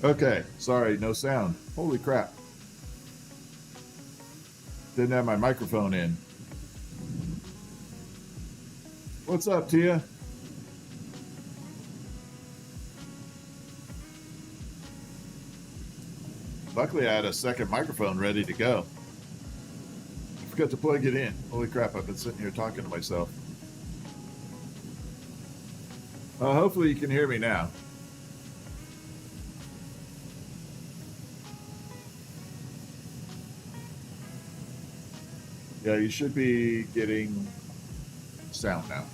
Okay, sorry, no sound. Holy crap. Didn't have my microphone in. What's up, Tia? Luckily, I had a second microphone ready to go. I forgot to plug it in. Holy crap, I've been sitting here talking to myself. Hopefully you can hear me now. Yeah, you should be getting sound now.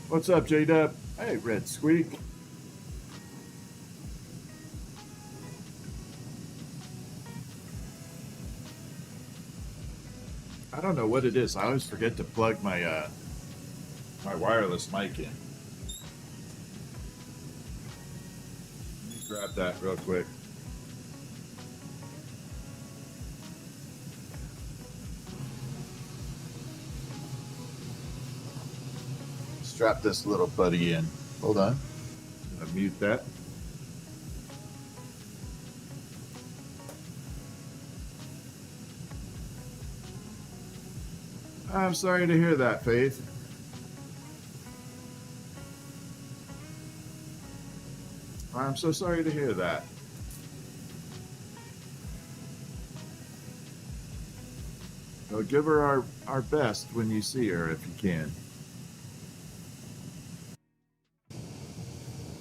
What's up, J-Dub? Hey, Red Squeak. I don't know what it is. I always forget to plug my my wireless mic in. Let me grab that real quick. Strap this little buddy in. Hold on. I'm gonna mute that. I'm sorry to hear that, Faith. I'm so sorry to hear that. So give her our best when you see her, if you can.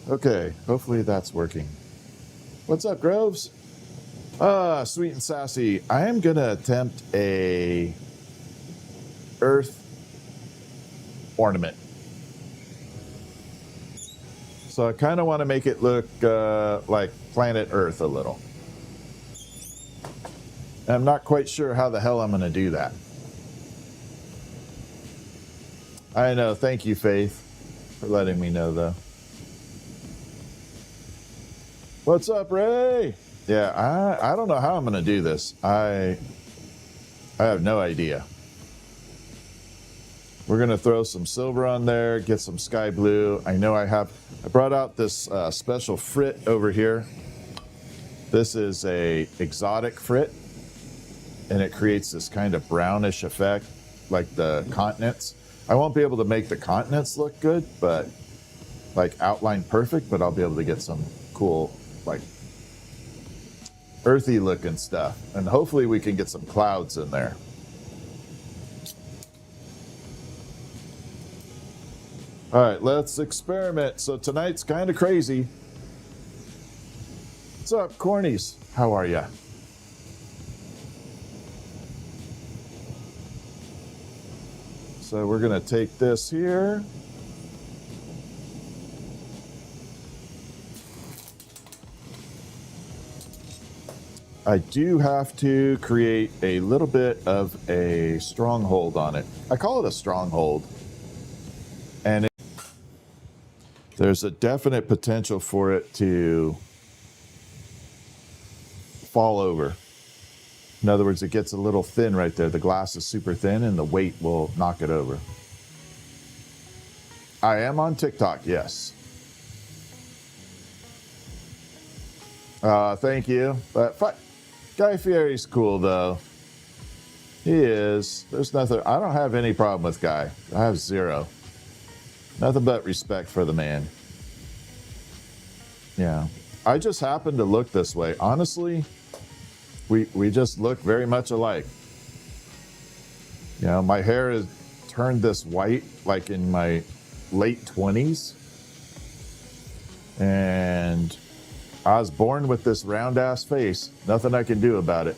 Okay, hopefully that's working. What's up, Groves? Sweet and sassy. I am gonna attempt a earth ornament. So I kind of want to make it look like planet Earth a little. And I'm not quite sure how the hell I'm going to do that. I know. Thank you, Faith, for letting me know, though. What's up, Ray? Yeah, I don't know how I'm going to do this. I have no idea. We're going to throw some silver on there, get some sky blue. I know I brought out this special frit over here. This is a exotic frit, and it creates this kind of brownish effect, like the continents. I won't be able to make the continents look good, but like outline perfect, but I'll be able to get some cool, like earthy looking stuff. And hopefully we can get some clouds in there. All right, let's experiment. So tonight's kind of crazy. What's up, Cornies? How are ya? So we're gonna take this here. I do have to create a little bit of a stronghold on it. I call it a stronghold. And there's a definite potential for it to fall over. In other words, it gets a little thin right there. The glass is super thin and the weight will knock it over. I am on TikTok, yes. Thank you. But Guy Fieri's cool, though. He is. There's nothing. I don't have any problem with Guy. I have zero. Nothing but respect for the man. Yeah. I just happen to look this way. Honestly, we just look very much alike. You know, my hair is turned this white like in my late 20s. And I was born with this round ass face. Nothing I can do about it.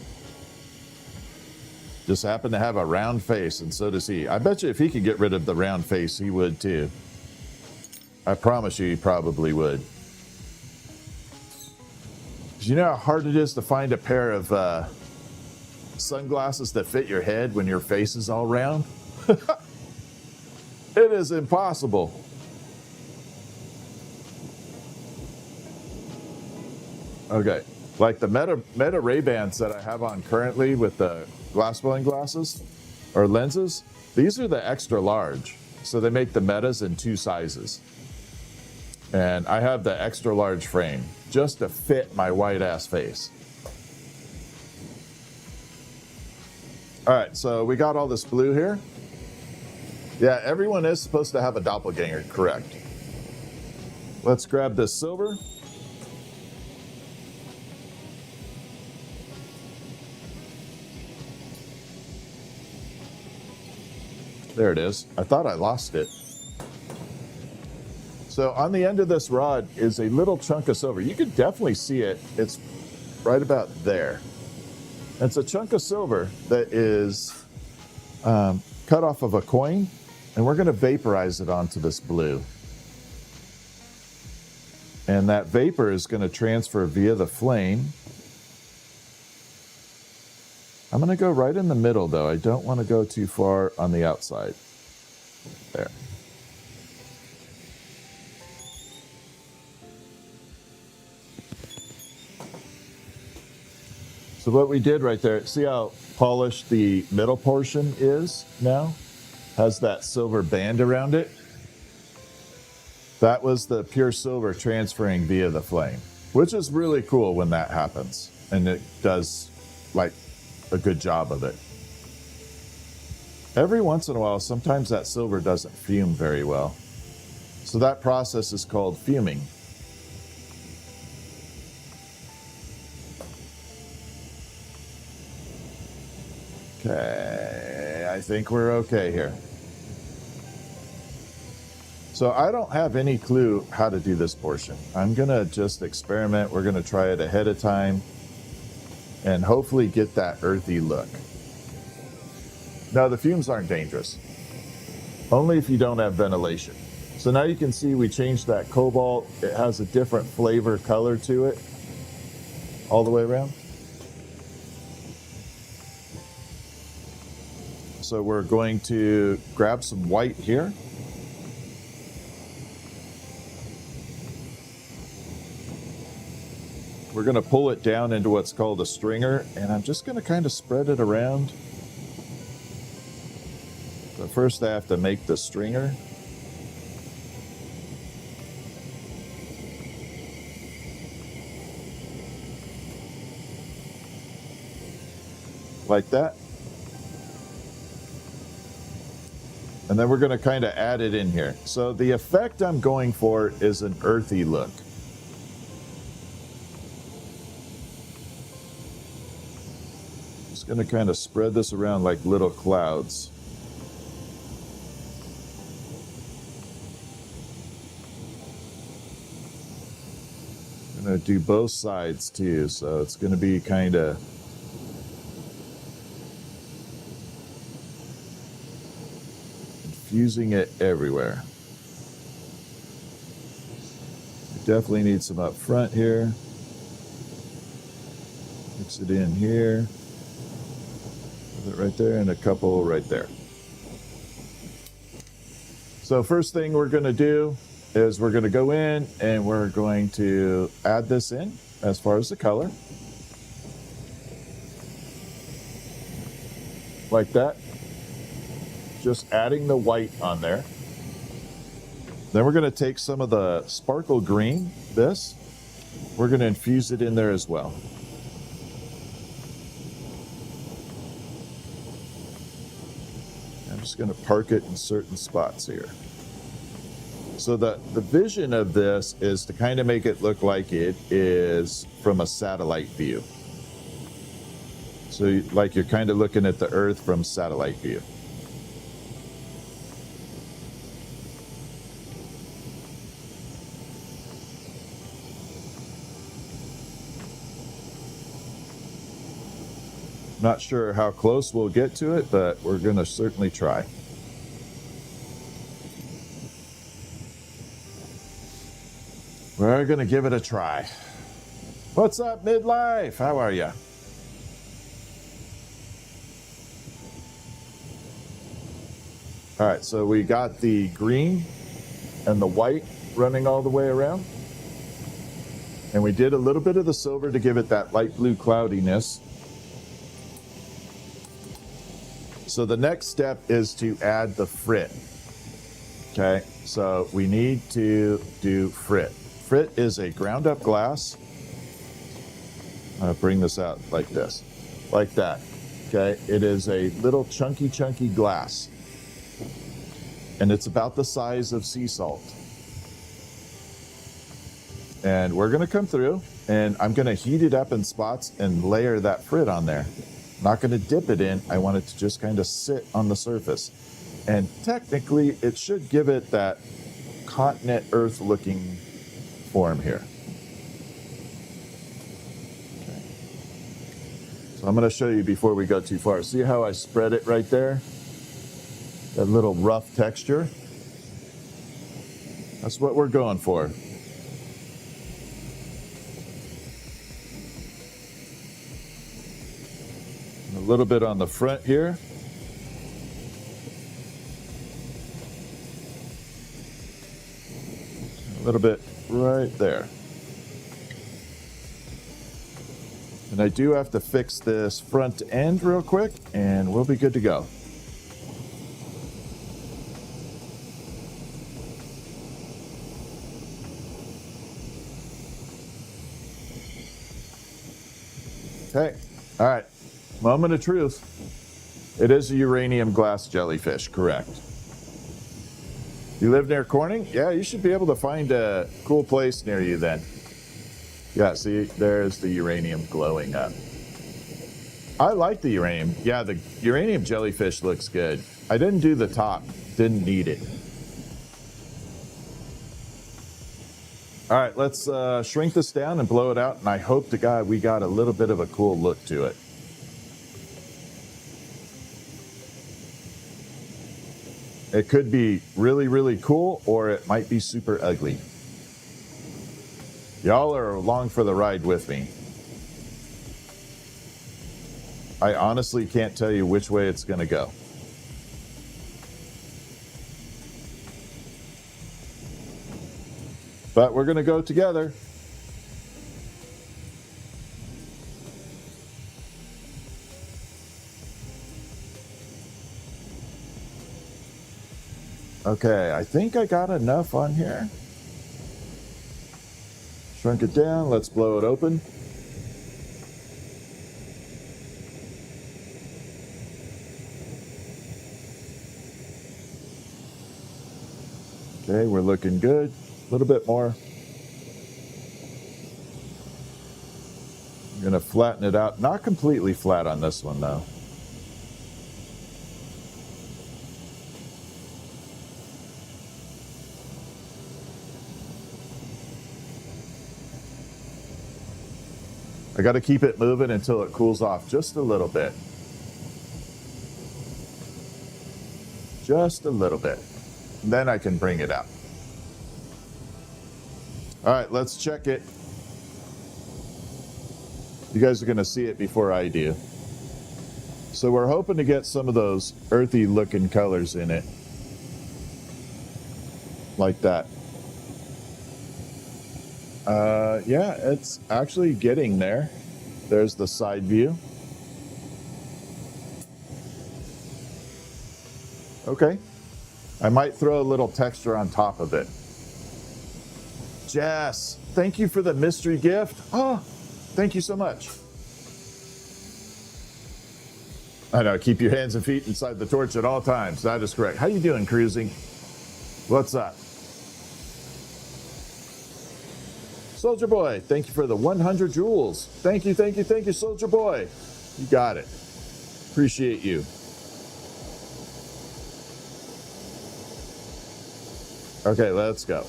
Just happen to have a round face, and so does he. I bet you if he could get rid of the round face, he would too. I promise you he probably would. You know how hard it is to find a pair of sunglasses that fit your head when your face is all round? It is impossible. Okay, like the Meta Ray-Bans that I have on currently with the glassblowing glasses or lenses, these are the extra large. So they make the Metas in 2 sizes. And I have the extra large frame just to fit my white ass face. All right, so we got all this blue here. Yeah, everyone is supposed to have a doppelganger, correct. Let's grab this silver. There it is. I thought I lost it. So on the end of this rod is a little chunk of silver. You can definitely see it. It's right about there. It's a chunk of silver that is cut off of a coin, and we're going to vaporize it onto this blue. And that vapor is going to transfer via the flame. I'm going to go right in the middle, though. I don't want to go too far on the outside. There. So what we did right there, see how polished the middle portion is now? Has that silver band around it. That was the pure silver transferring via the flame, which is really cool when that happens. And it does like a good job of it. Every once in a while, sometimes that silver doesn't fume very well. So that process is called fuming. Okay, I think we're okay here. So I don't have any clue how to do this portion. I'm gonna just experiment. We're gonna try it ahead of time and hopefully get that earthy look. Now the fumes aren't dangerous, only if you don't have ventilation. So now you can see we changed that cobalt. It has a different flavor color to it all the way around. So we're going to grab some white here. We're going to pull it down into what's called a stringer, and I'm just going to kind of spread it around. But first I have to make the stringer. Like that. And then we're going to kind of add it in here. So the effect I'm going for is an earthy look. Just going to kind of spread this around like little clouds. I'm going to do both sides too, so it's going to be kind of infusing it everywhere. We definitely need some up front here. Mix it in here. Put it right there and a couple right there. So first thing we're going to do is we're going to go in and we're going to add this in as far as the color. Like that. Just adding the white on there. Then we're going to take some of the sparkle green, this. We're going to infuse it in there as well. I'm just going to park it in certain spots here. So the vision of this is to kind of make it look like it is from a satellite view. So like you're kind of looking at the Earth from satellite view. Not sure how close we'll get to it, but we're going to certainly try. We're going to give it a try. What's up, midlife? How are you? All right, so we got the green and the white running all the way around. And we did a little bit of the silver to give it that light blue cloudiness. So the next step is to add the frit. Okay, So we need to do frit. Frit is a ground up glass. I'm gonna bring this out like this, like that. Okay, it is a little chunky glass, and it's about the size of sea salt. And we're gonna come through, and I'm gonna heat it up in spots and layer that frit on there. I'm not gonna dip it in. I want it to just kind of sit on the surface. And technically, it should give it that continent Earth looking form here. Okay. So I'm going to show you before we go too far. See how I spread it right there? That little rough texture. That's what we're going for. A little bit on the front here. A little bit right there. And I do have to fix this front end real quick, and we'll be good to go. Okay, all right, moment of truth. It is a uranium glass jellyfish, correct. You live near Corning? Yeah, you should be able to find a cool place near you then. Yeah, see, there's the uranium glowing up. I like the uranium. Yeah, the uranium jellyfish looks good. I didn't do the top, didn't need it. All right, let's shrink this down and blow it out, and I hope to God we got a little bit of a cool look to it. It could be really, really cool, or it might be super ugly. Y'all are along for the ride with me. I honestly can't tell you which way it's going to go. But we're going to go together. Okay, I think I got enough on here. Shrunk it down, let's blow it open. Okay, we're looking good. A little bit more. I'm gonna flatten it out. Not completely flat on this one though. I got to keep it moving until it cools off just a little bit. Just a little bit. And then I can bring it out. All right, let's check it. You guys are going to see it before I do. So we're hoping to get some of those earthy looking colors in it. Like that. Yeah, it's actually getting there. There's the side view. Okay. I might throw a little texture on top of it. Jess, thank you for the mystery gift. Oh, thank you so much. I know, keep your hands and feet inside the torch at all times. That is correct. How you doing, Cruising? What's up? Soldier Boy, thank you for the 100 jewels. Thank you, thank you, thank you, Soldier Boy. You got it. Appreciate you. Okay, let's go.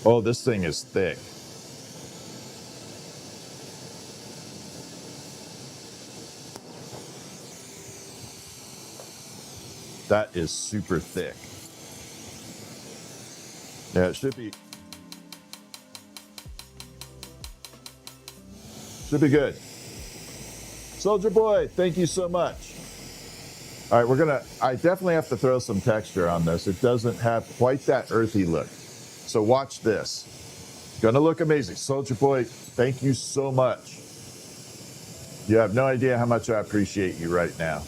Oh, this thing is thick. That is super thick. Yeah, it should be good. Soldier Boy, thank you so much. All right, I definitely have to throw some texture on this. It doesn't have quite that earthy look. So watch this. Gonna look amazing. Soldier Boy, thank you so much. You have no idea how much I appreciate you right now.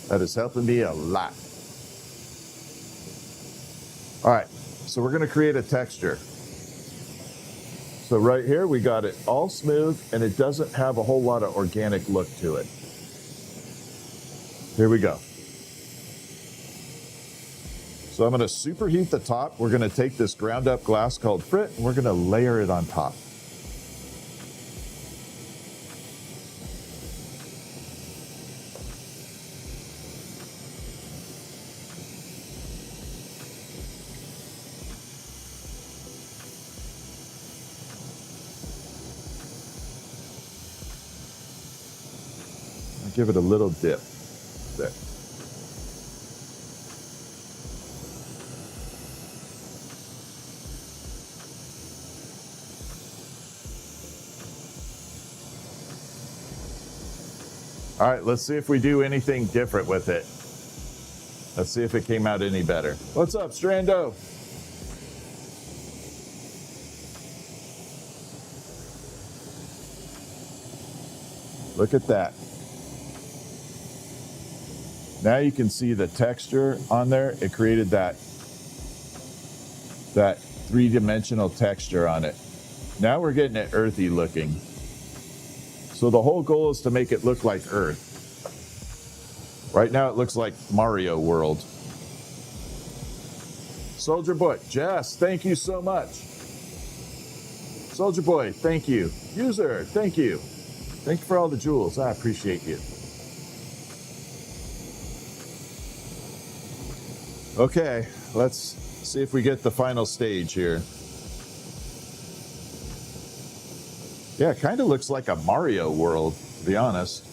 That is helping me a lot. All right, so we're gonna create a texture. So right here, we got it all smooth and it doesn't have a whole lot of organic look to it. Here we go. So I'm gonna superheat the top. We're gonna take this ground up glass called frit and we're gonna layer it on top. Give it a little dip there. All right, let's see if we do anything different with it. Let's see if it came out any better. What's up, Strando? Look at that. Now you can see the texture on there. It created that three-dimensional texture on it. Now we're getting it earthy looking. So the whole goal is to make it look like Earth. Right now it looks like Mario World. Soldier Boy, Jess, thank you so much. Soldier Boy, thank you. User, thank you. Thank you for all the jewels. I appreciate you. Okay, let's see if we get the final stage here. Yeah, it kind of looks like a Mario world, to be honest.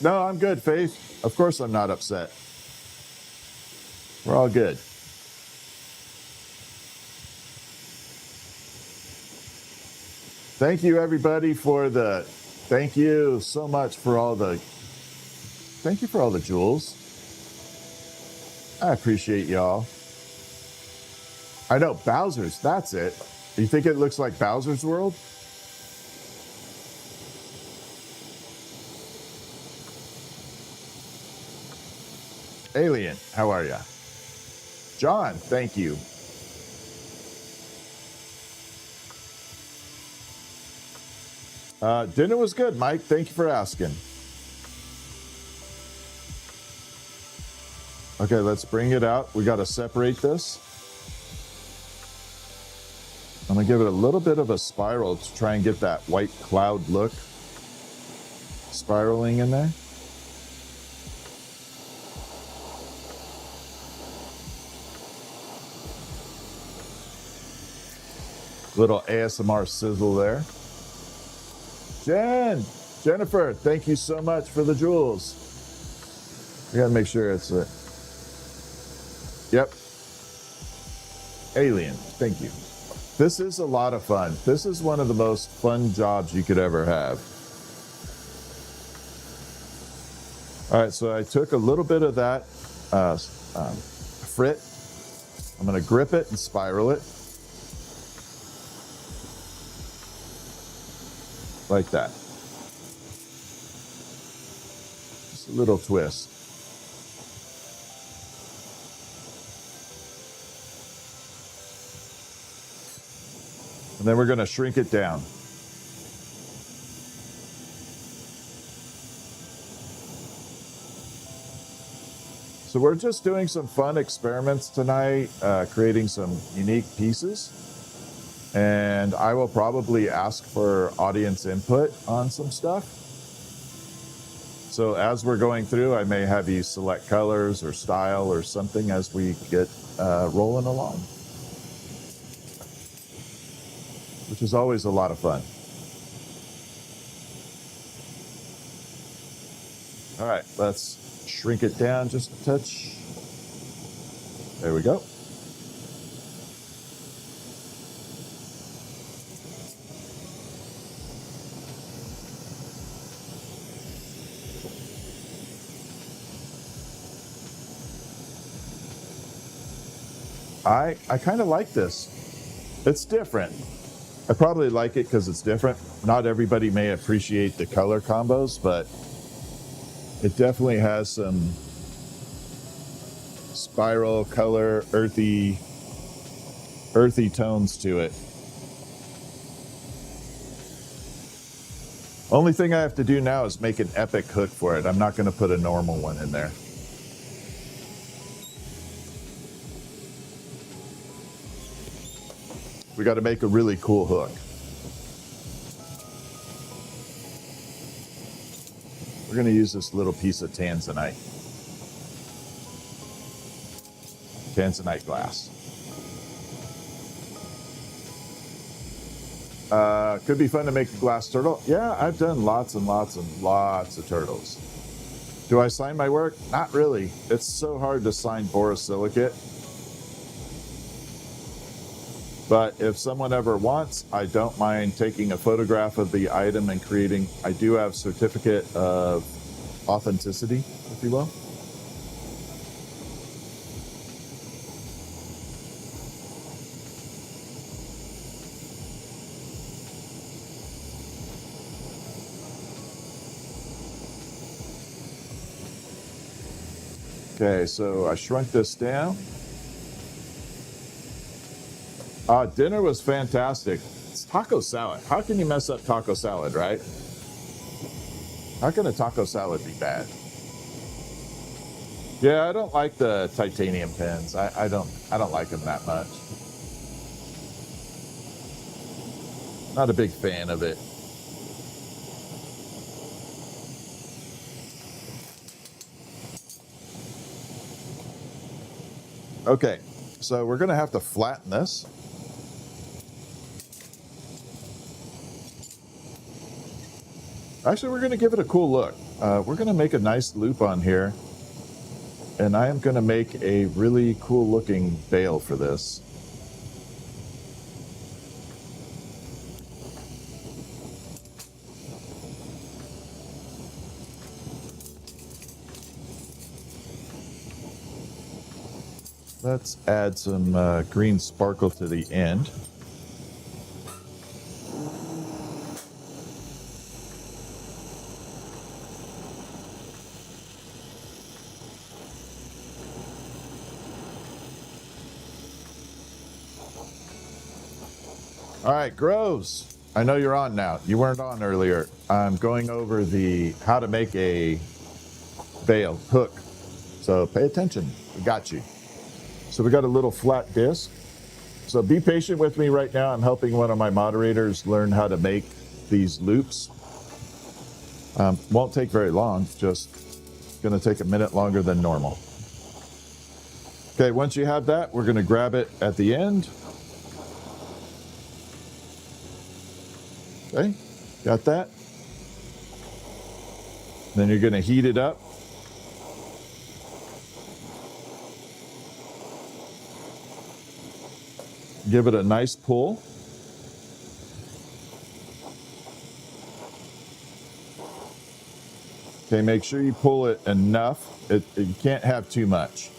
No, I'm good, Faith. Of course I'm not upset. We're all good. Thank you, everybody, for the... Thank you so much for all the... Thank you for all the jewels. I appreciate y'all. I know, Bowser's, that's it. You think it looks like Bowser's World? Alien, how are ya? John, thank you. Dinner was good, Mike. Thank you for asking. Okay, let's bring it out. We got to separate this. I'm going to give it a little bit of a spiral to try and get that white cloud look spiraling in there. Little ASMR sizzle there. Jennifer, thank you so much for the jewels. We gotta make sure it's a... Yep. Alien, thank you. This is a lot of fun. This is one of the most fun jobs you could ever have. All right, so I took a little bit of that frit. I'm gonna grip it and spiral it. Like that. Just a little twist. And then we're going to shrink it down. So we're just doing some fun experiments tonight, creating some unique pieces. And I will probably ask for audience input on some stuff. So as we're going through, I may have you select colors or style or something as we get rolling along, which is always a lot of fun. All right, let's shrink it down just a touch. There we go. I kind of like this. It's different. I probably like it because it's different. Not everybody may appreciate the color combos, but it definitely has some spiral color, earthy tones to it. Only thing I have to do now is make an epic hook for it. I'm not going to put a normal one in there. We got to make a really cool hook. We're going to use this little piece of tanzanite. Tanzanite glass. Could be fun to make a glass turtle. Yeah, I've done lots and lots and lots of turtles. Do I sign my work? Not really. It's so hard to sign borosilicate. But if someone ever wants, I don't mind taking a photograph of the item and creating. I do have certificate of authenticity, if you will. Okay, so I shrunk this down. Dinner was fantastic. It's taco salad. How can you mess up taco salad, right? How can a taco salad be bad? Yeah, I don't like the titanium pins. I don't like them that much. Not a big fan of it. Okay, so we're gonna have to flatten this. Actually, we're going to give it a cool look. We're going to make a nice loop on here. And I am going to make a really cool looking bail for this. Let's add some green sparkle to the end. All right, Groves, I know you're on now. You weren't on earlier. I'm going over how to make a bail hook. So pay attention. We got you. So we got a little flat disc. So be patient with me right now. I'm helping one of my moderators learn how to make these loops. Won't take very long. Just going to take a minute longer than normal. Okay, once you have that, we're going to grab it at the end. Okay, got that? Then you're going to heat it up. Give it a nice pull. Okay, make sure you pull it enough. You can't have too much.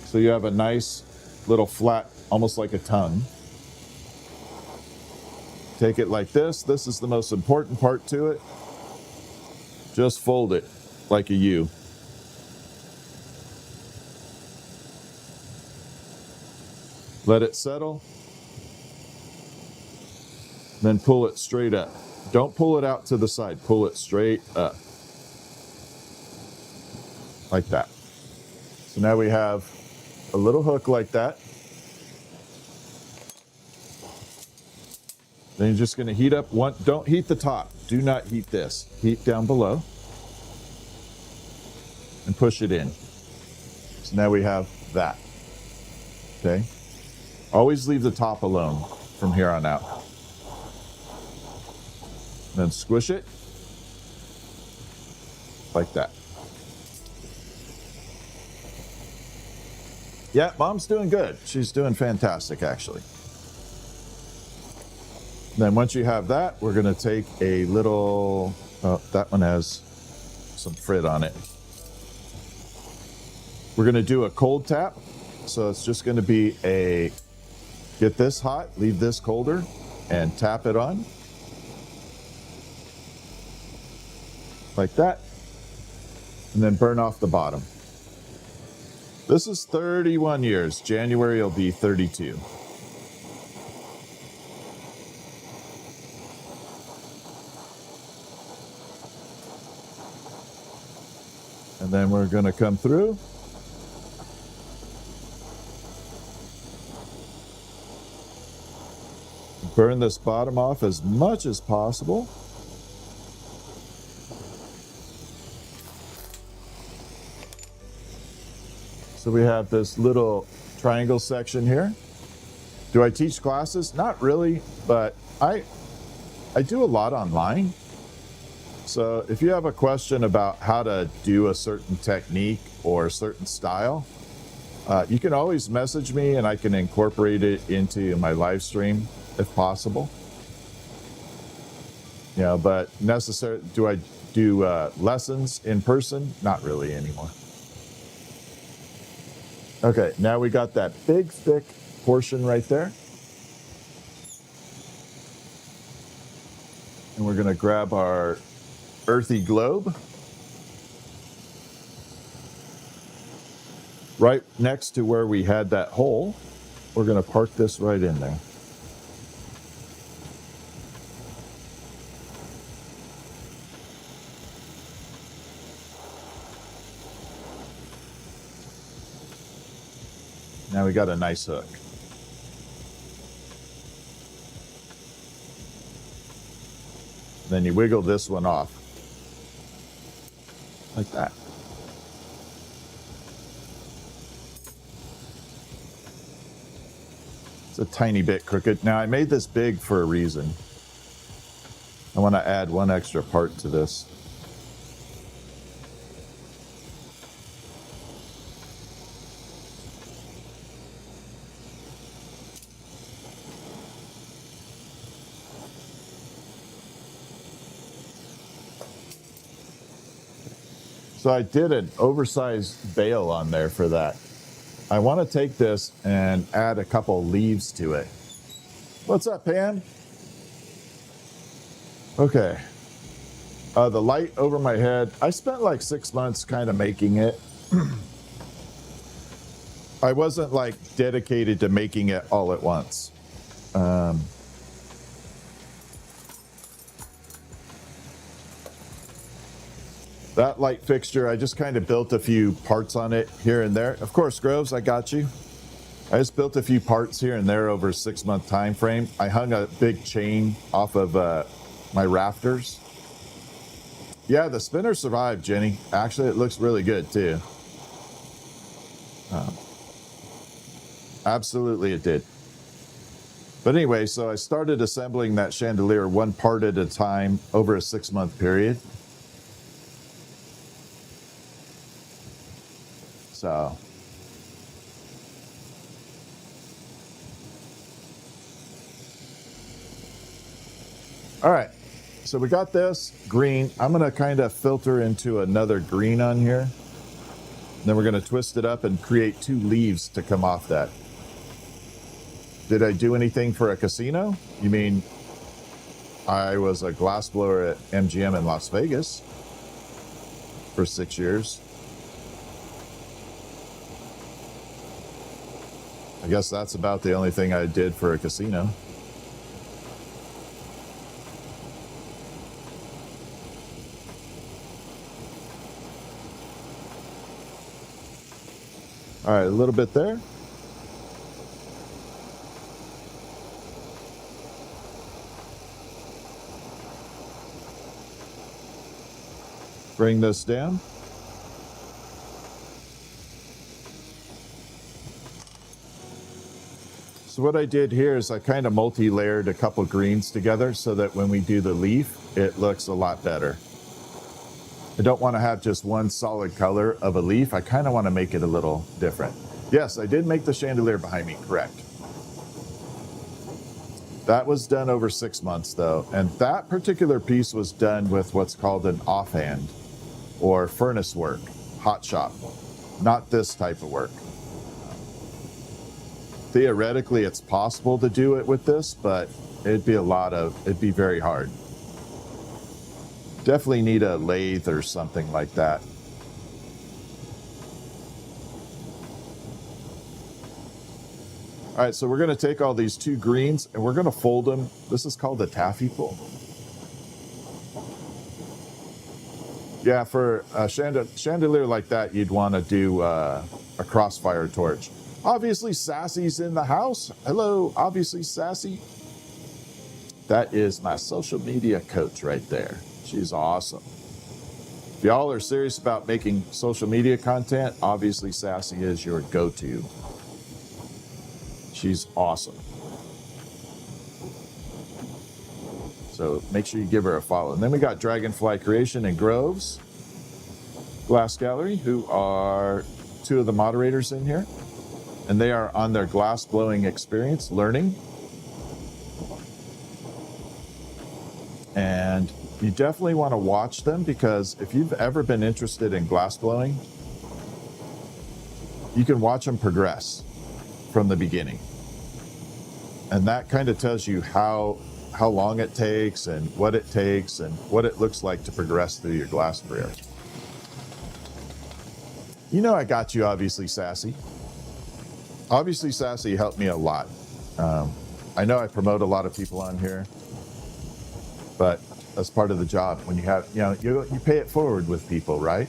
So you have a nice little flat, almost like a tongue. Take it like this. This is the most important part to it. Just fold it like a U. Let it settle. Then pull it straight up. Don't pull it out to the side. Pull it straight up. Like that. So now we have a little hook like that. Then you're just going to heat up one. Don't heat the top. Do not heat this. Heat down below. And push it in. So now we have that. Okay. Always leave the top alone from here on out. Then squish it. Like that. Yeah, Mom's doing good. She's doing fantastic, actually. Then once you have that, we're going to take a little Oh, that one has some frit on it. We're going to do a cold tap. So it's just going to be a get this hot, leave this colder, and tap it on. Like that. And then burn off the bottom. This is 31 years. January will be 32. And then we're going to come through. Burn this bottom off as much as possible. So we have this little triangle section here. Do I teach classes? Not really, but I do a lot online. So if you have a question about how to do a certain technique or a certain style, you can always message me and I can incorporate it into my live stream if possible. Yeah, but do I do lessons in person? Not really anymore. Okay, now we got that big thick portion right there. And we're gonna grab our earthy globe. Right next to where we had that hole, we're gonna park this right in there. Now we got a nice hook. Then you wiggle this one off. Like that. It's a tiny bit crooked. Now I made this big for a reason. I want to add one extra part to this. So I did an oversized bail on there for that. I want to take this and add a couple leaves to it. What's up, Pam? Okay. The light over my head. I spent like 6 months kind of making it. I wasn't like dedicated to making it all at once. That light fixture, I just kind of built a few parts on it here and there. Of course, Groves, I got you. I just built a few parts here and there over a 6-month time frame. I hung a big chain off of my rafters. Yeah, the spinner survived, Jenny. Actually, it looks really good too. Absolutely it did. But anyway, so I started assembling that chandelier one part at a time over a 6-month period. So all right, so we got this green. I'm going to kind of filter into another green on here. Then we're going to twist it up and create 2 leaves to come off that. Did I do anything for a casino? You mean I was a glassblower at MGM in Las Vegas for 6 years. I guess that's about the only thing I did for a casino. All right, a little bit there. Bring this down. So what I did here is I kind of multi-layered a couple greens together so that when we do the leaf, it looks a lot better. I don't want to have just one solid color of a leaf. I kind of want to make it a little different. Yes, I did make the chandelier behind me, correct. That was done over 6 months though. And that particular piece was done with what's called an offhand or furnace work, hot shop, not this type of work. Theoretically, it's possible to do it with this, but it'd be very hard. Definitely need a lathe or something like that. All right, so we're going to take all these two greens and we're going to fold them. This is called a taffy pull. Yeah, for a chandelier like that, you'd want to do a crossfire torch. Obviously, Sassy's in the house. Hello, obviously, Sassy. That is my social media coach right there. She's awesome. If y'all are serious about making social media content, obviously, Sassy is your go-to. She's awesome. So make sure you give her a follow. And then we got Dragonfly Creation and Groves Glass Gallery, who are two of the moderators in here. And they are on their glass blowing experience, learning. And you definitely want to watch them, because if you've ever been interested in glass blowing, you can watch them progress from the beginning. And that kind of tells you how long it takes and what it looks like to progress through your glass career. You know I got you, obviously, Sassy. Obviously, Sassy helped me a lot. I know I promote a lot of people on here, but that's part of the job. When you have, you pay it forward with people, right?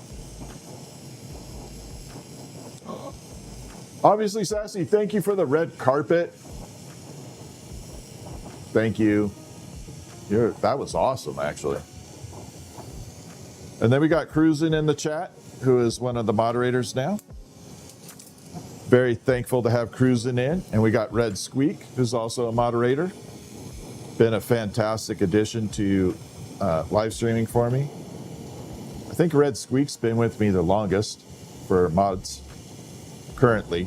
Obviously, Sassy, thank you for the red carpet. Thank you. That was awesome, actually. And then we got Cruisin' in the chat, who is one of the moderators now. Very thankful to have Cruisin' in. And we got Red Squeak, who's also a moderator. Been a fantastic addition to live streaming for me. I think Red Squeak's been with me the longest for mods currently.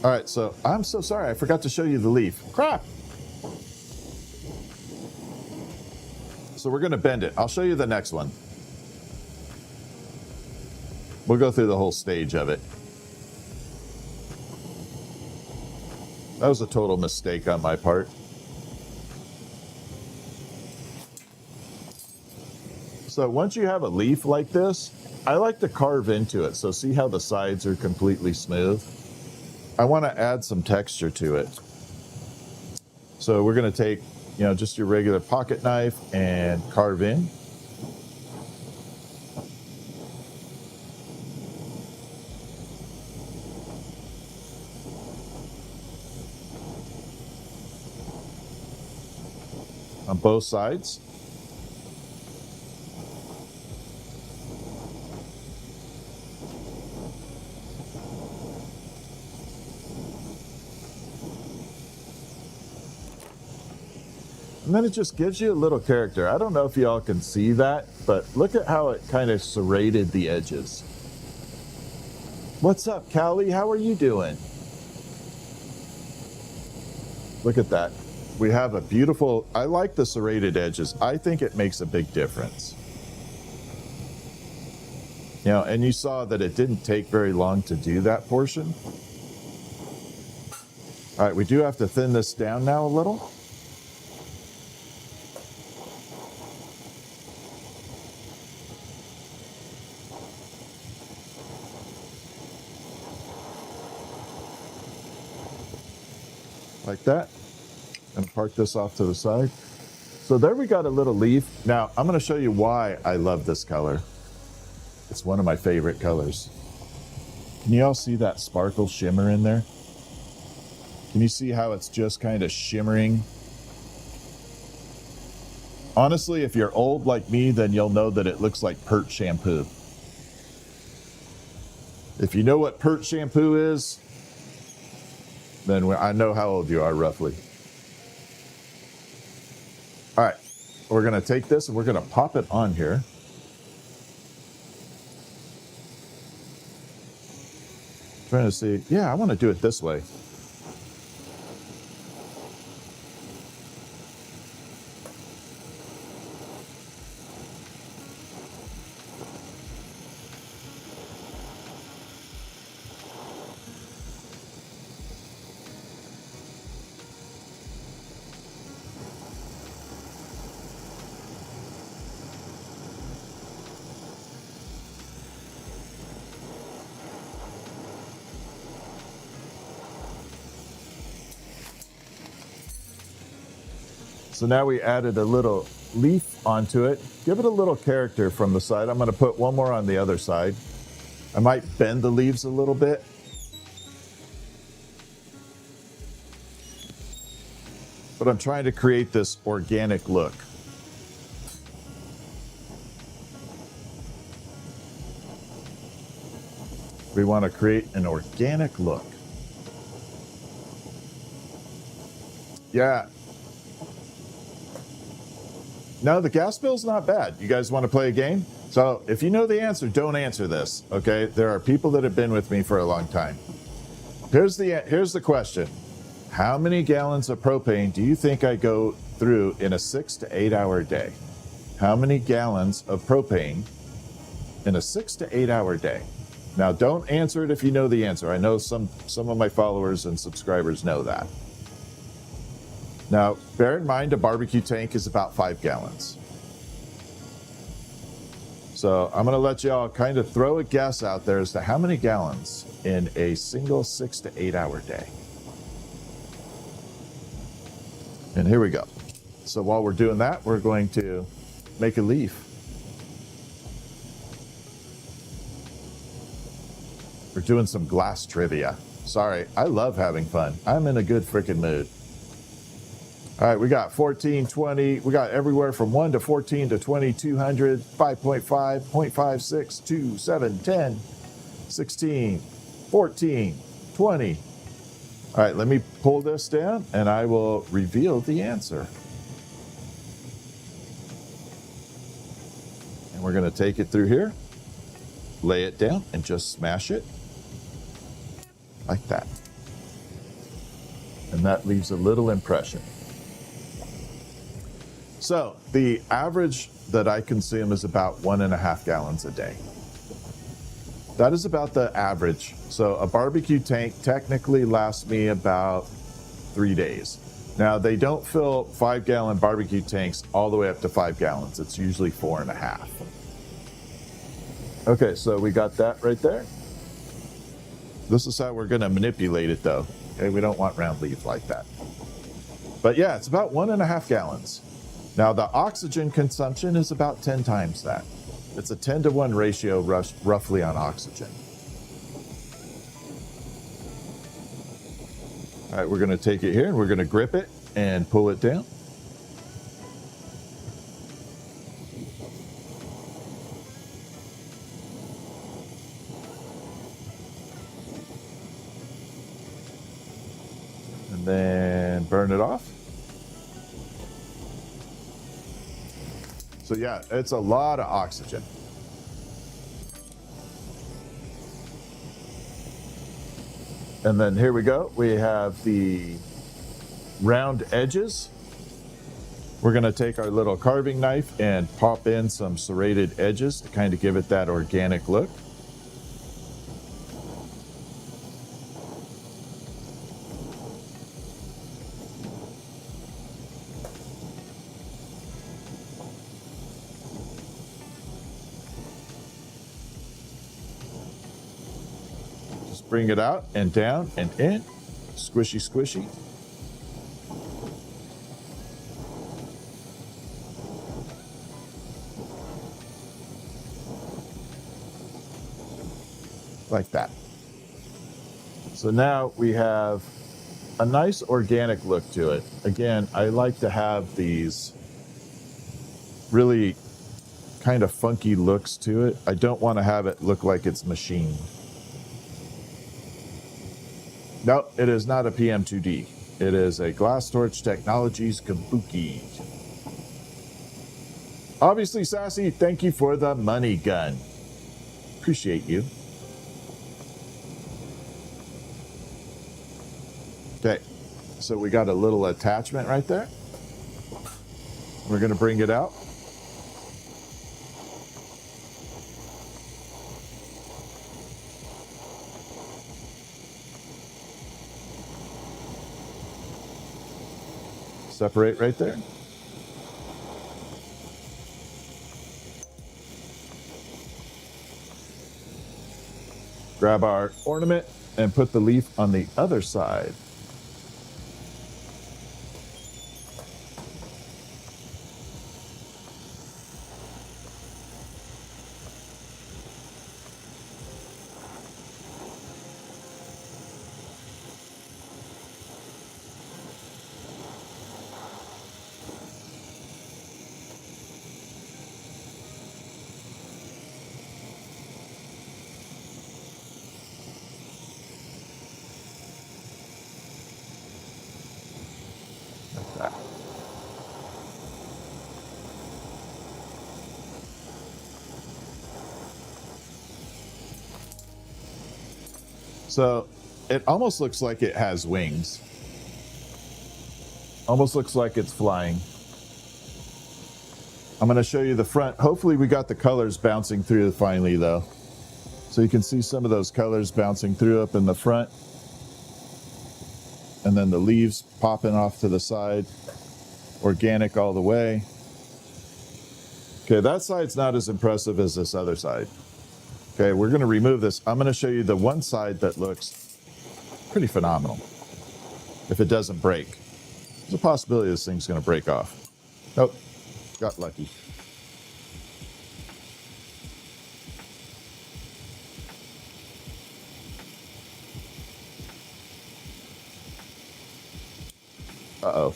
All right, so I'm so sorry. I forgot to show you the leaf. Crap. So we're going to bend it. I'll show you the next one. We'll go through the whole stage of it. That was a total mistake on my part. So once you have a leaf like this, I like to carve into it. So see how the sides are completely smooth? I want to add some texture to it. So we're going to take, just your regular pocket knife and carve in. On both sides. And then it just gives you a little character. I don't know if y'all can see that, but look at how it kind of serrated the edges. What's up, Callie? How are you doing? Look at that. We have a beautiful, I like the serrated edges. I think it makes a big difference. And you saw that it didn't take very long to do that portion. All right, we do have to thin this down now a little. Like that. And park this off to the side. So there we got a little leaf. Now I'm going to show you why I love this color. It's one of my favorite colors. Can you all see that sparkle shimmer in there? Can you see how it's just kind of shimmering? Honestly, if you're old like me, then you'll know that it looks like Pert shampoo. If you know what Pert shampoo is, then I know how old you are roughly. All right, we're going to take this and we're going to pop it on here. Trying to see, yeah, I want to do it this way. So now we added a little leaf onto it. Give it a little character from the side. I'm going to put one more on the other side. I might bend the leaves a little bit. But I'm trying to create this organic look. We want to create an organic look. Yeah. No, the gas bill's not bad. You guys want to play a game? So if you know the answer, don't answer this, okay? There are people that have been with me for a long time. Here's the question. How many gallons of propane do you think I go through in a 6 to 8 hour day? How many gallons of propane in a 6 to 8 hour day? Now, don't answer it if you know the answer. I know some of my followers and subscribers know that. Now, bear in mind, a barbecue tank is about 5 gallons. So I'm going to let y'all kind of throw a guess out there as to how many gallons in a single 6 to 8 hour day. And here we go. So while we're doing that, we're going to make a leaf. We're doing some glass trivia. Sorry, I love having fun. I'm in a good freaking mood. All right, we got 14, 20. We got everywhere from 1 to 14 to 20, 200, 5.5, 0.5, 6, 2, 7, 10, 16, 14, 20. All right, let me pull this down and I will reveal the answer. And we're going to take it through here, lay it down, and just smash it like that. And that leaves a little impression. So the average that I consume is about 1.5 gallons a day. That is about the average. So a barbecue tank technically lasts me about 3 days. Now they don't fill 5 gallon barbecue tanks all the way up to 5 gallons. It's usually 4.5. Okay, so we got that right there. This is how we're gonna manipulate it though. Okay, we don't want round leaf like that. But yeah, it's about 1.5 gallons. Now the oxygen consumption is about 10 times that. It's a 10 to 1 ratio roughly on oxygen. All right, we're gonna take it here and we're gonna grip it and pull it down. And then burn it off. So yeah, it's a lot of oxygen. And then here we go. We have the round edges. We're gonna take our little carving knife and pop in some serrated edges to kind of give it that organic look. Bring it out and down and in, squishy, squishy. Like that. So now we have a nice organic look to it. Again, I like to have these really kind of funky looks to it. I don't want to have it look like it's machined. No, it is not a PM2D. It is a Glass Torch Technologies Kabuki. Obviously, Sassy, thank you for the money gun. Appreciate you. Okay, so we got a little attachment right there. We're gonna bring it out. Separate right there. Grab our ornament and put the leaf on the other side. So it almost looks like it has wings. Almost looks like it's flying. I'm going to show you the front. Hopefully we got the colors bouncing through finally though. So you can see some of those colors bouncing through up in the front. And then the leaves popping off to the side. Organic all the way. Okay, that side's not as impressive as this other side. Okay, we're going to remove this. I'm going to show you the one side that looks pretty phenomenal. If it doesn't break. There's a possibility this thing's going to break off. Nope, got lucky. Uh-oh.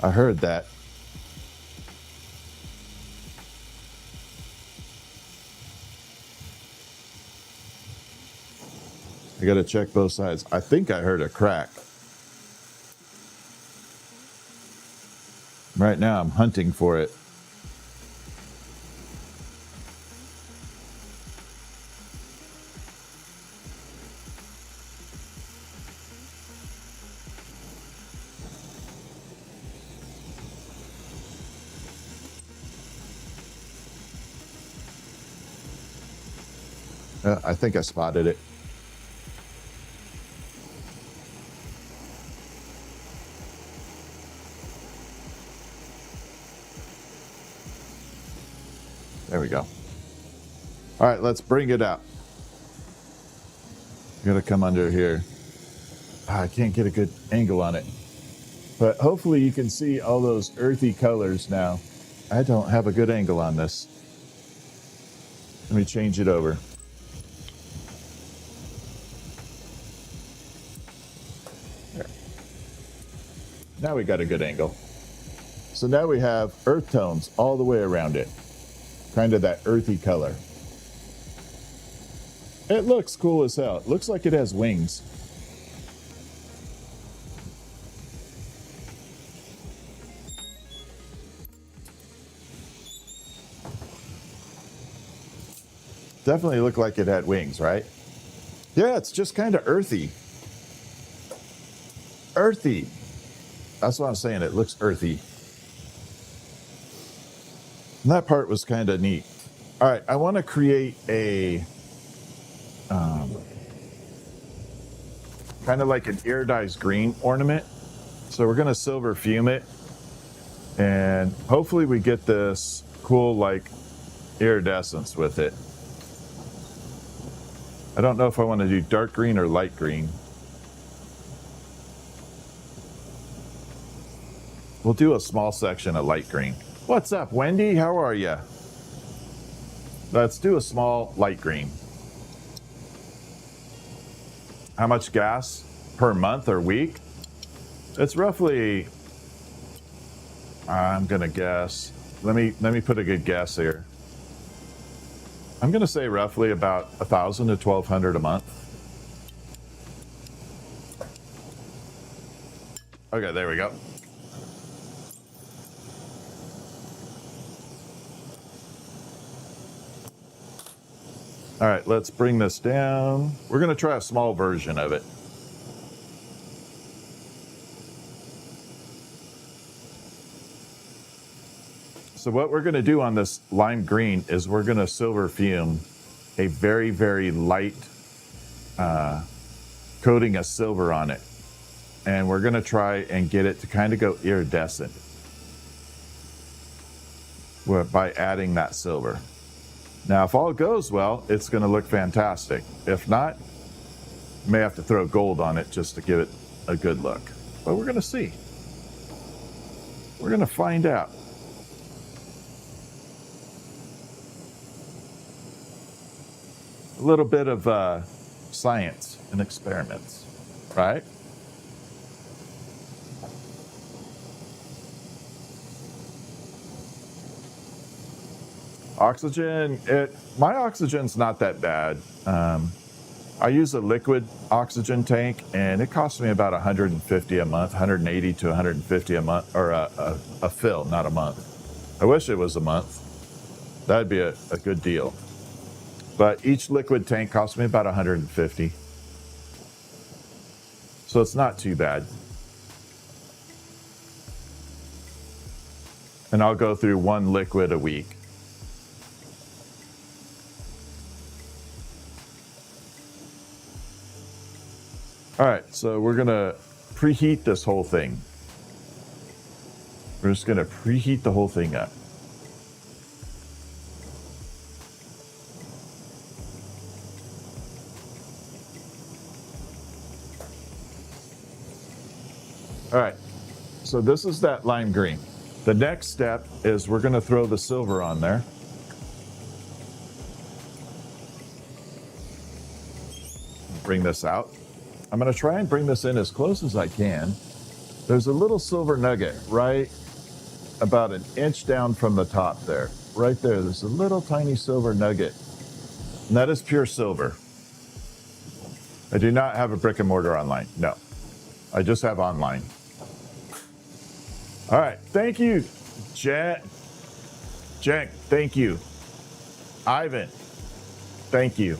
I heard that. I got to check both sides. I think I heard a crack. Right now I'm hunting for it. I think I spotted it. There we go. All right, let's bring it out. Gotta come under here. I can't get a good angle on it. But hopefully you can see all those earthy colors now. I don't have a good angle on this. Let me change it over. There. Now we got a good angle. So now we have earth tones all the way around it. Kind of that earthy color. It looks cool as hell. It looks like it has wings. Definitely looked like it had wings, right? Yeah, it's just kind of earthy. Earthy. That's what I'm saying. It looks earthy. And that part was kind of neat. All right, I want to create a kind of like an iridized green ornament. So we're going to silver fume it. And hopefully we get this cool like iridescence with it. I don't know if I want to do dark green or light green. We'll do a small section of light green. What's up, Wendy? How are you? Let's do a small light green. How much gas per month or week? It's roughly, I'm gonna guess. Let me put a good guess here. I'm gonna say roughly about 1,000 to 1,200 a month. Okay, there we go. All right, let's bring this down. We're gonna try a small version of it. So what we're gonna do on this lime green is we're gonna silver fume a very, very light coating of silver on it. And we're gonna try and get it to kind of go iridescent by adding that silver. Now, if all goes well, it's going to look fantastic. If not, you may have to throw gold on it just to give it a good look. But we're going to see. We're going to find out. A little bit of science and experiments, right? Oxygen, my oxygen's not that bad. I use a liquid oxygen tank, and it costs me about $150 a month, 180 to 150 a month, or a fill, not a month. I wish it was a month. That'd be a good deal. But each liquid tank costs me about 150. So it's not too bad. And I'll go through one liquid a week. All right, so we're gonna preheat this whole thing. We're just gonna preheat the whole thing up. All right, so this is that lime green. The next step is we're gonna throw the silver on there. Bring this out. I'm gonna try and bring this in as close as I can. There's a little silver nugget right about an inch down from the top there. Right there, there's a little tiny silver nugget. And that is pure silver. I do not have a brick and mortar online, no. I just have online. All right, thank you, Jen, thank you. Ivan, thank you.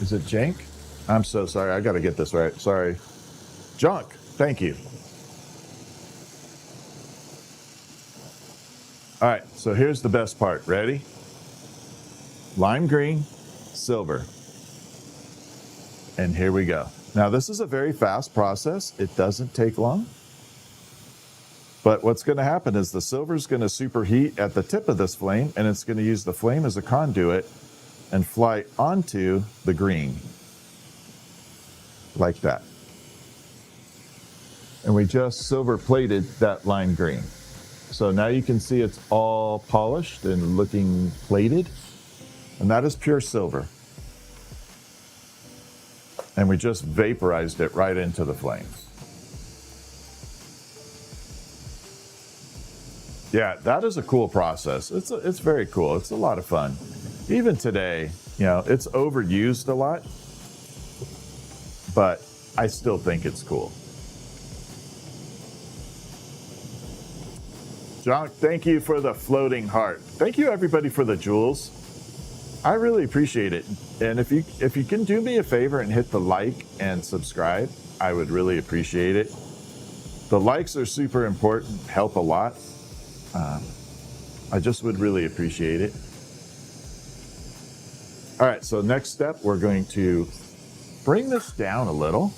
Is it Jank? I'm so sorry, I gotta get this right, sorry. Junk, thank you. All right, so here's the best part, ready? Lime green, silver. And here we go. Now this is a very fast process, it doesn't take long. But what's gonna happen is the silver's gonna superheat at the tip of this flame, and it's gonna use the flame as a conduit and fly onto the green. Like that. And we just silver plated that lime green. So now you can see it's all polished and looking plated. And that is pure silver. And we just vaporized it right into the flame. Yeah, that is a cool process. It's very cool. It's a lot of fun. Even today, you know, it's overused a lot, but I still think it's cool. John, thank you for the floating heart. Thank you everybody for the jewels. I really appreciate it. And if you can do me a favor and hit the like and subscribe, I would really appreciate it. The likes are super important, help a lot. I just would really appreciate it. All right, so next step, we're going to bring this down a little.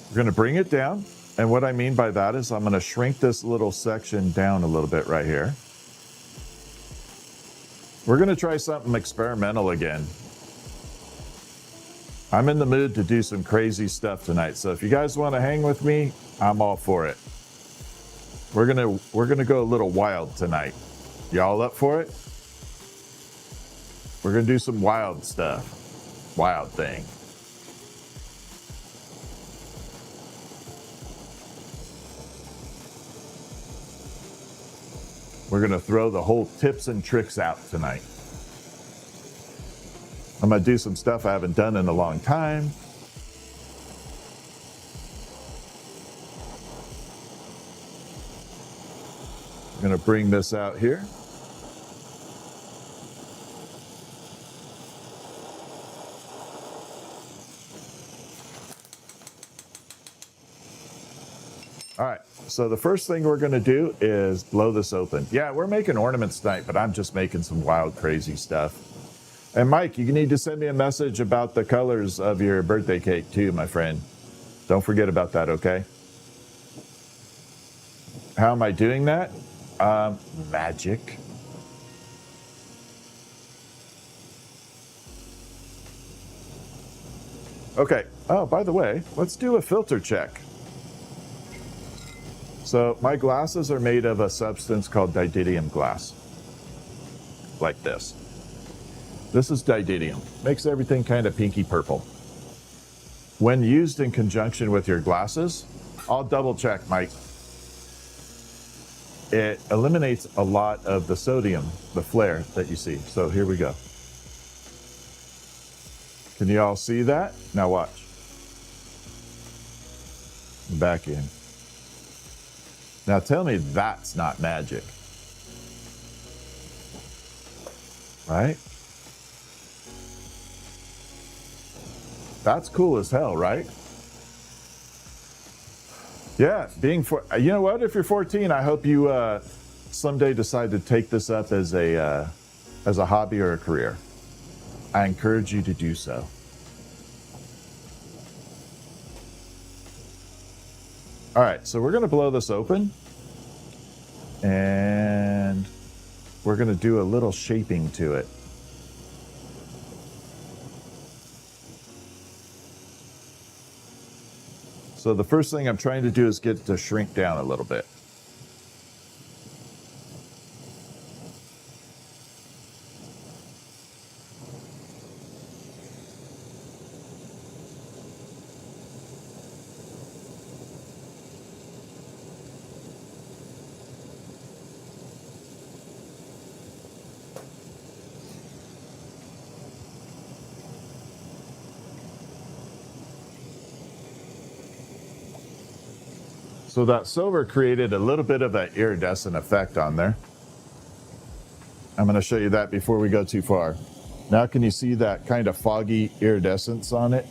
We're going to bring it down. And what I mean by that is I'm going to shrink this little section down a little bit right here. We're going to try something experimental again. I'm in the mood to do some crazy stuff tonight. So if you guys want to hang with me, I'm all for it. We're gonna go a little wild tonight. Y'all up for it? We're gonna do some wild stuff. Wild thing. We're gonna throw the whole tips and tricks out tonight. I'm gonna do some stuff I haven't done in a long time. I'm gonna bring this out here. All right, so the first thing we're gonna do is blow this open. Yeah, we're making ornaments tonight, but I'm just making some wild, crazy stuff. And Mike, you need to send me a message about the colors of your birthday cake too, my friend. Don't forget about that, okay? How am I doing that? Magic. Okay, oh, by the way, let's do a filter check. So my glasses are made of a substance called didymium glass. Like this. This is didymium. Makes everything kind of pinky purple. When used in conjunction with your glasses, I'll double check, Mike. it eliminates a lot of the sodium, the flare that you see. So here we go. Can you all see that? Now watch. Back in. Now tell me that's not magic. Right? That's cool as hell, right? Yeah, you know what? If you're 14, I hope you someday decide to take this up as a hobby or a career. I encourage you to do so. All right, so we're going to blow this open, and we're going to do a little shaping to it. So the first thing I'm trying to do is get it to shrink down a little bit. So that silver created a little bit of an iridescent effect on there. I'm going to show you that before we go too far. Now can you see that kind of foggy iridescence on it?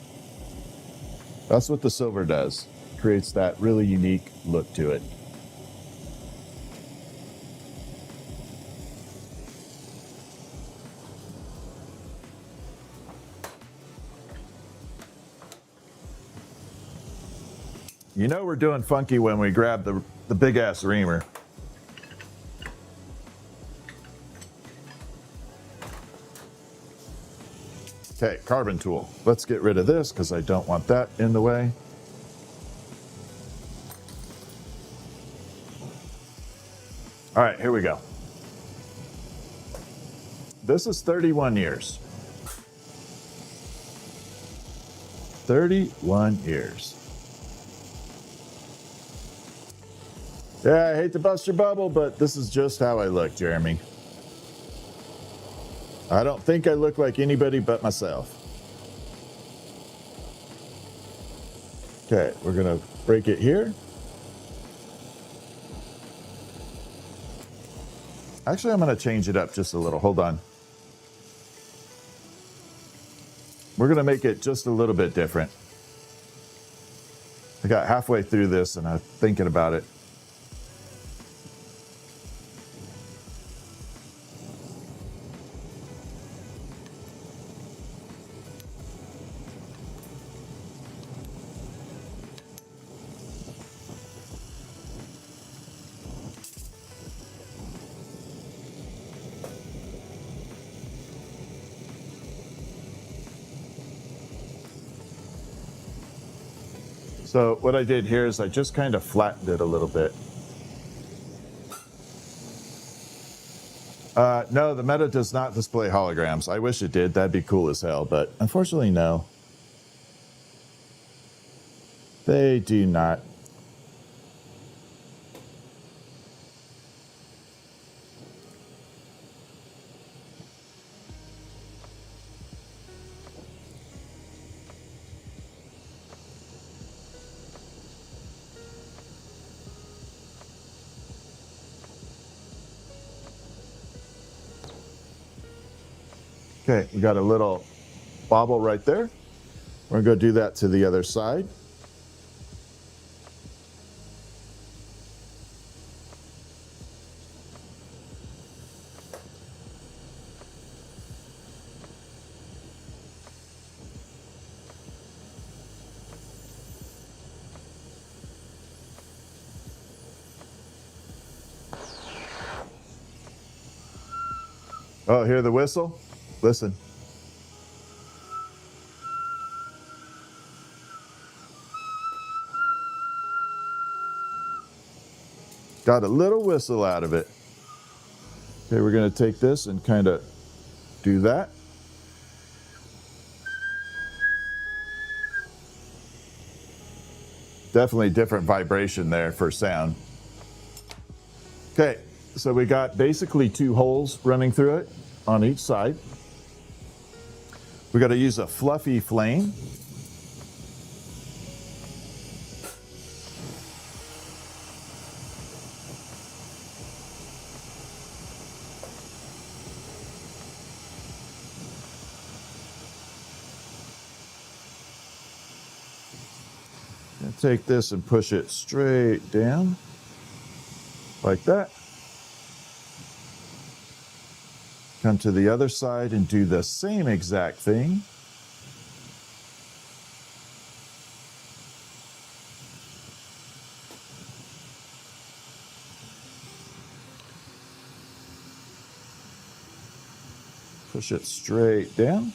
That's what the silver does. Creates that really unique look to it. You know we're doing funky when we grab the big ass reamer. Okay, carbon tool. Let's get rid of this because I don't want that in the way. All right, here we go. This is 31 years. 31 years. Yeah, I hate to bust your bubble, but this is just how I look, Jeremy. I don't think I look like anybody but myself. Okay, we're gonna break it here. Actually, I'm gonna change it up just a little. Hold on. We're gonna make it just a little bit different. I got halfway through this and I'm thinking about it. So what I did here is I just kind of flattened it a little bit. No, the meta does not display holograms. I wish it did. That'd be cool as hell, but unfortunately, no. They do not. Okay, we got a little bobble right there. We're gonna go do that to the other side. Oh, hear the whistle? Listen. Got a little whistle out of it. Okay, we're going to take this and kind of do that. Definitely different vibration there for sound. Okay, so we got basically 2 holes running through it on each side. We got to use a fluffy flame. Take this and push it straight down like that. Come to the other side and do the same exact thing. Push it straight down.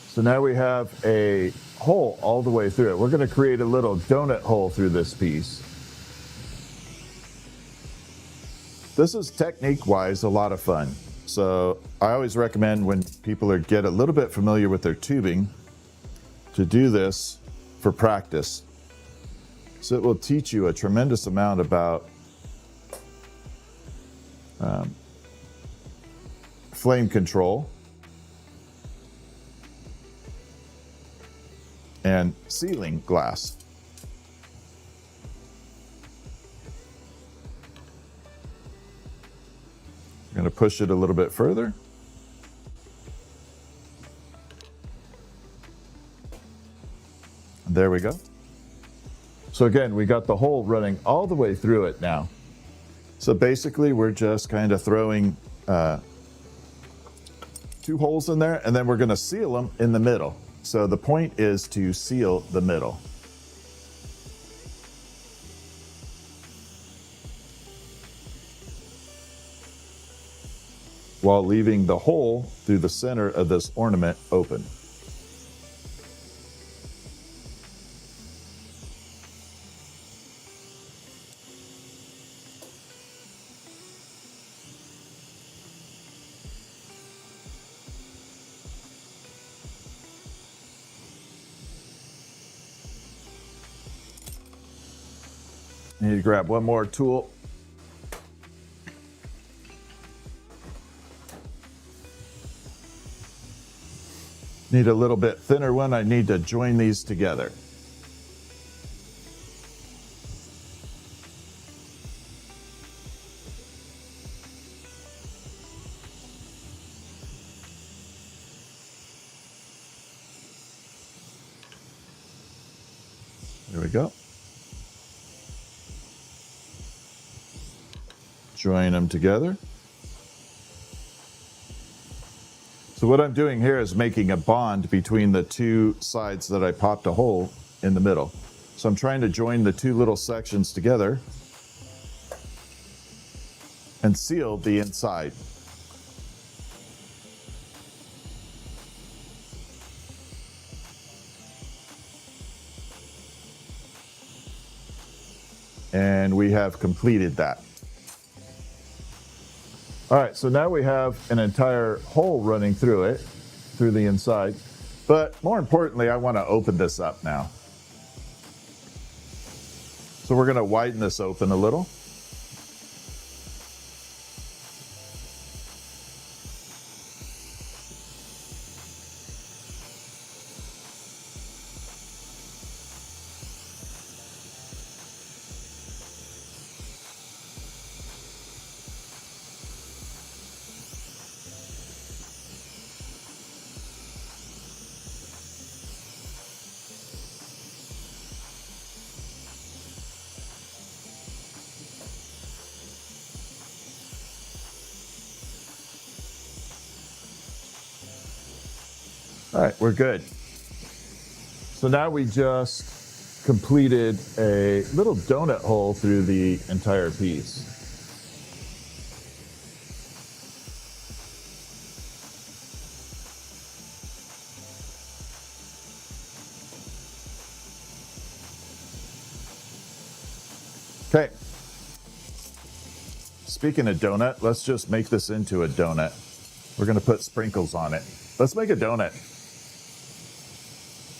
So now we have a hole all the way through it. We're going to create a little donut hole through this piece. This is technique-wise a lot of fun. So I always recommend when people get a little bit familiar with their tubing to do this for practice. So it will teach you a tremendous amount about flame control and sealing glass. I'm going to push it a little bit further. And there we go. So again, we got the hole running all the way through it now. So basically we're just kind of throwing 2 holes in there, and then we're going to seal them in the middle. So the point is to seal the middle. While leaving the hole through the center of this ornament open. I need to grab one more tool. Need a little bit thinner one. I need to join these together. There we go. Join them together. So what I'm doing here is making a bond between the 2 sides that I popped a hole in the middle. So I'm trying to join the 2 little sections together and seal the inside. And we have completed that. All right, so now we have an entire hole running through it, through the inside. But more importantly, I want to open this up now. So we're going to widen this open a little. All right, we're good. So now we just completed a little donut hole through the entire piece. Okay. Speaking of donut, let's just make this into a donut. We're going to put sprinkles on it. Let's make a donut.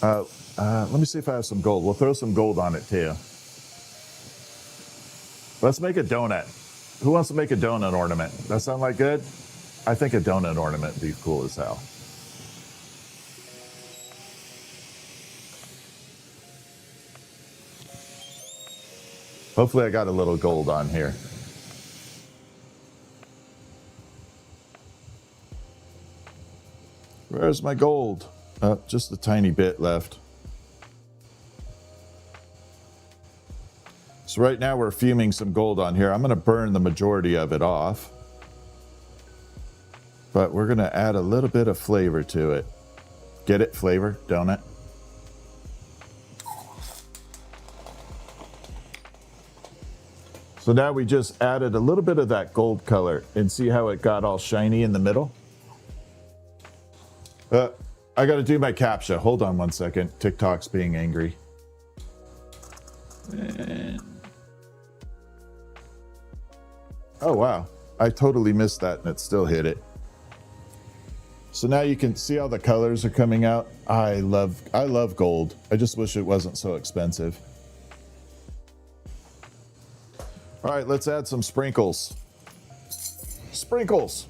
Let me see if I have some gold. We'll throw some gold on it too. Let's make a donut. Who wants to make a donut ornament? That sound like good? I think a donut ornament would be cool as hell. Hopefully I got a little gold on here. Where's my gold? Just a tiny bit left. So right now we're fuming some gold on here. I'm going to burn the majority of it off. But we're going to add a little bit of flavor to it. Get it? Flavor? Donut? So now we just added a little bit of that gold color and see how it got all shiny in the middle? I got to do my CAPTCHA. Hold on one second. TikTok's being angry. Oh, wow. I totally missed that and it still hit it. So now you can see how the colors are coming out. I love gold. I just wish it wasn't so expensive. All right, let's add some sprinkles. Sprinkles.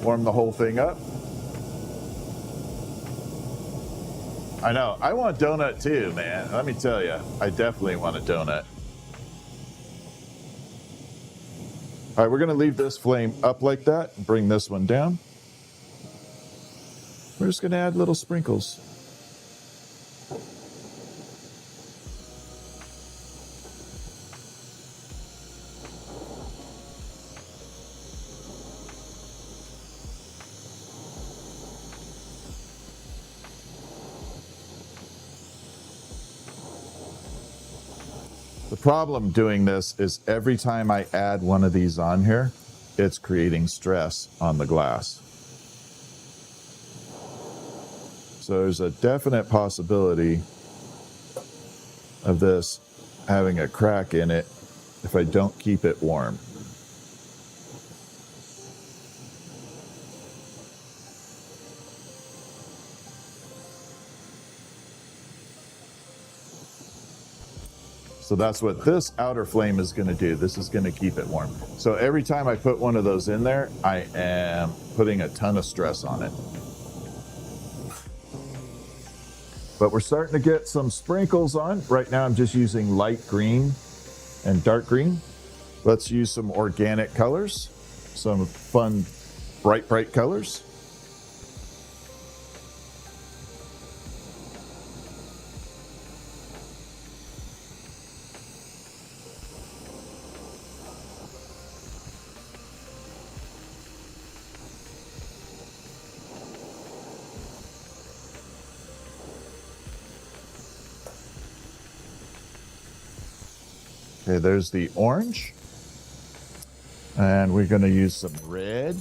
Warm the whole thing up. I know, I want a donut too, man. Let me tell you, I definitely want a donut. All right, we're gonna leave this flame up like that and bring this one down. We're just gonna add little sprinkles. The problem doing this is every time I add one of these on here, it's creating stress on the glass. So there's a definite possibility of this having a crack in it if I don't keep it warm. So that's what this outer flame is going to do. This is going to keep it warm. So every time I put one of those in there, I am putting a ton of stress on it. But we're starting to get some sprinkles on. Right now I'm just using light green and dark green. Let's use some organic colors, some fun, bright colors. Okay, there's the orange. And we're going to use some red.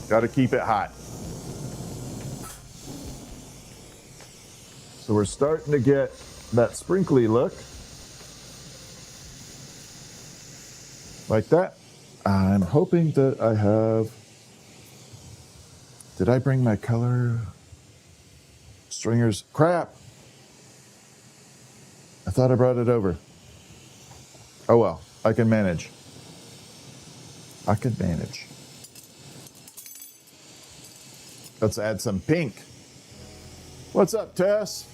Got to keep it hot. So we're starting to get that sprinkly look. Like that. I'm hoping that I have... Did I bring my color stringers? Crap! I thought I brought it over. Oh well, I can manage. I can manage. Let's add some pink. What's up, Tess?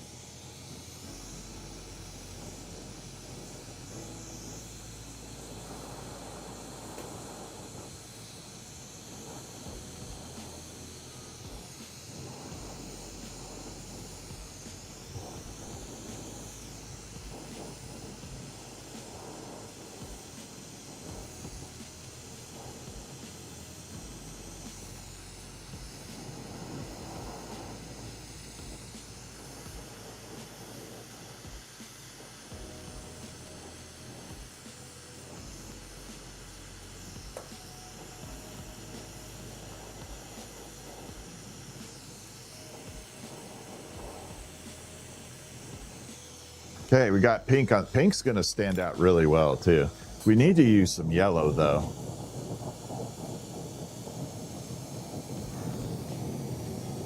Okay, we got pink on. Pink's going to stand out really well too. We need to use some yellow though.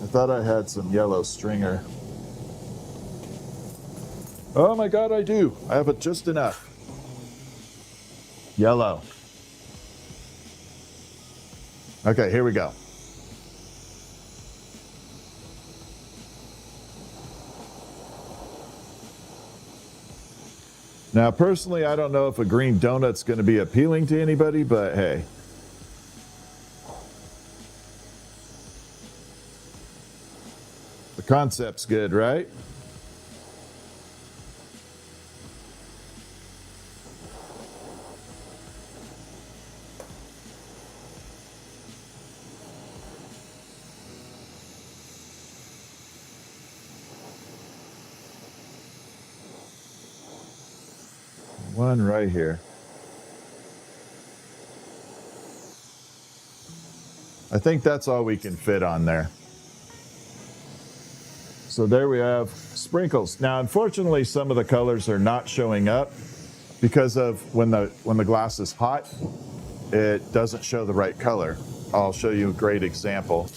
I thought I had some yellow stringer. Oh my God, I do. I have it just enough. Yellow. Okay, here we go. Now, personally, I don't know if a green donut's going to be appealing to anybody, but hey. The concept's good, right? One right here. I think that's all we can fit on there. So there we have sprinkles. Now, unfortunately, some of the colors are not showing up because of when the glass is hot, it doesn't show the right color. I'll show you a great example.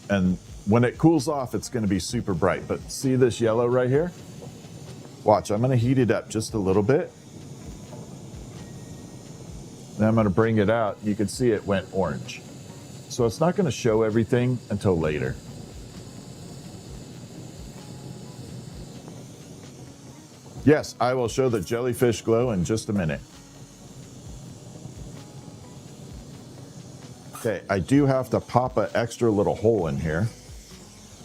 And when it cools off, it's going to be super bright. But see this yellow right here? Watch, I'm going to heat it up just a little bit. Then I'm going to bring it out. You can see it went orange. So it's not going to show everything until later. Yes, I will show the jellyfish glow in just a minute. Okay, I do have to pop an extra little hole in here.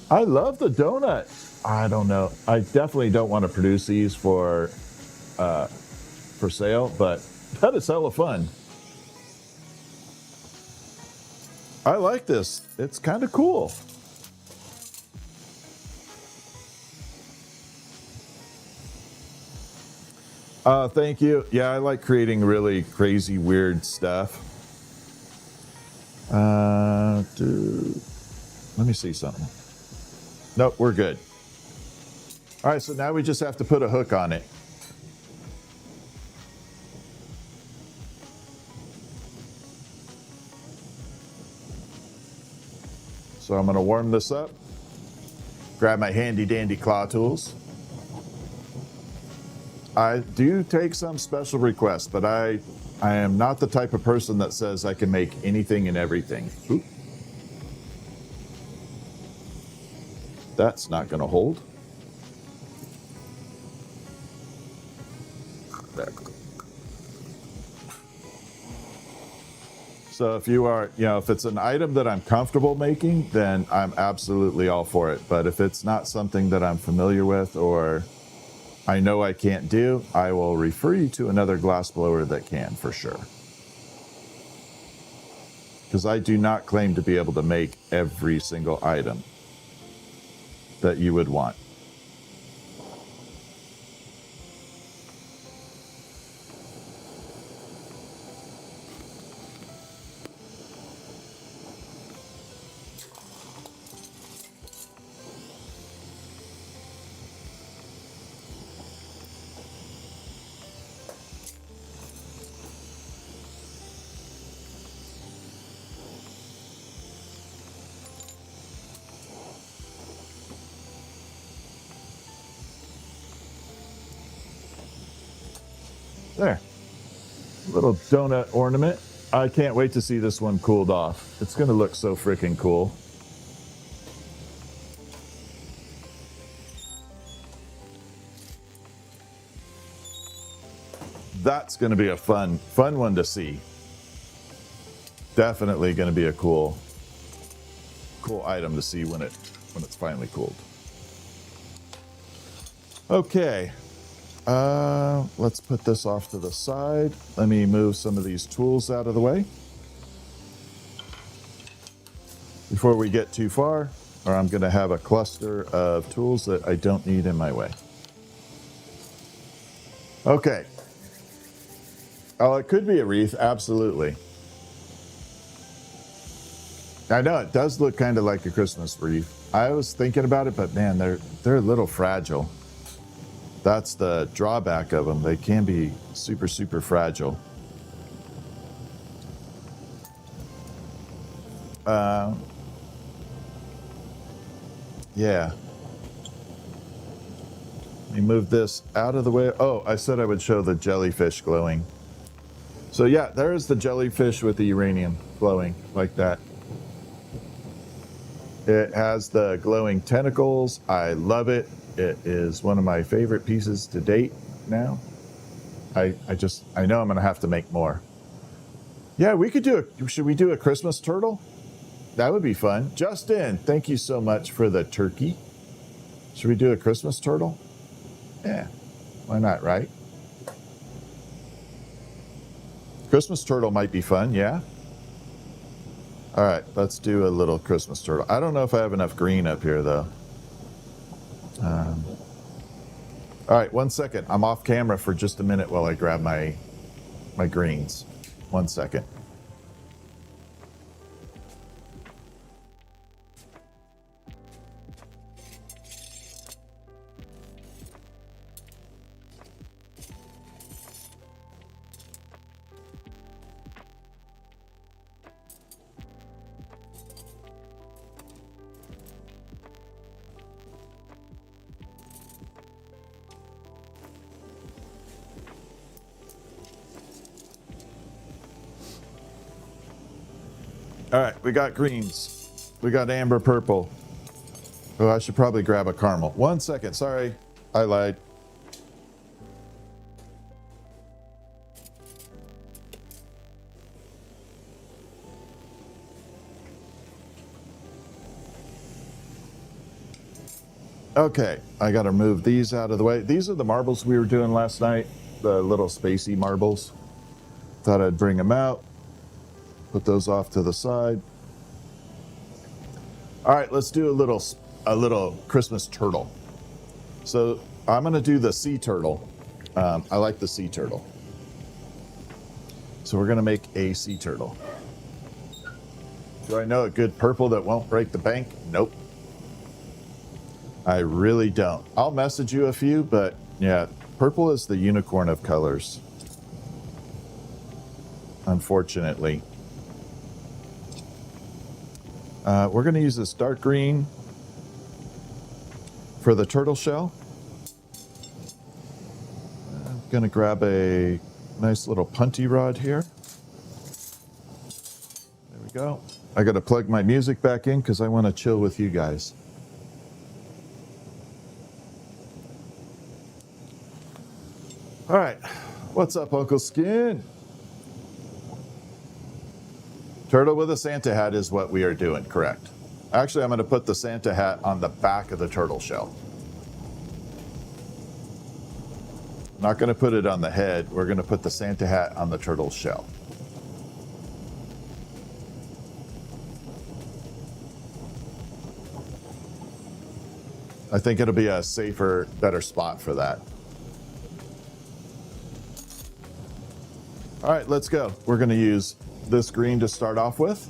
I love the donut. I don't know. I definitely don't want to produce these for sale, but that is hella fun. I like this. It's kind of cool. Thank you. Yeah, I like creating really crazy, weird stuff. Let me see something. Nope, we're good. All right, so now we just have to put a hook on it. So I'm going to warm this up. Grab my handy dandy claw tools. I do take some special requests, but I am not the type of person that says I can make anything and everything. Oop. That's not going to hold. There. So if you are, if it's an item that I'm comfortable making, then I'm absolutely all for it. But if it's not something that I'm familiar with or I know I can't do, I will refer you to another glass blower that can for sure. Because I do not claim to be able to make every single item that you would want. There, little donut ornament. I can't wait to see this one cooled off. It's gonna look so freaking cool. That's gonna be a fun one to see. Definitely gonna be a cool item to see when it's finally cooled. Okay. Let's put this off to the side. Let me move some of these tools out of the way before we get too far, or I'm going to have a cluster of tools that I don't need in my way. Okay. Oh, it could be a wreath, absolutely. I know it does look kind of like a Christmas wreath. I was thinking about it, but man, they're a little fragile. That's the drawback of them. They can be super, super fragile. Yeah. Let me move this out of the way. Oh, I said I would show the jellyfish glowing. So yeah, there's the jellyfish with the uranium glowing like that. It has the glowing tentacles. I love it. It is one of my favorite pieces to date now. I know I'm gonna have to make more. Yeah, we could should we do a Christmas turtle? That would be fun. Justin, thank you so much for the turkey. Should we do a Christmas turtle? Yeah, why not, right? Christmas turtle might be fun, yeah? All right, let's do a little Christmas turtle. I don't know if I have enough green up here, though. All right, 1 second. I'm off camera for just a minute while I grab my greens. 1 second. All right, we got greens. We got amber purple. Oh, I should probably grab a caramel. 1 second, sorry, I lied. Okay, I gotta move these out of the way. These are the marbles we were doing last night, the little spacey marbles. Thought I'd bring them out. Put those off to the side. All right, let's do a little Christmas turtle. So I'm gonna do the sea turtle. I like the sea turtle. So we're gonna make a sea turtle. Do I know a good purple that won't break the bank? Nope. I really don't. I'll message you a few, but yeah, purple is the unicorn of colors. Unfortunately. We're going to use this dark green for the turtle shell. I'm going to grab a nice little punty rod here. There we go. I got to plug my music back in because I want to chill with you guys. All right. What's up, Uncle Skin? Turtle with a Santa hat is what we are doing, correct. Actually, I'm going to put the Santa hat on the back of the turtle shell. Not going to put it on the head. We're going to put the Santa hat on the turtle shell. I think it'll be a safer, better spot for that. All right, let's go. We're going to use this green to start off with.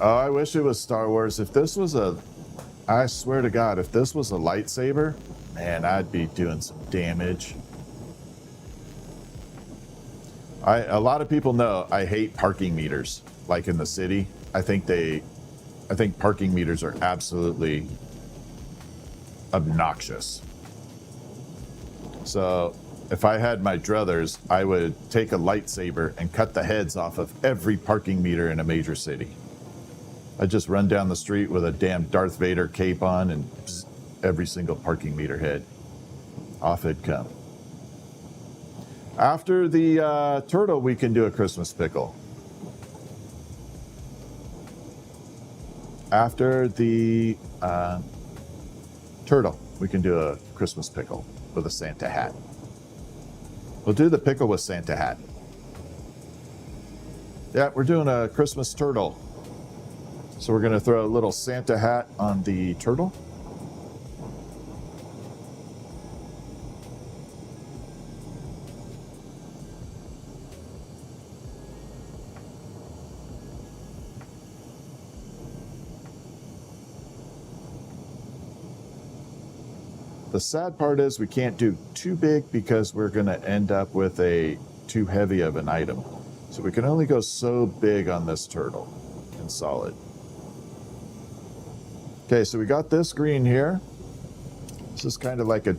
Oh, I wish it was Star Wars. If this was I swear to God, if this was a lightsaber, man, I'd be doing some damage. A lot of people know I hate parking meters, like in the city. I think parking meters are absolutely obnoxious. So if I had my druthers, I would take a lightsaber and cut the heads off of every parking meter in a major city. I'd just run down the street with a damn Darth Vader cape on and pss, every single parking meter head. Off it'd come. After the turtle, we can do a Christmas pickle. After the turtle, we can do a Christmas pickle with a Santa hat. We'll do the pickle with Santa hat. Yeah, we're doing a Christmas turtle. So we're going to throw a little Santa hat on the turtle. The sad part is we can't do too big because we're going to end up with a too heavy of an item. So we can only go so big on this turtle in solid. Okay, so we got this green here. This is kind of like a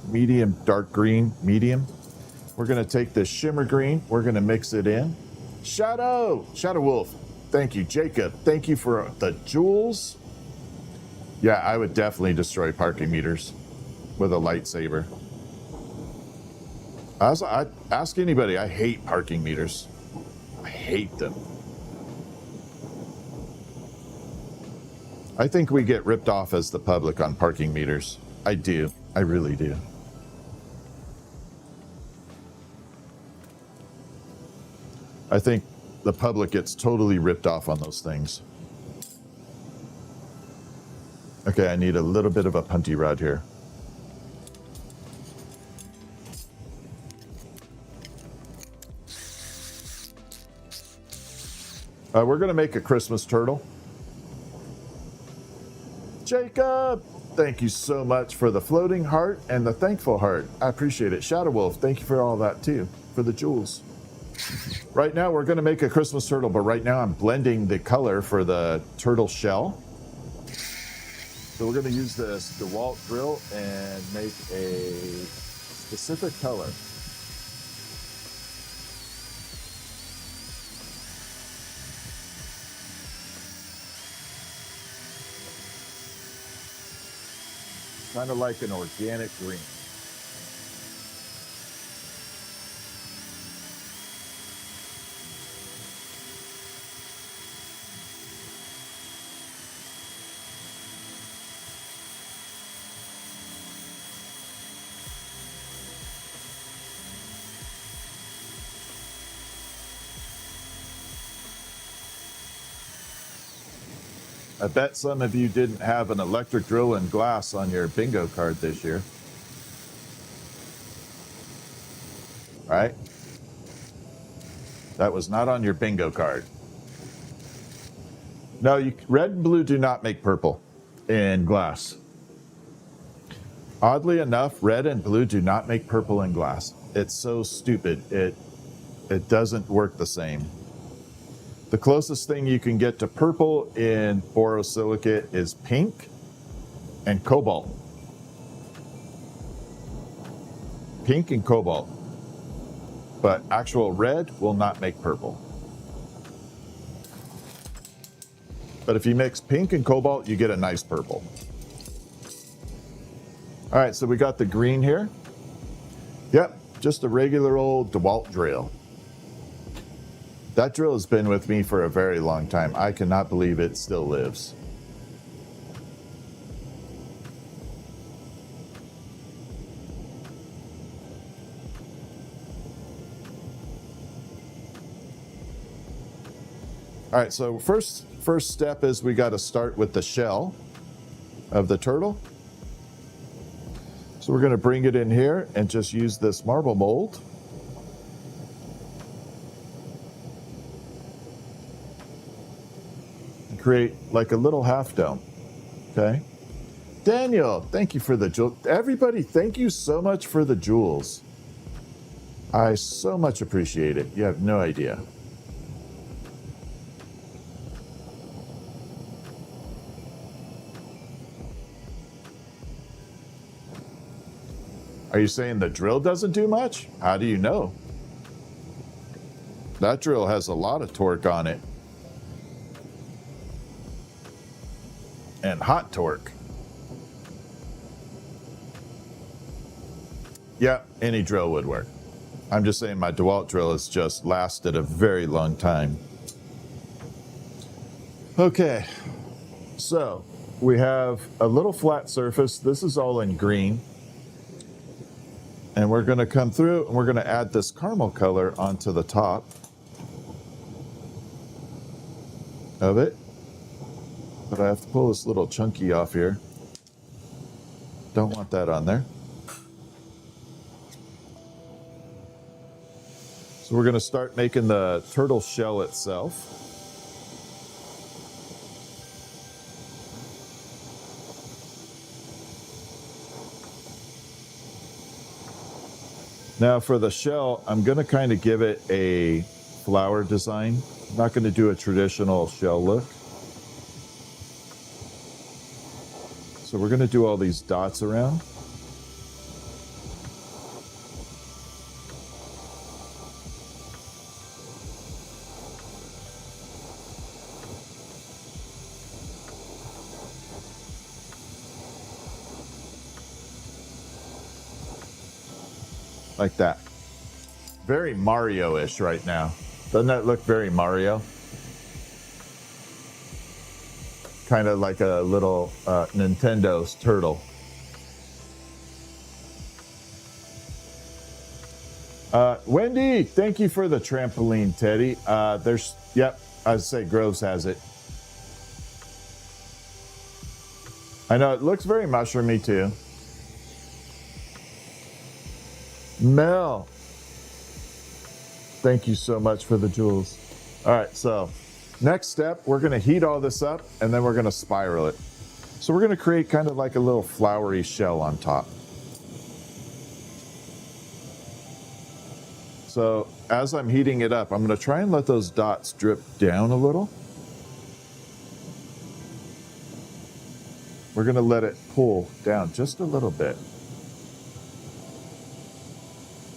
medium, dark green, medium. We're going to take this shimmer green. We're going to mix it in. Shadow Wolf. Thank you, Jacob. Thank you for the jewels. Yeah, I would definitely destroy parking meters with a lightsaber. I ask anybody. I hate parking meters. I hate them. I think we get ripped off as the public on parking meters. I do. I really do. I think the public gets totally ripped off on those things. Okay, I need a little bit of a punty rod here. We're going to make a Christmas turtle. Jacob, thank you so much for the floating heart and the thankful heart. I appreciate it. Shadow Wolf, thank you for all that too, for the jewels. Right now, we're going to make a Christmas turtle, but right now I'm blending the color for the turtle shell. So we're going to use this DeWalt drill and make a specific color. Kind of like an organic green. I bet some of you didn't have an electric drill and glass on your bingo card this year. Right? That was not on your bingo card. No, red and blue do not make purple in glass. Oddly enough, red and blue do not make purple in glass. It's so stupid. It doesn't work the same. The closest thing you can get to purple in borosilicate is pink and cobalt. Pink and cobalt. But actual red will not make purple. But if you mix pink and cobalt, you get a nice purple. All right, so we got the green here. Yep, just a regular old DeWalt drill. That drill has been with me for a very long time. I cannot believe it still lives. All right, so first step is we got to start with the shell of the turtle. So we're going to bring it in here and just use this marble mold. Create like a little half dome. Okay. Daniel, thank you for the jewel. Everybody, thank you so much for the jewels. I so much appreciate it. You have no idea. Are you saying the drill doesn't do much? How do you know? That drill has a lot of torque on it. And hot torque. Yeah, any drill would work. I'm just saying my DeWalt drill has just lasted a very long time. Okay, so we have a little flat surface. This is all in green. And we're going to come through and we're going to add this caramel color onto the top of it. But I have to pull this little chunky off here. Don't want that on there. So we're going to start making the turtle shell itself. Now for the shell, I'm going to kind of give it a flower design. I'm not going to do a traditional shell look. So we're going to do all these dots around. Like that. Very Mario-ish right now. Doesn't that look very Mario? Kind of like a little Nintendo's turtle. Wendy, thank you for the trampoline, Teddy. Yep, I'd say Groves has it. I know, it looks very mushroomy too. Mel, thank you so much for the jewels. All right, so next step, we're gonna heat all this up and then we're gonna spiral it. So we're gonna create kind of like a little flowery shell on top. So as I'm heating it up, I'm gonna try and let those dots drip down a little. We're gonna let it pull down just a little bit.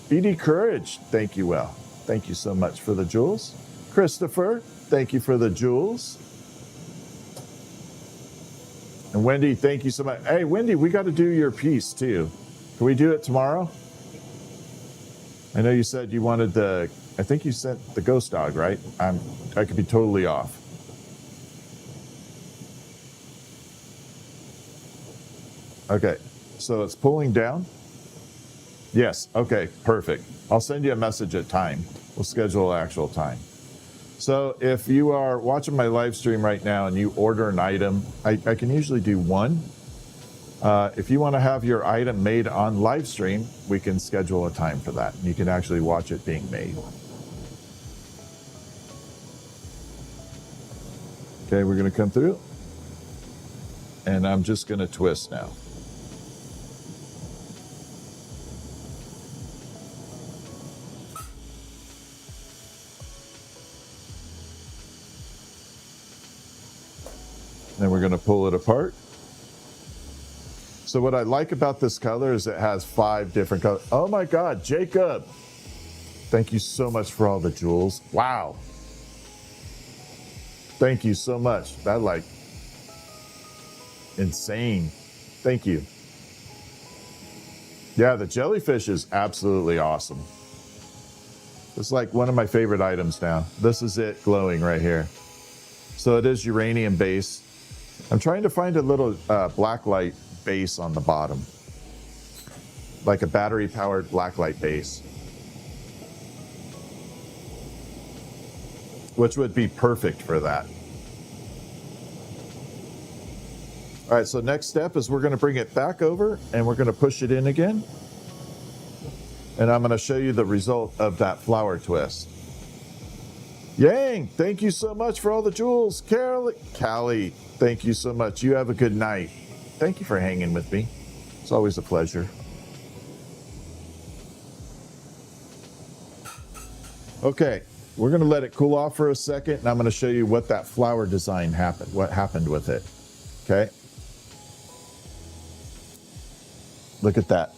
BD Courage, thank you, Well. Thank you so much for the jewels. Christopher, thank you for the jewels. And Wendy, thank you so much. Hey, Wendy, we got to do your piece too. Can we do it tomorrow? I know you said you wanted I think you sent the ghost dog, right? I could be totally off. Okay, so it's pulling down. Yes, okay, perfect. I'll send you a message at time. We'll schedule an actual time. So if you are watching my live stream right now and you order an item, I can usually do one. If you want to have your item made on live stream, we can schedule a time for that. You can actually watch it being made. Okay, we're going to come through. And I'm just going to twist now. Then we're going to pull it apart. So what I like about this color is it has 5 different colors. Oh my God, Jacob. Thank you so much for all the jewels. Wow. Thank you so much. That like insane. Thank you. Yeah, the jellyfish is absolutely awesome. It's like one of my favorite items now. This is it glowing right here. So it is uranium based. I'm trying to find a little blacklight base on the bottom, like a battery powered blacklight base, which would be perfect for that. All right, so next step is we're going to bring it back over and we're going to push it in again. And I'm going to show you the result of that flower twist. Yang, thank you so much for all the jewels. Callie, thank you so much. You have a good night. Thank you for hanging with me. It's always a pleasure. Okay, we're going to let it cool off for a second, and I'm going to show you what that flower design happened, what happened with it. Okay? Look at that.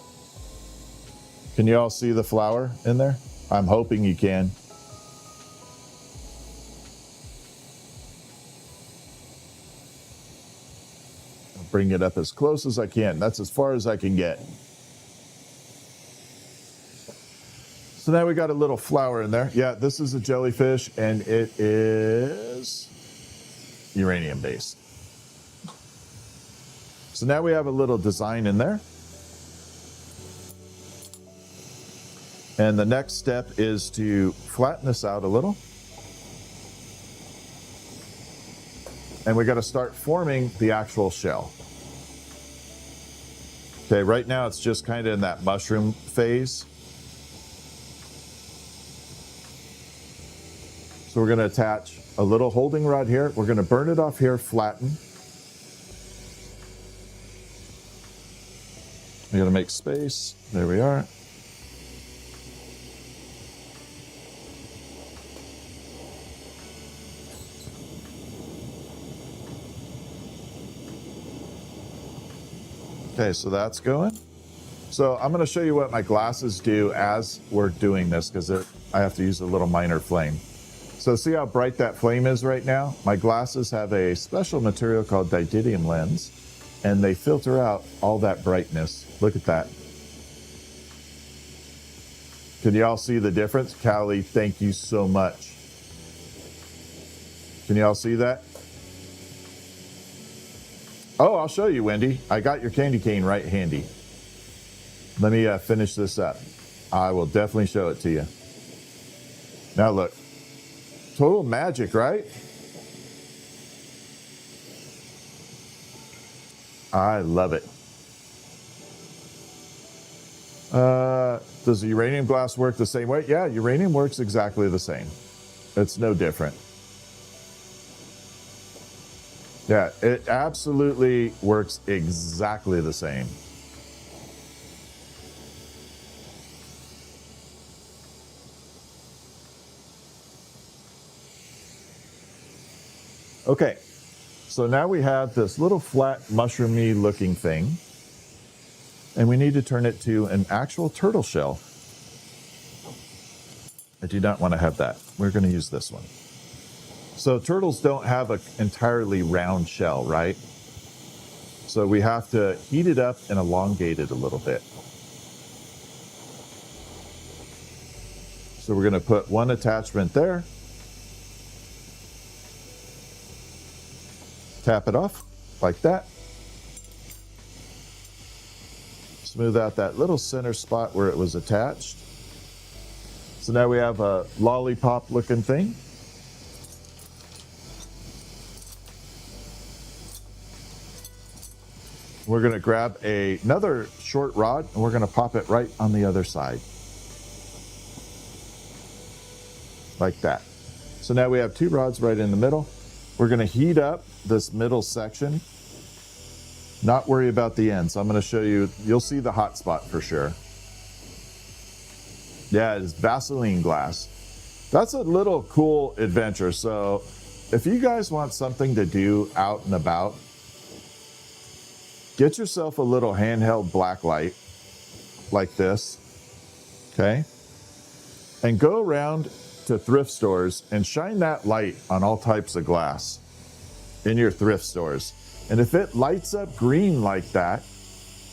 Can you all see the flower in there? I'm hoping you can. Bring it up as close as I can. That's as far as I can get. So now we got a little flower in there. Yeah, this is a jellyfish and it is uranium based. So now we have a little design in there. And the next step is to flatten this out a little. And we got to start forming the actual shell. Okay, right now it's just kind of in that mushroom phase. So we're going to attach a little holding rod here. We're going to burn it off here, flatten. We're going to make space. There we are. Okay, so that's going. So I'm going to show you what my glasses do as we're doing this, because I have to use a little minor flame. So see how bright that flame is right now? My glasses have a special material called didymium lens, and they filter out all that brightness. Look at that. Can you all see the difference? Callie, thank you so much. Can you all see that? Oh, I'll show you, Wendy. I got your candy cane right handy. Let me finish this up. I will definitely show it to you. Now look. Total magic, right? I love it. Does the uranium glass work the same way? Yeah, uranium works exactly the same. It's no different. Yeah, it absolutely works exactly the same. Okay, so now we have this little flat mushroomy looking thing, and we need to turn it to an actual turtle shell. I do not want to have that. We're going to use this one. So turtles don't have an entirely round shell, right? So we have to heat it up and elongate it a little bit. So we're going to put one attachment there. Tap it off like that. Smooth out that little center spot where it was attached. So now we have a lollipop looking thing. We're going to grab another short rod and we're going to pop it right on the other side. Like that. So now we have two rods right in the middle. We're going to heat up this middle section. Not worry about the ends. I'm going to show you. You'll see the hot spot for sure. Yeah, it's Vaseline glass. That's a little cool adventure. So if you guys want something to do out and about, get yourself a little handheld black light like this, okay? And go around to thrift stores and shine that light on all types of glass in your thrift stores. And if it lights up green like that,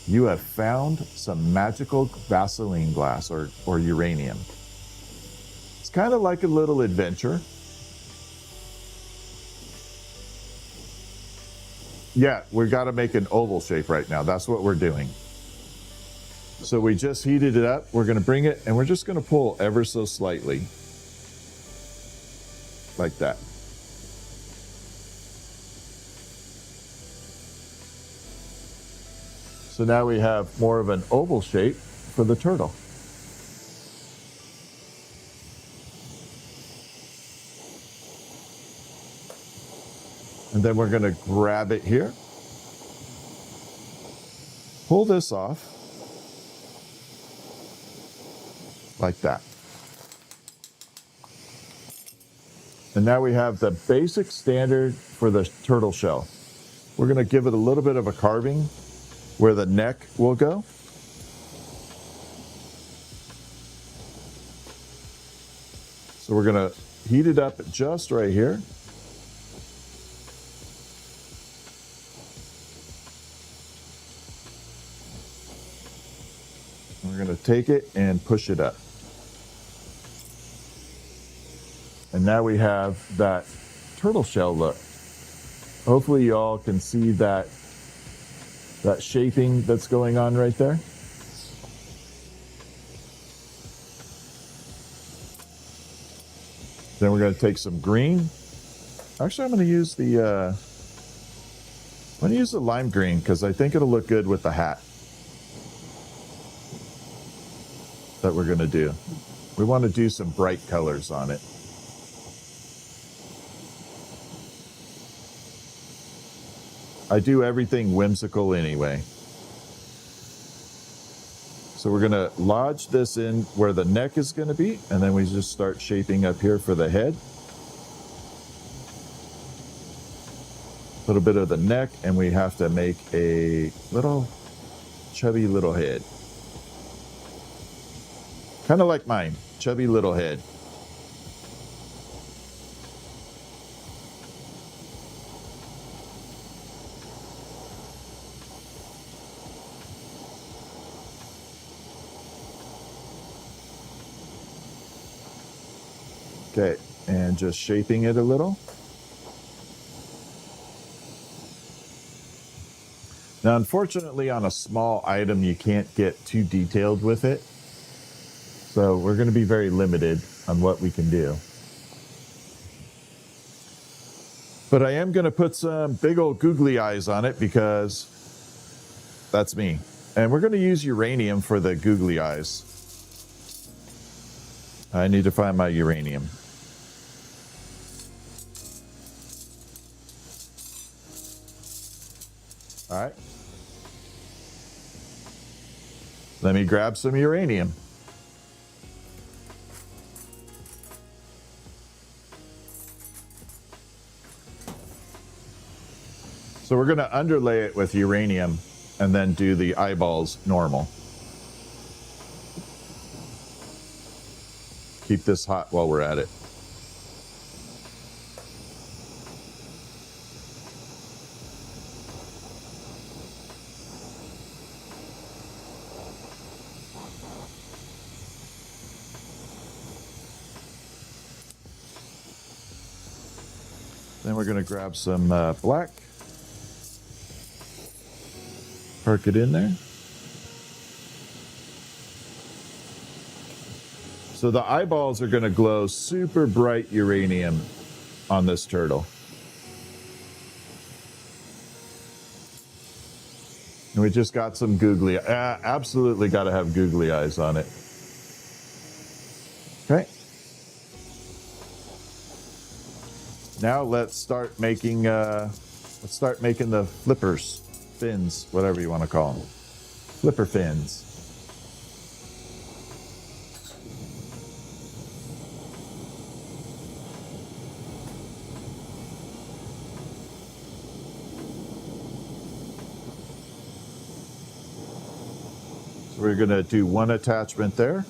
you have found some magical Vaseline glass or uranium. It's kind of like a little adventure. Yeah, we've got to make an oval shape right now. That's what we're doing. So we just heated it up. We're going to bring it and we're just going to pull ever so slightly. Like that. So now we have more of an oval shape for the turtle. And then we're going to grab it here. Pull this off. Like that. And now we have the basic standard for the turtle shell. We're going to give it a little bit of a carving where the neck will go. So we're going to heat it up just right here. We're going to take it and push it up. And now we have that turtle shell look. Hopefully you all can see that shaping that's going on right there. Then we're going to take some green. Actually, I'm going to use the lime green because I think it'll look good with the hat that we're going to do. We want to do some bright colors on it. I do everything whimsical anyway. So we're going to lodge this in where the neck is going to be, and then we just start shaping up here for the head. A little bit of the neck, and we have to make a little chubby little head. Kind of like mine, chubby little head. Okay, and just shaping it a little. Now, unfortunately, on a small item, you can't get too detailed with it. So we're going to be very limited on what we can do. But I am going to put some big old googly eyes on it because that's me. And we're going to use uranium for the googly eyes. I need to find my uranium. All right. Let me grab some uranium. So we're going to underlay it with uranium and then do the eyeballs normal. Keep this hot while we're at it. Then we're going to grab some black. Park it in there. So the eyeballs are going to glow super bright uranium on this turtle. And we just got some googly, absolutely got to have googly eyes on it. Okay. Now let's start making the flippers, fins, whatever you want to call them. Flipper fins. So we're going to do one attachment there.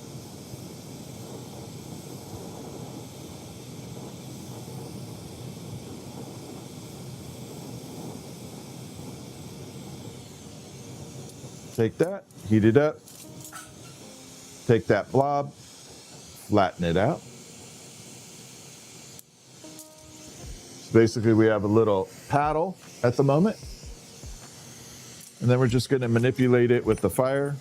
Take that, heat it up, take that blob, flatten it out. So basically we have a little paddle at the moment. And then we're just going to manipulate it with the fire.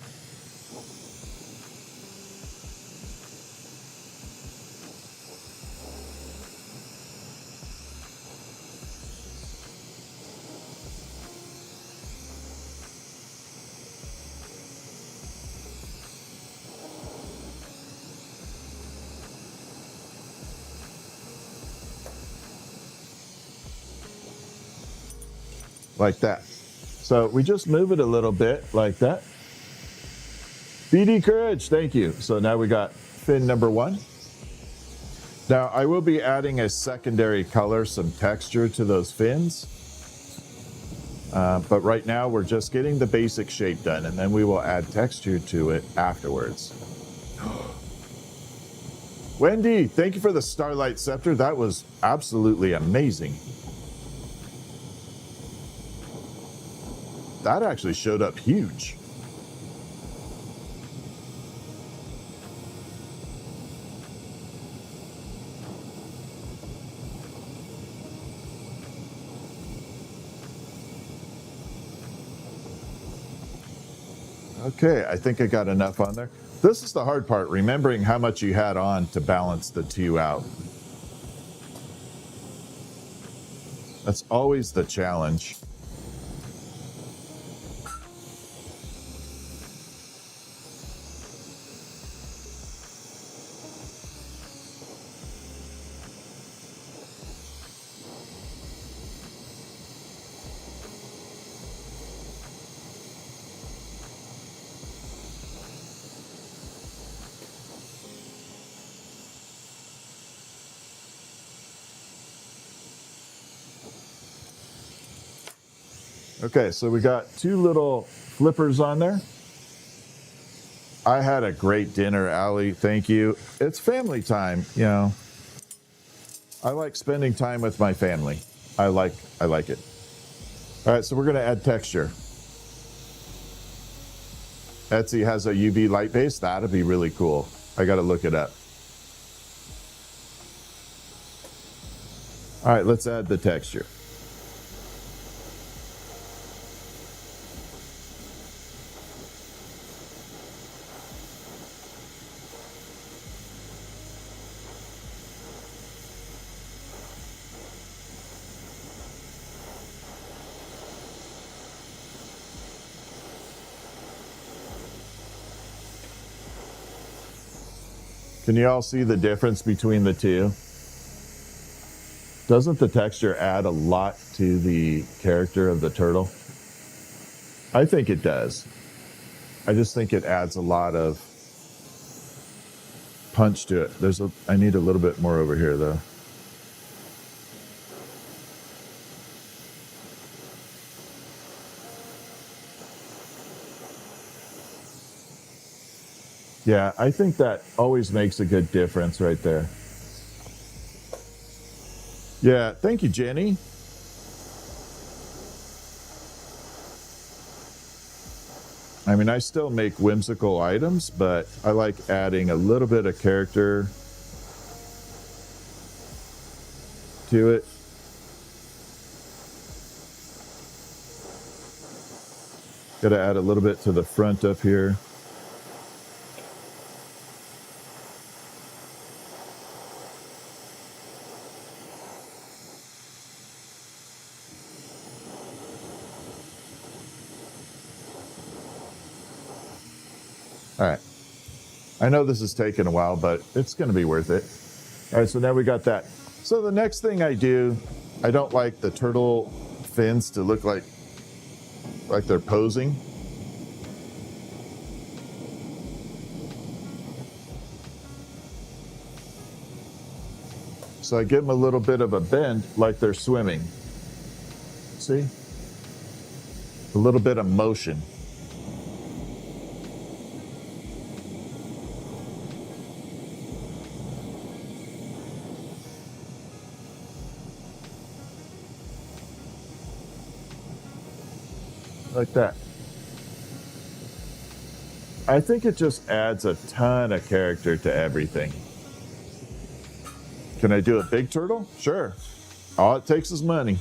Like that. So we just move it a little bit like that. BD Courage, thank you. So now we got fin number one. Now I will be adding a secondary color, some texture to those fins. But right now we're just getting the basic shape done and then we will add texture to it afterwards. Wendy, thank you for the Starlight Scepter. That was absolutely amazing. That actually showed up huge. Okay, I think I got enough on there. This is the hard part, remembering how much you had on to balance the two out. That's always the challenge. Okay, so we got two little flippers on there. I had a great dinner, Allie. Thank you. It's family time, you know. I like spending time with my family. I like it. All right, so we're going to add texture. Etsy has a UV light base. That'd be really cool. I got to look it up. All right, let's add the texture. Can you all see the difference between the two? Doesn't the texture add a lot to the character of the turtle? I think it does. I just think it adds a lot of punch to it. I need a little bit more over here though. Yeah, I think that always makes a good difference right there. Yeah, thank you, Jenny. I mean, I still make whimsical items, but I like adding a little bit of character to it. Got to add a little bit to the front up here. All right. I know this is taking a while, but it's going to be worth it. All right, so now we got that. So the next thing I do, I don't like the turtle fins to look like they're posing. So I give them a little bit of a bend like they're swimming. See? A little bit of motion. Like that. I think it just adds a ton of character to everything. Can I do a big turtle? Sure. All it takes is money.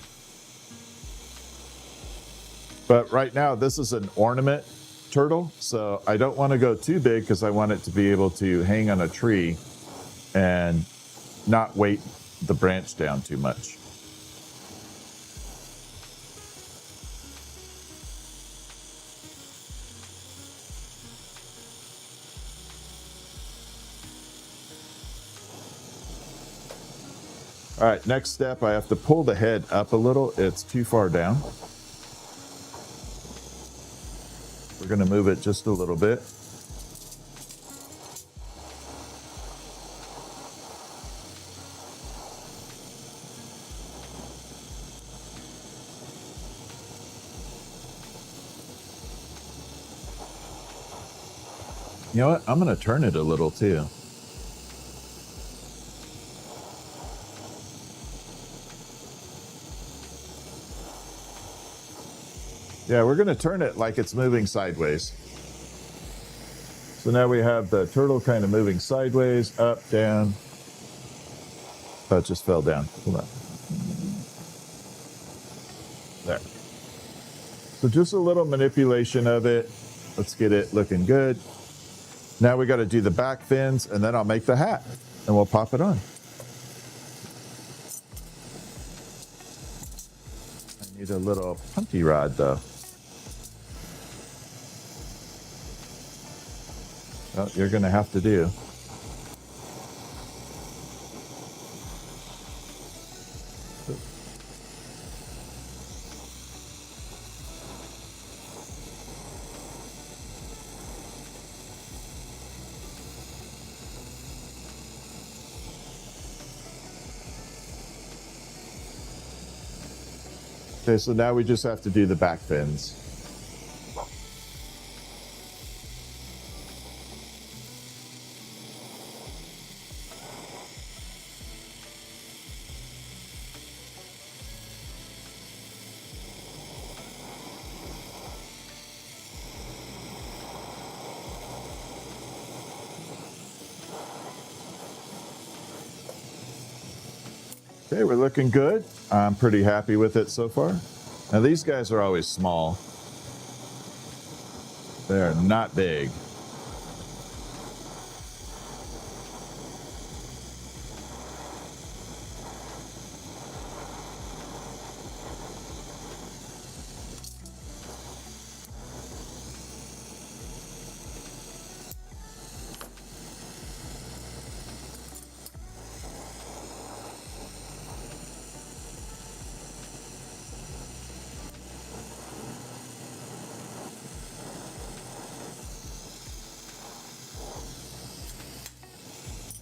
But right now, this is an ornament turtle, so I don't want to go too big because I want it to be able to hang on a tree and not weight the branch down too much. All right, next step, I have to pull the head up a little. It's too far down. We're going to move it just a little bit. You know what? I'm going to turn it a little too. Yeah, we're going to turn it like it's moving sideways. So now we have the turtle kind of moving sideways, up, down. Oh, it just fell down. Hold on. There. So just a little manipulation of it. Let's get it looking good. Now we got to do the back fins, and then I'll make the hat, and we'll pop it on. I need a little punty rod, though. Well, you're going to have to do. Okay, so now we just have to do the back fins. Okay, we're looking good. I'm pretty happy with it so far. Now these guys are always small. They're not big.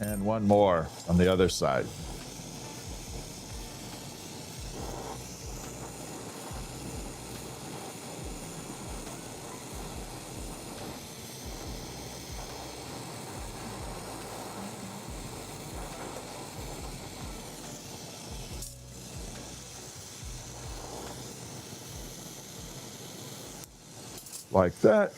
And one more on the other side. Like that.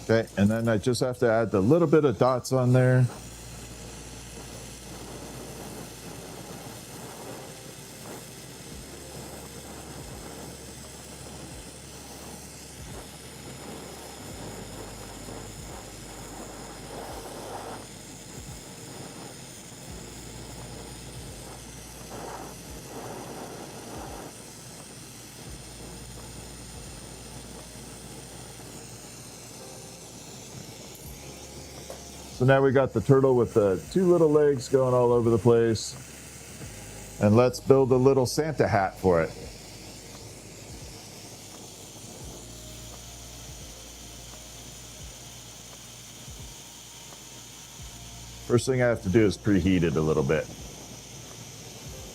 Okay, and then I just have to add the little bit of dots on there. So now we got the turtle with the two little legs going all over the place. And let's build a little Santa hat for it. First thing I have to do is preheat it a little bit.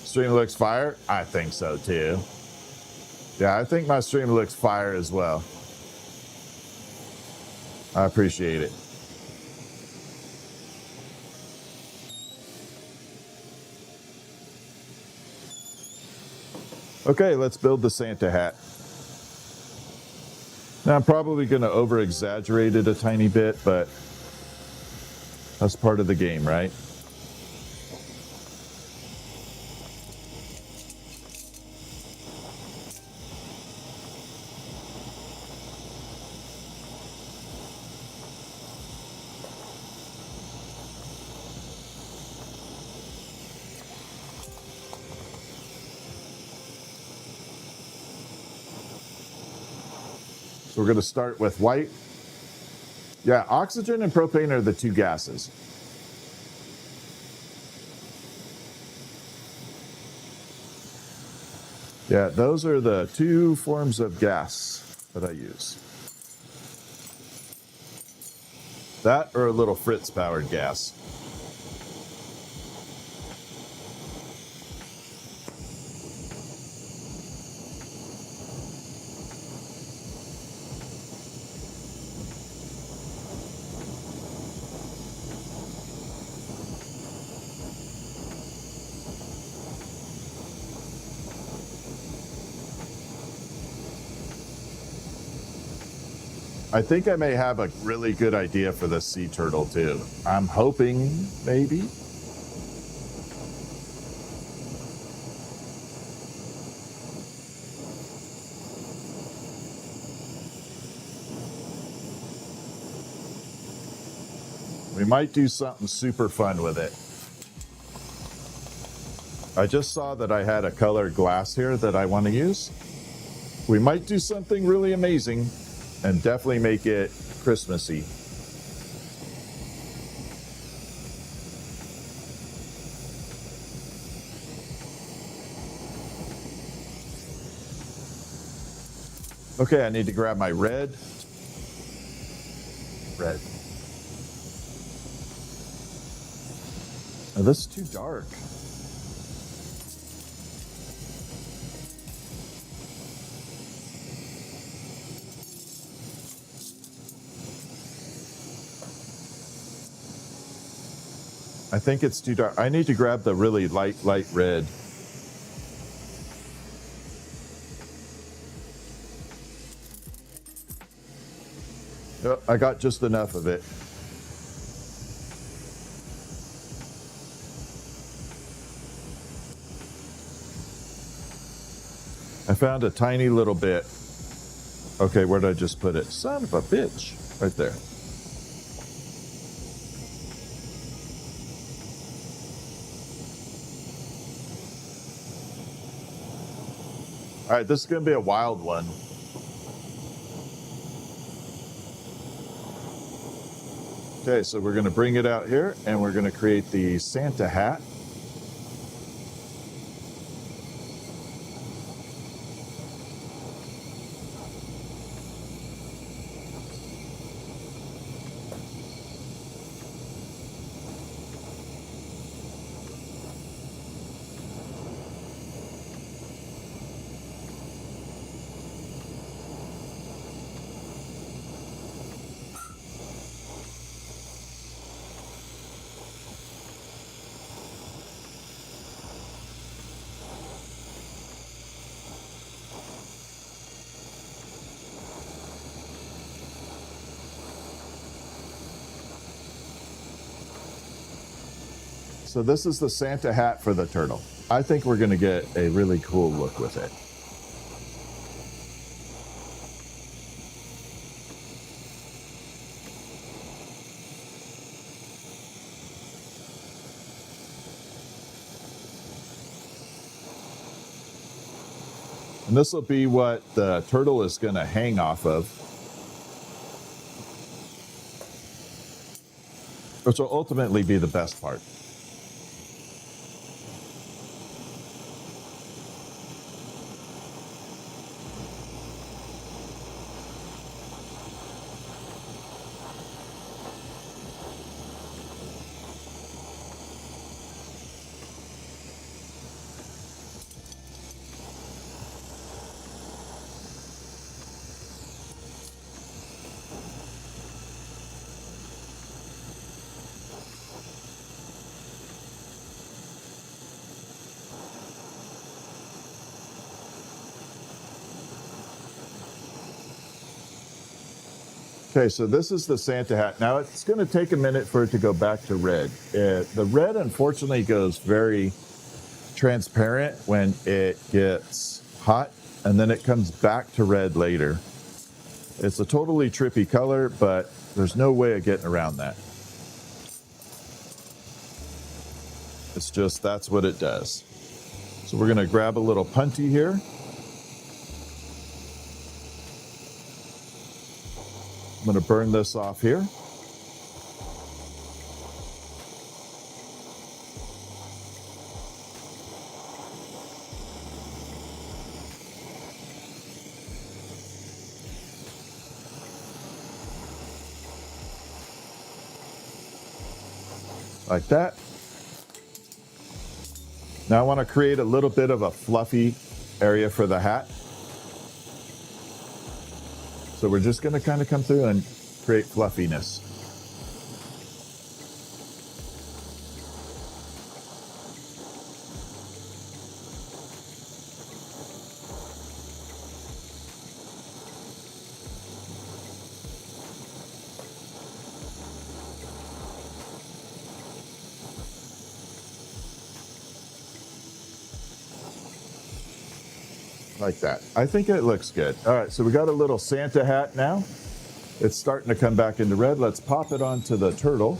Stream looks fire? I think so too. Yeah, I think my stream looks fire as well. I appreciate it. Okay, let's build the Santa hat. Now I'm probably going to over-exaggerate it a tiny bit, but that's part of the game, right? So we're going to start with white. Yeah, oxygen and propane are the two gases. Yeah, those are the two forms of gas that I use. That or a little Fritz-powered gas. I think I may have a really good idea for this sea turtle too. I'm hoping, maybe. We might do something super fun with it. I just saw that I had a colored glass here that I want to use. We might do something really amazing and definitely make it Christmassy. Okay, I need to grab my red. Red. Oh, this is too dark. I think it's too dark. I need to grab the really light red. Oh, I got just enough of it. I found a tiny little bit. Okay, where did I just put it? Son of a bitch. Right there. All right, this is going to be a wild one. Okay, so we're going to bring it out here and we're going to create the Santa hat. So this is the Santa hat for the turtle. I think we're going to get a really cool look with it. And this will be what the turtle is going to hang off of, which will ultimately be the best part. Okay, so this is the Santa hat. Now it's going to take a minute for it to go back to red. The red, unfortunately, goes very transparent when it gets hot, and then it comes back to red later. It's a totally trippy color, but there's no way of getting around that. It's just, that's what it does. So we're going to grab a little punty here. I'm going to burn this off here. Like that. Now I want to create a little bit of a fluffy area for the hat. So we're just going to kind of come through and create fluffiness. Like that. I think it looks good. All right, so we got a little Santa hat now. It's starting to come back into red. Let's pop it onto the turtle.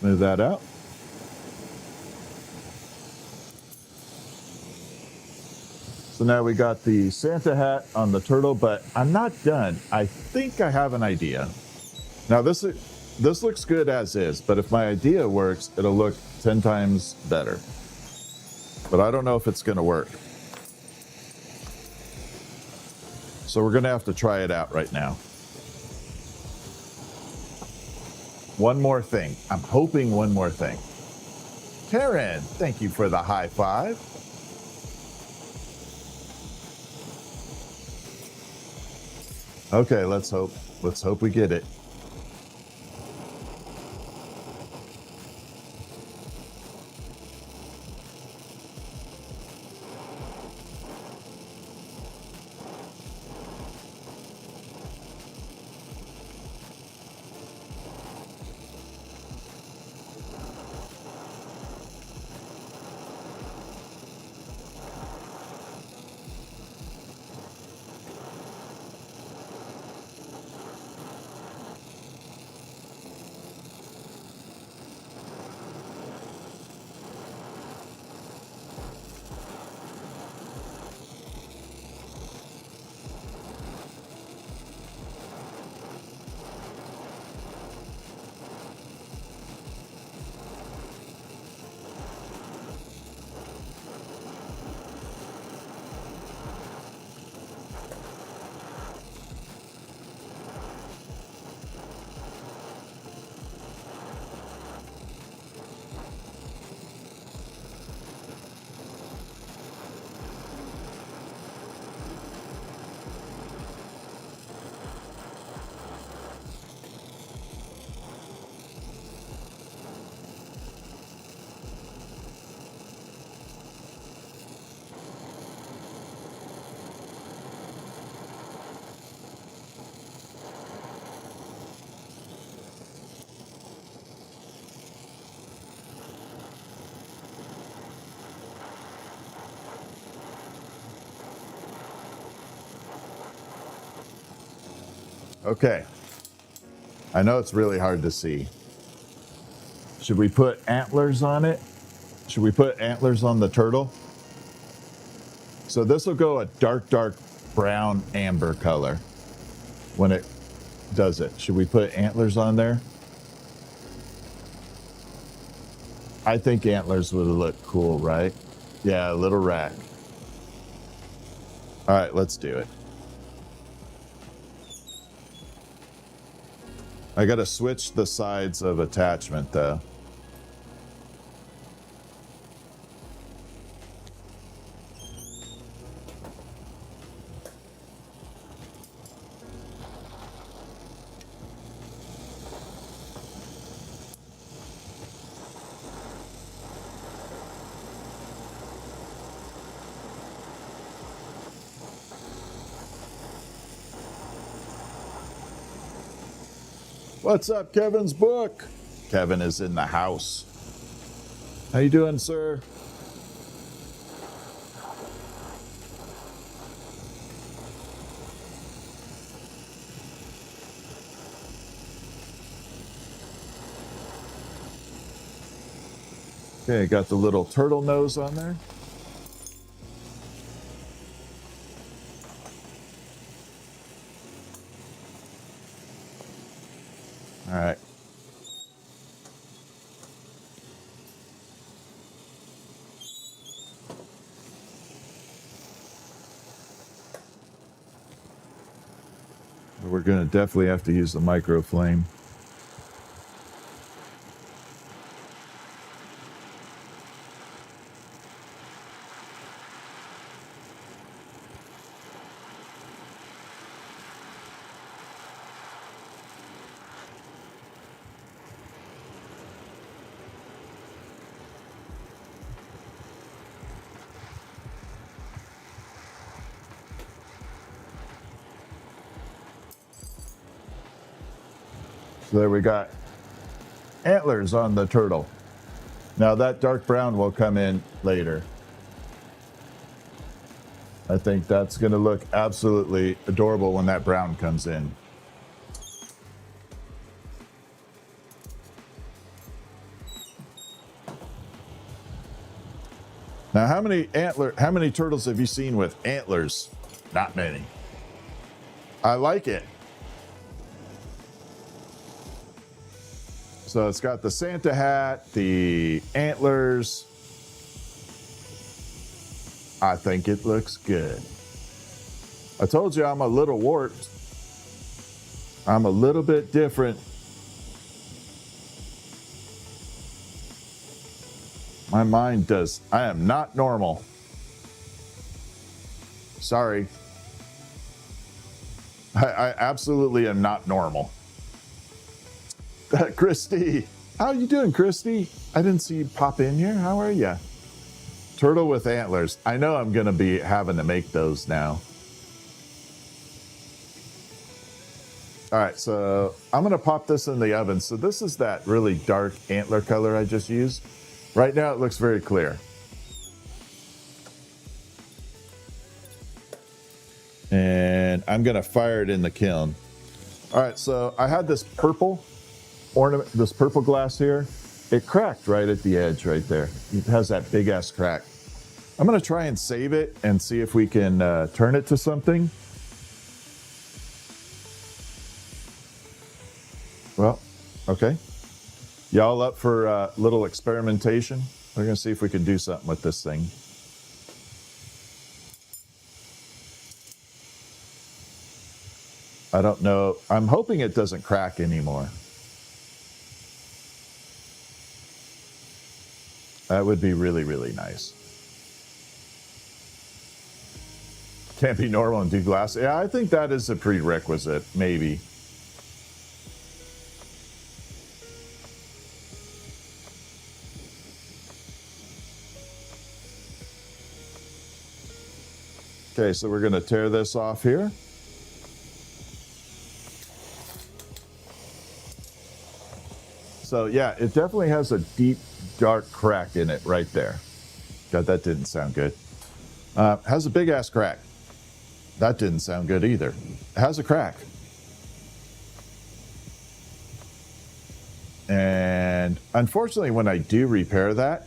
Smooth that out. So now we got the Santa hat on the turtle, but I'm not done. I think I have an idea. Now this looks good as is, but if my idea works, it'll look 10 times better. But I don't know if it's going to work. So we're going to have to try it out right now. One more thing. I'm hoping one more thing. Karen, thank you for the high five. Okay, let's hope. Let's hope we get it. Okay. I know it's really hard to see. Should we put antlers on it? Should we put antlers on the turtle? So this will go a dark brown amber color when it does it. Should we put antlers on there? I think antlers would look cool, right? Yeah, a little rack. All right, let's do it. I got to switch the sides of attachment though. What's up, Kevin's book? Kevin is in the house. How you doing, sir? Okay, got the little turtle nose on there. All right. We're going to definitely have to use the micro flame. So there we got antlers on the turtle. Now that dark brown will come in later. I think that's going to look absolutely adorable when that brown comes in. Now, how many turtles have you seen with antlers? Not many. I like it. So it's got the Santa hat, the antlers. I think it looks good. I told you I'm a little warped. I'm a little bit different. My mind does. I am not normal. Sorry. I absolutely am not normal. Christy. How you doing, Christy? I didn't see you pop in here. How are you? Turtle with antlers. I know I'm going to be having to make those now. All right, so I'm going to pop this in the oven. So this is that really dark antler color I just used. Right now it looks very clear. And I'm going to fire it in the kiln. All right, so I had this purple ornament, this purple glass here. It cracked right at the edge right there. It has that big ass crack. I'm going to try and save it and see if we can turn it to something. Well, okay. Y'all up for a little experimentation? We're going to see if we can do something with this thing. I don't know. I'm hoping it doesn't crack anymore. That would be really, really nice. Can't be normal and do glass. Yeah, I think that is a prerequisite, maybe. Okay, so we're going to tear this off here. So yeah, it definitely has a deep, dark crack in it right there. God, that didn't sound good. Has a big ass crack. That didn't sound good either. It has a crack. And unfortunately, when I do repair that,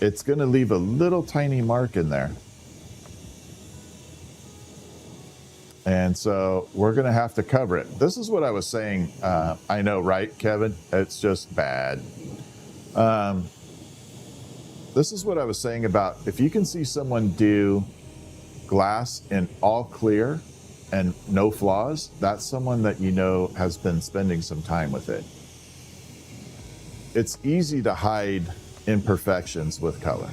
it's going to leave a little tiny mark in there. And so we're going to have to cover it. This is what I was saying. I know, right, Kevin? It's just bad. This is what I was saying about if you can see someone do glass in all clear and no flaws, that's someone that you know has been spending some time with it. It's easy to hide imperfections with color.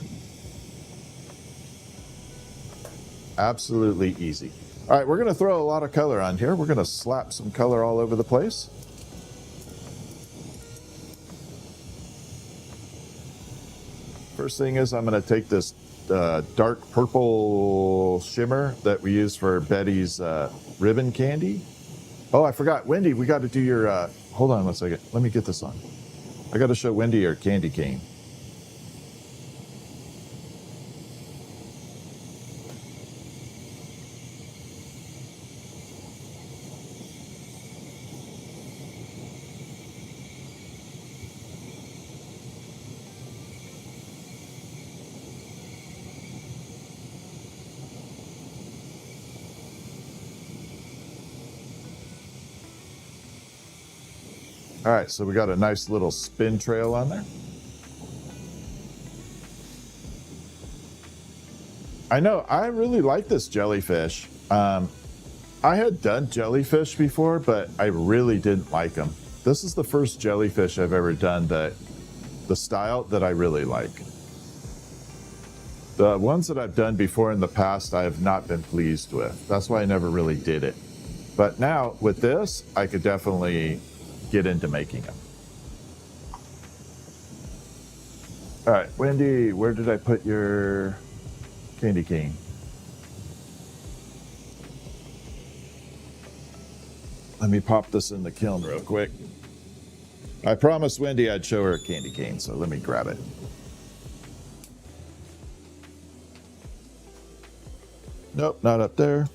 Absolutely easy. All right, we're going to throw a lot of color on here. We're going to slap some color all over the place. First thing is I'm going to take this dark purple shimmer that we use for Betty's ribbon candy. Oh, I forgot. Wendy, we got to do your... hold on one second. Let me get this on. I got to show Wendy your candy cane. All right, so we got a nice little spin trail on there. I know, I really like this jellyfish. I had done jellyfish before, but I really didn't like them. This is the first jellyfish I've ever done that the style that I really like. The ones that I've done before in the past, I have not been pleased with. That's why I never really did it. But now with this, I could definitely get into making them. All right, Wendy, where did I put your candy cane? Let me pop this in the kiln real quick. I promised Wendy I'd show her a candy cane, so let me grab it. Nope, not up there.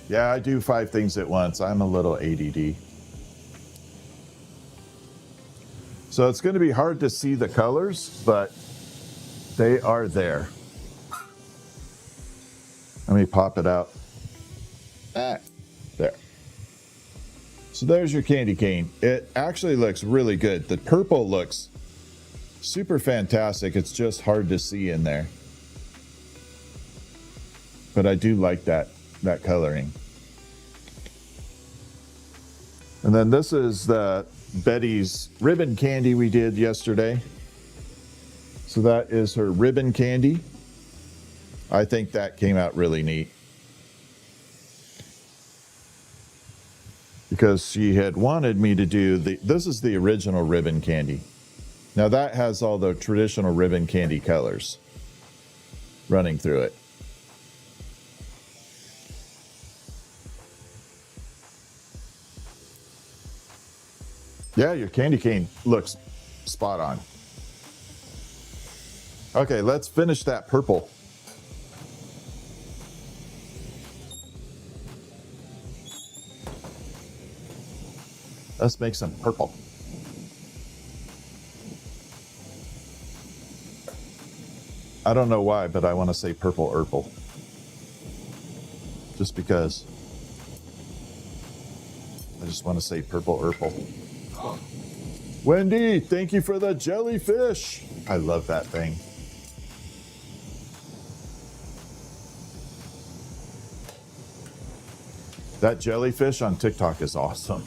Yeah, I do 5 things at once. I'm a little ADD. So it's going to be hard to see the colors, but they are there. Let me pop it out. There. So there's your candy cane. It actually looks really good. The purple looks super fantastic. It's just hard to see in there. But I do like that coloring. And then this is the Betty's ribbon candy we did yesterday. So that is her ribbon candy. I think that came out really neat. Because she had wanted me to do this is the original ribbon candy. Now that has all the traditional ribbon candy colors running through it. Yeah, your candy cane looks spot on. Okay, let's finish that purple. Let's make some purple. I don't know why, but I want to say purple urple. Just because. I just want to say purple urple. Wendy, thank you for the jellyfish. I love that thing. That jellyfish on TikTok is awesome.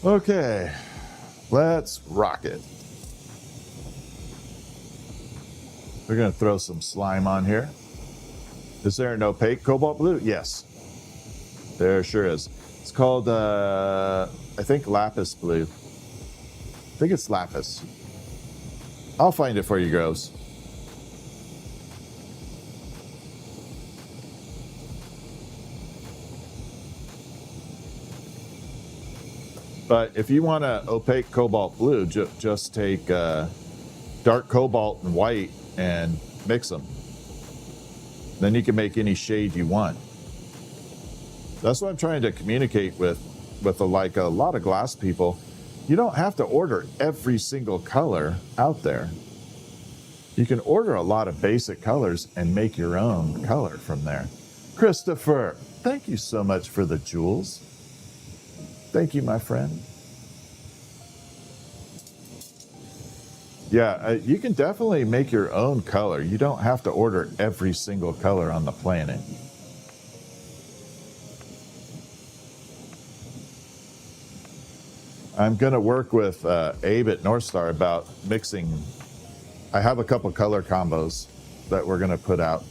Okay, let's rock it. We're going to throw some slime on here. Is there an opaque cobalt blue? Yes. There sure is. It's called, I think, lapis blue. I think it's lapis. I'll find it for you, Groves. But if you want an opaque cobalt blue, just take dark cobalt and white and mix them. Then you can make any shade you want. That's what I'm trying to communicate with like a lot of glass people. You don't have to order every single color out there. You can order a lot of basic colors and make your own color from there. Christopher, thank you so much for the jewels. Thank you, my friend. Yeah, you can definitely make your own color. You don't have to order every single color on the planet. I'm going to work with Abe at North Star about mixing. I have a couple color combos that we're going to put out.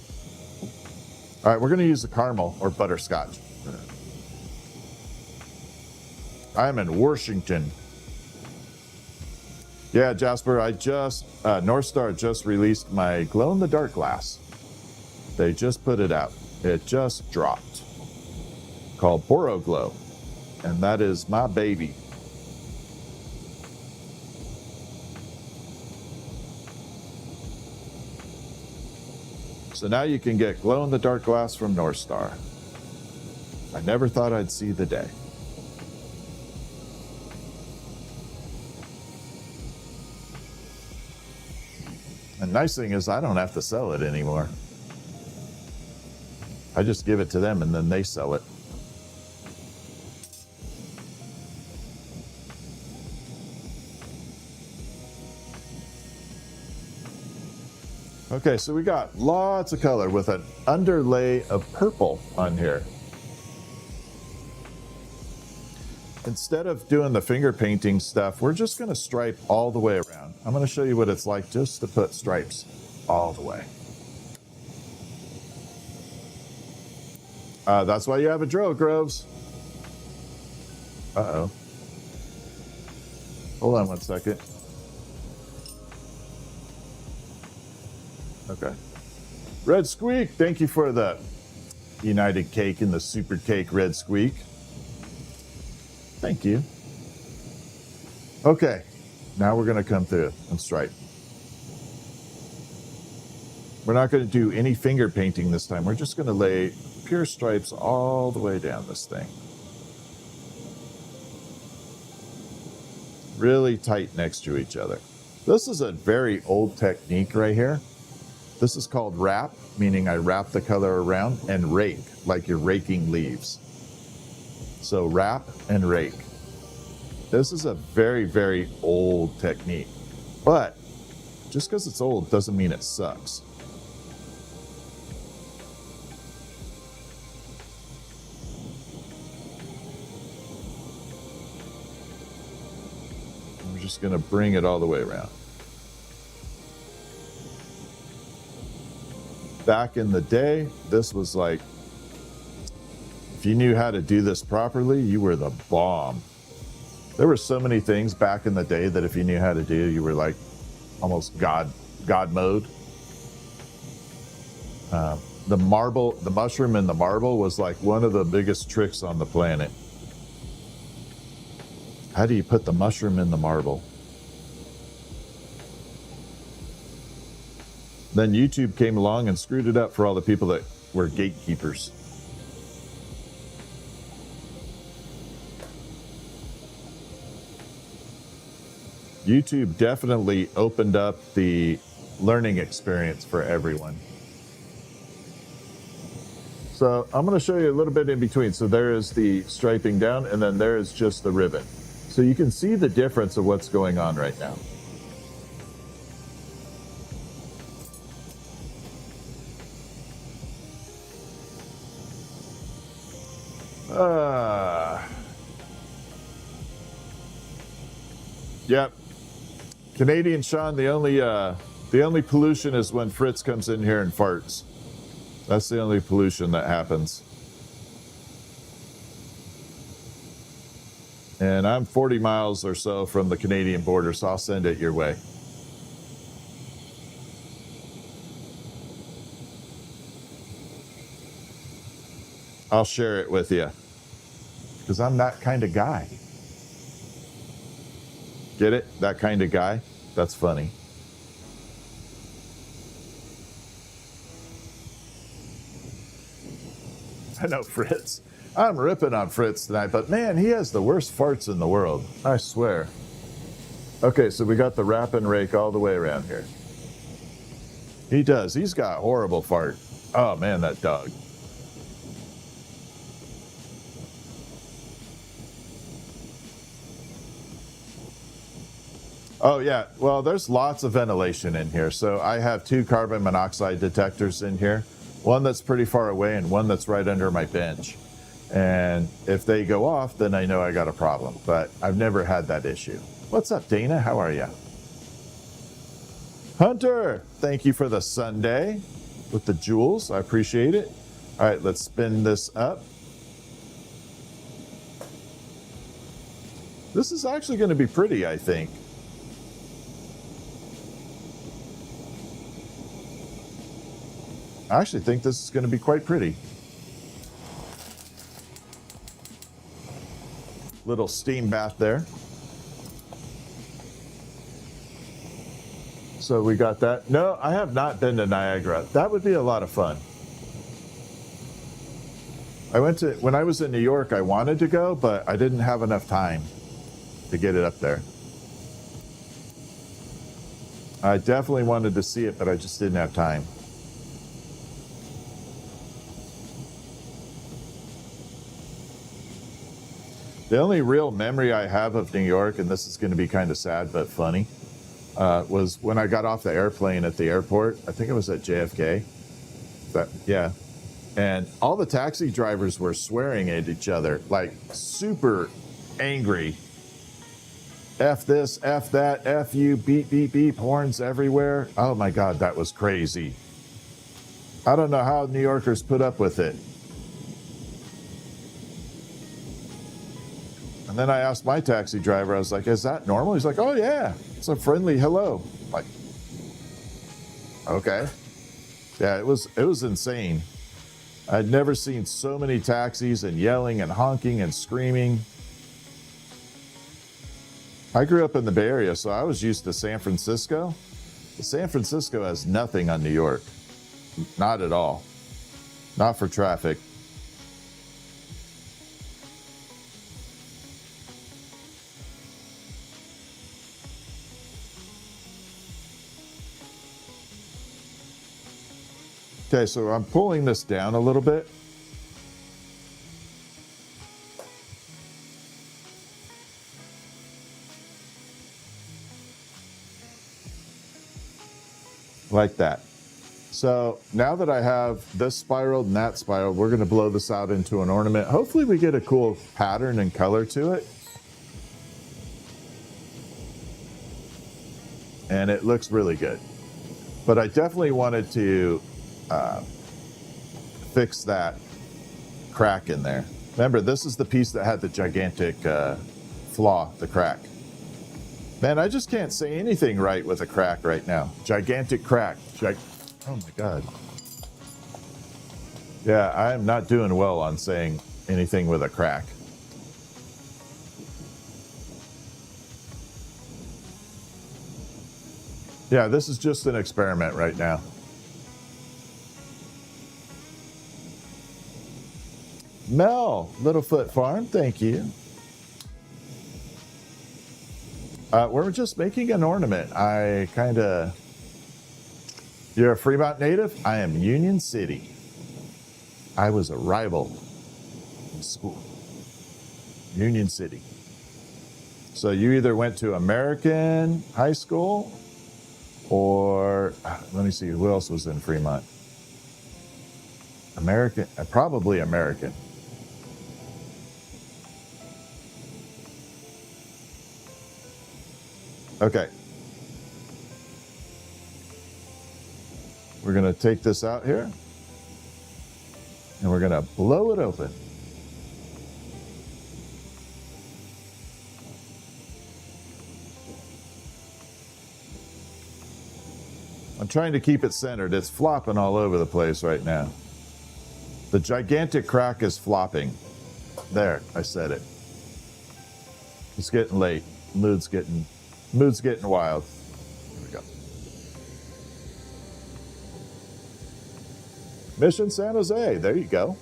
All right, we're going to use the caramel or butterscotch. I'm in Washington. Yeah, Jasper, North Star just released my glow-in-the-dark glass. They just put it out. It just dropped. Called Boro Glow. And that is my baby. So now you can get glow-in-the-dark glass from North Star. I never thought I'd see the day. The nice thing is I don't have to sell it anymore. I just give it to them and then they sell it. Okay, so we got lots of color with an underlay of purple on here. Instead of doing the finger painting stuff, we're just going to stripe all the way around. I'm going to show you what it's like just to put stripes all the way. That's why you have a drill, Groves. Uh-oh. Hold on one second. Okay. Red Squeak, thank you for the United Cake and the Super Cake, Red Squeak. Thank you. Okay, now we're going to come through and stripe. We're not going to do any finger painting this time. We're just going to lay pure stripes all the way down this thing. Really tight next to each other. This is a very old technique right here. This is called wrap, meaning I wrap the color around, and rake, like you're raking leaves. So wrap and rake. This is a very, very old technique. But just because it's old doesn't mean it sucks. We're just going to bring it all the way around. Back in the day, this was like, if you knew how to do this properly, you were the bomb. There were so many things back in the day that if you knew how to do, you were like almost God mode. The mushroom in the marble was like one of the biggest tricks on the planet. How do you put the mushroom in the marble? Then YouTube came along and screwed it up for all the people that were gatekeepers. YouTube definitely opened up the learning experience for everyone. So I'm going to show you a little bit in between. So there is the striping down, and then there is just the ribbon. So you can see the difference of what's going on right now. Yep. Canadian Sean, the only pollution is when Fritz comes in here and farts. That's the only pollution that happens. And I'm 40 miles or so from the Canadian border, so I'll send it your way. I'll share it with you. Because I'm that kind of guy. Get it? That kind of guy? That's funny. I know Fritz. I'm ripping on Fritz tonight, but man, he has the worst farts in the world. I swear. Okay, so we got the wrap and rake all the way around here. He does. He's got horrible fart. Oh man, that dog. Oh yeah, well there's lots of ventilation in here. So I have 2 carbon monoxide detectors in here. One that's pretty far away and one that's right under my bench. And if they go off, then I know I got a problem. But I've never had that issue. What's up, Dana? How are you? Hunter, thank you for the sundae with the jewels. I appreciate it. All right, let's spin this up. This is actually going to be pretty, I think. I actually think this is going to be quite pretty. Little steam bath there. So we got that. No, I have not been to Niagara. That would be a lot of fun. When I was in New York, I wanted to go, but I didn't have enough time to get it up there. I definitely wanted to see it, but I just didn't have time. The only real memory I have of New York, and this is going to be kind of sad but funny, was when I got off the airplane at the airport. I think it was at JFK. Yeah. And all the taxi drivers were swearing at each other, like super angry. F this, F that, F you, beep, beep, beep, horns everywhere. Oh my God, that was crazy. I don't know how New Yorkers put up with it. And then I asked my taxi driver, I was like, is that normal? He's like, oh yeah, it's a friendly hello. I'm like, okay. Yeah, it was insane. I'd never seen so many taxis and yelling and honking and screaming. I grew up in the Bay Area, so I was used to San Francisco. San Francisco has nothing on New York. Not at all. Not for traffic. Okay, so I'm pulling this down a little bit. Like that. So now that I have this spiraled and that spiraled, we're going to blow this out into an ornament. Hopefully we get a cool pattern and color to it. And it looks really good. But I definitely wanted to fix that crack in there. Remember, this is the piece that had the gigantic flaw, the crack. Man, I just can't say anything right with a crack right now. Gigantic crack. Oh my God. Yeah, I'm not doing well on saying anything with a crack. Yeah, this is just an experiment right now. Mel, Littlefoot Farm, thank you. We're just making an ornament. You're a Fremont native? I am Union City. I was a rival in school. Union City. So you either went to American high school or, let me see, who else was in Fremont? American, probably American. Okay. We're going to take this out here and we're going to blow it open. I'm trying to keep it centered. It's flopping all over the place right now. The gigantic crack is flopping. There, I said it. It's getting late. Mood's getting wild. Here we go. Mission San Jose. There you go.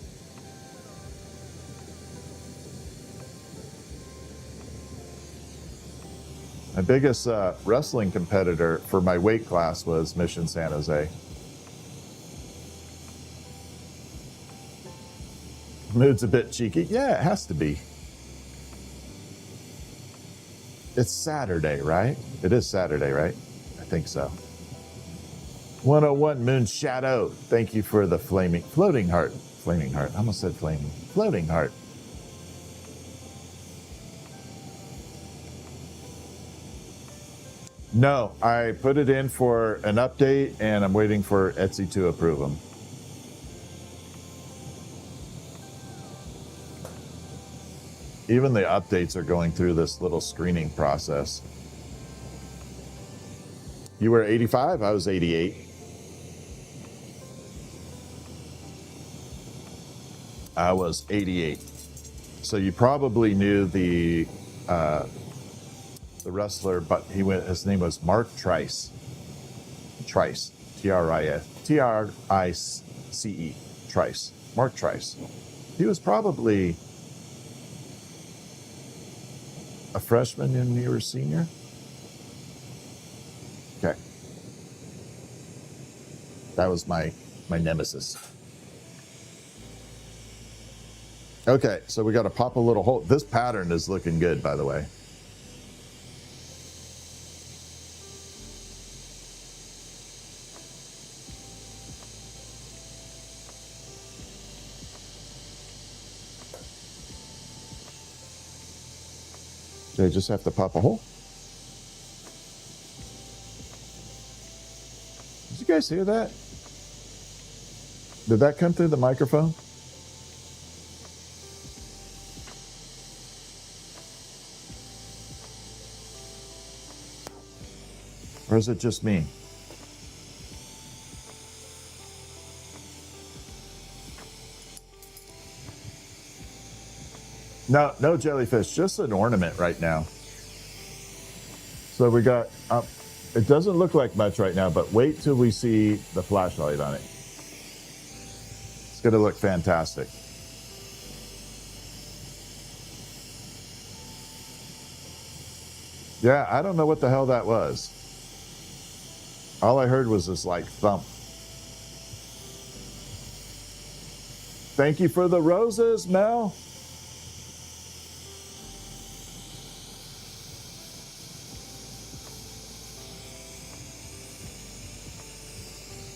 My biggest wrestling competitor for my weight class was Mission San Jose. Mood's a bit cheeky. Yeah, it has to be. It's Saturday, right? It is Saturday, right? I think so. 101 Moon Shadow. Thank you for the floating heart. Flaming heart. I almost said flaming. Floating heart. No, I put it in for an update and I'm waiting for Etsy to approve them. Even the updates are going through this little screening process. You were 85, I was 88. I was 88. So you probably knew the wrestler, but his name was Mark Trice. Trice, T-R-I-C-E, Trice, Mark Trice. He was probably a freshman and you were a senior? Okay. That was my nemesis. Okay, so we got to pop a little hole. This pattern is looking good, by the way. They just have to pop a hole. Did you guys hear that? Did that come through the microphone? Or is it just me? No jellyfish, just an ornament right now. So we got, it doesn't look like much right now, but wait till we see the flashlight on it. going to look fantastic. Yeah, I don't know what the hell that was. All I heard was this like thump. Thank you for the roses, Mel.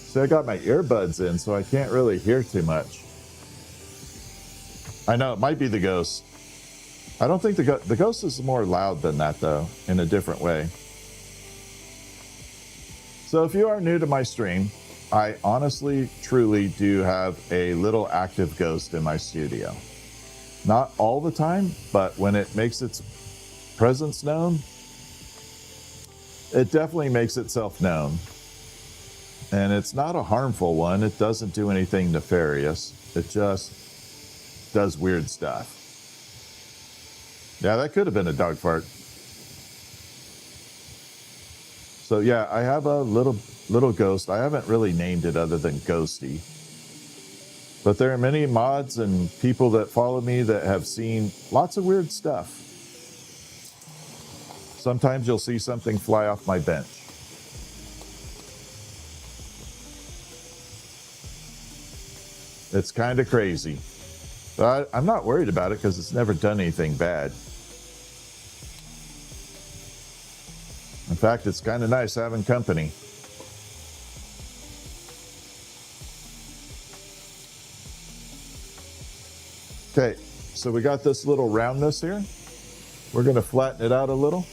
So I got my earbuds in, so I can't really hear too much. I know it might be the ghost. I don't think the ghost is more loud than that, though, in a different way. So if you are new to my stream, I honestly, truly do have a little active ghost in my studio. Not all the time, but when it makes its presence known, it definitely makes itself known. And it's not a harmful one. It doesn't do anything nefarious. It just does weird stuff. Yeah, that could have been a dog fart. So yeah, I have a little ghost. I haven't really named it other than Ghosty. But there are many mods and people that follow me that have seen lots of weird stuff. Sometimes you'll see something fly off my bench. It's kind of crazy. But I'm not worried about it because it's never done anything bad. In fact, it's kind of nice having company. Okay, so we got this little roundness here. We're going to flatten it out a little.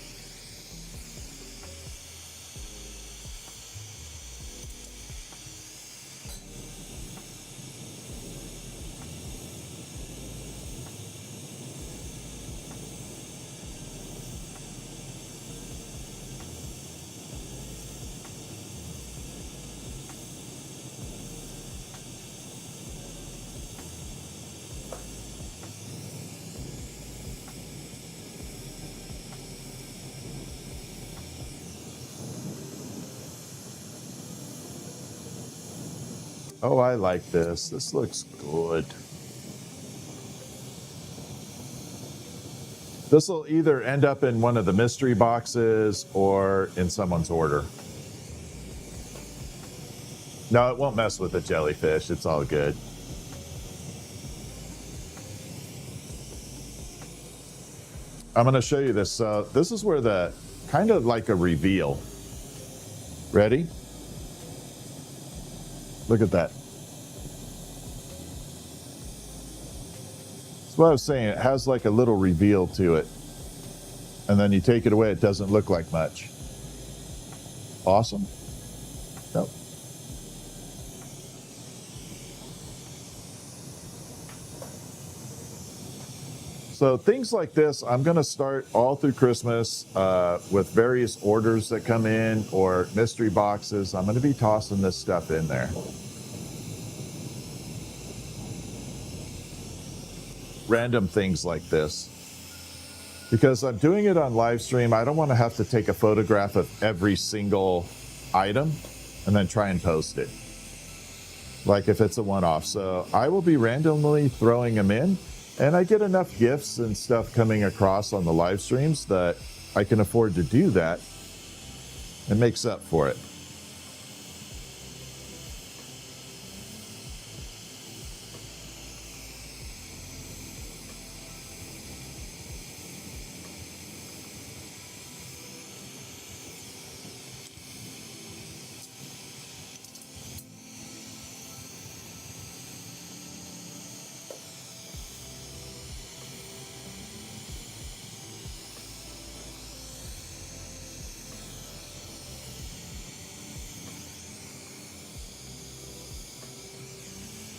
Oh, I like this. This looks good. This will either end up in one of the mystery boxes or in someone's order. No, it won't mess with the jellyfish. It's all good. I'm going to show you this. This is where the kind of like a reveal. Ready? Look at that. That's what I was saying. It has like a little reveal to it. And then you take it away, it doesn't look like much. Awesome? Nope. So things like this, I'm going to start all through Christmas with various orders that come in or mystery boxes. I'm going to be tossing this stuff in there. Random things like this. Because I'm doing it on live stream, I don't want to have to take a photograph of every single item and then try and post it. Like if it's a one-off. So I will be randomly throwing them in. And I get enough gifts and stuff coming across on the live streams that I can afford to do that. It makes up for it.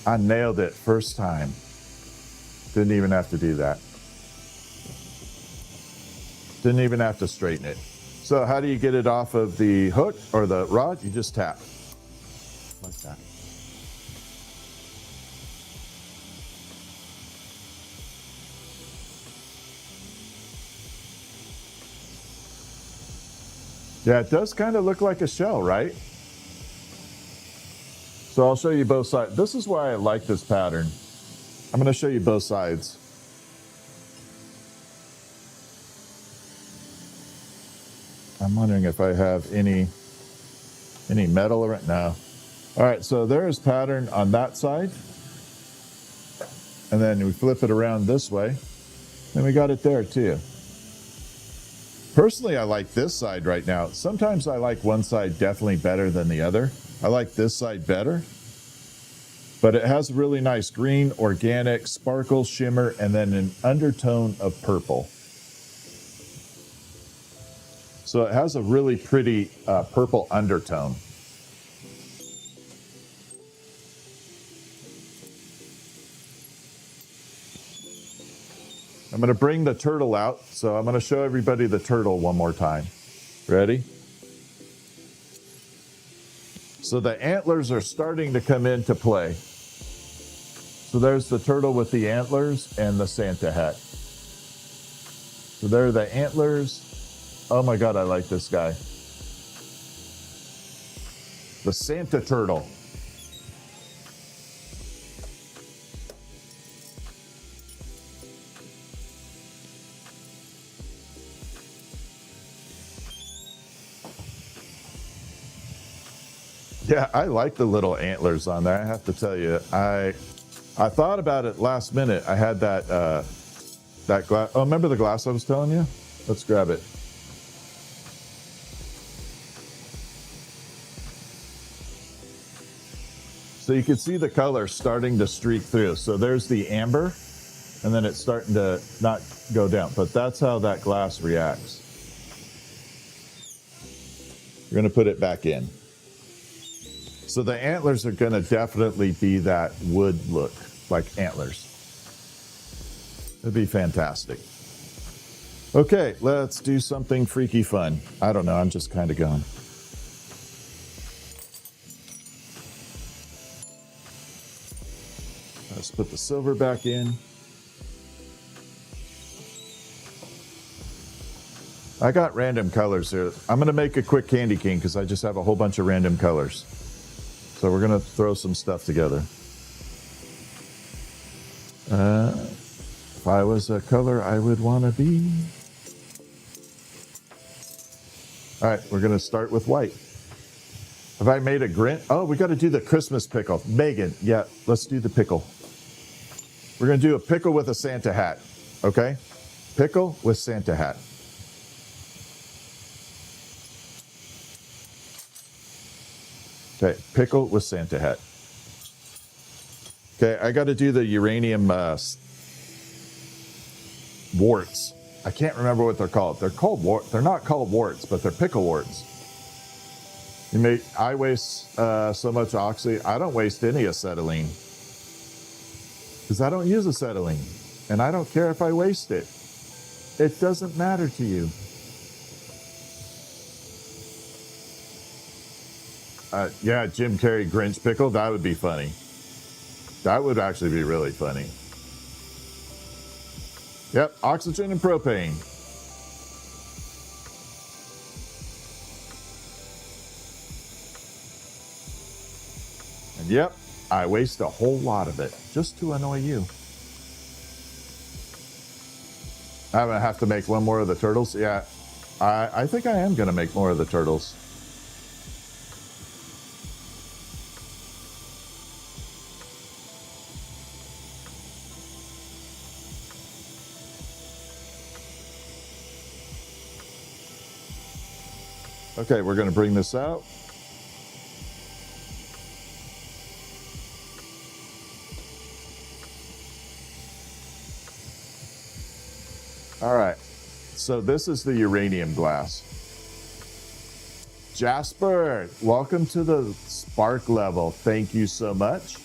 I nailed it first time. Didn't even have to do that. Didn't even have to straighten it. So how do you get it off of the hook or the rod? You just tap. Like that. Yeah, it does kind of look like a shell, right? So I'll show you both sides. This is why I like this pattern. I'm going to show you both sides. I'm wondering if I have any metal around. No. All right, so there's pattern on that side. And then we flip it around this way. And we got it there too. Personally, I like this side right now. Sometimes I like one side definitely better than the other. I like this side better. But it has really nice green, organic, sparkle, shimmer, and then an undertone of purple. So it has a really pretty purple undertone. I'm going to bring the turtle out, so I'm going to show everybody the turtle one more time. Ready? So the antlers are starting to come into play. So there's the turtle with the antlers and the Santa hat. So there are the antlers. Oh my God, I like this guy. The Santa turtle. Yeah, I like the little antlers on there. I have to tell you, I thought about it last minute. I had that glass. Oh, remember the glass I was telling you? Let's grab it. So you can see the color starting to streak through. So there's the amber, and then it's starting to not go down. But that's how that glass reacts. We're going to put it back in. So the antlers are going to definitely be that wood look, like antlers. It'd be fantastic. Okay, let's do something freaky fun. I don't know, I'm just kind of going. Let's put the silver back in. I got random colors here. I'm going to make a quick candy cane because I just have a whole bunch of random colors. So we're going to throw some stuff together. If I was a color I would want to be. All right, we're going to start with white. Have I made a Grinch? Oh, we got to do the Christmas pickle. Megan, yeah, let's do the pickle. We're going to do a pickle with a Santa hat, okay? Pickle with Santa hat. Okay, pickle with Santa hat. Okay, I got to do the uranium warts. I can't remember what they're called. They're not called warts, but they're pickle warts. I waste so much oxy. I don't waste any acetylene because I don't use acetylene, and I don't care if I waste it. It doesn't matter to you. Yeah, Jim Carrey Grinch pickle, that would be funny. That would actually be really funny. Yep, oxygen and propane. And yep, I waste a whole lot of it just to annoy you. I'm gonna have to make one more of the turtles. Yeah, I think I am gonna make more of the turtles. Okay, we're going to bring this out. All right, so this is the uranium glass. Jasper, welcome to the spark level. Thank you so much.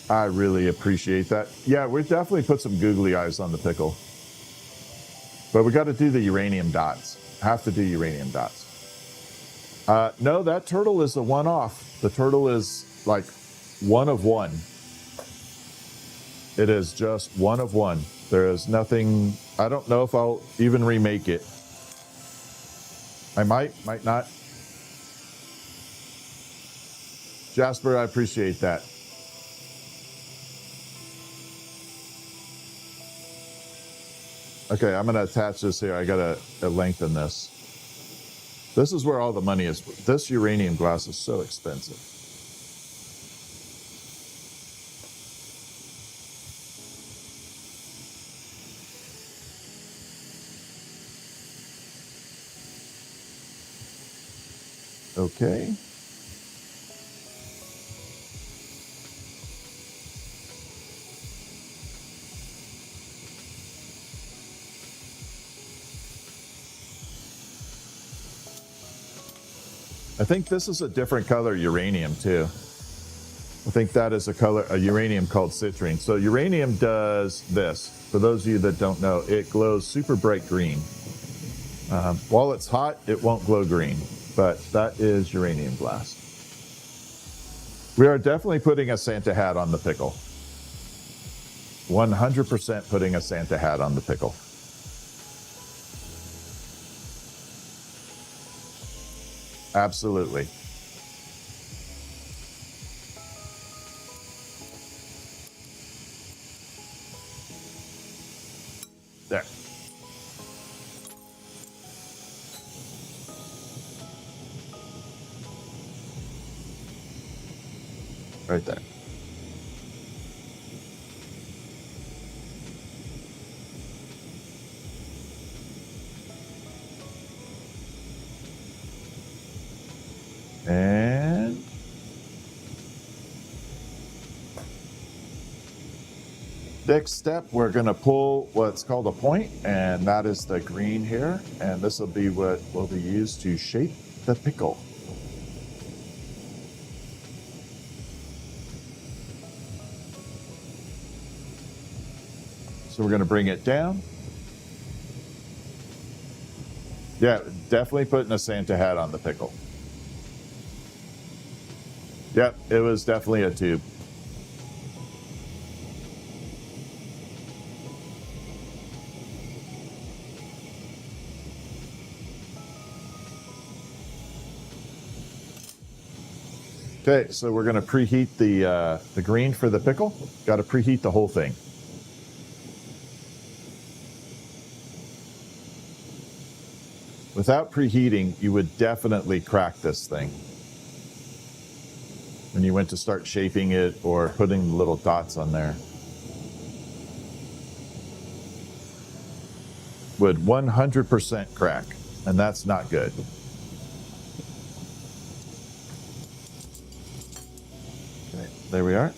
I really appreciate that. Yeah, we definitely put some googly eyes on the pickle. But we got to do the uranium dots. Have to do uranium dots. No, that turtle is a one-off. The turtle is like one of one. It is just one of one. There is nothing. I don't know if I'll even remake it. I might not. Jasper, I appreciate that. Okay, I'm going to attach this here. I got to lengthen this. This is where all the money is. This uranium glass is so expensive. Okay. I think this is a different color uranium too. I think that is a uranium called citrine. So uranium does this. For those of you that don't know, it glows super bright green. While it's hot, it won't glow green, but that is uranium glass. We are definitely putting a Santa hat on the pickle. 100% putting a Santa hat on the pickle. Absolutely. There. Right there. And next step, we're going to pull what's called a point, and that is the green here. And this will be what will be used to shape the pickle. So we're going to bring it down. Yeah, definitely putting a Santa hat on the pickle. Yep, it was definitely a tube. Okay, so we're going to preheat the green for the pickle. Got to preheat the whole thing. Without preheating, you would definitely crack this thing when you went to start shaping it or putting little dots on there. Would 100% crack, and that's not good. Okay, there we are.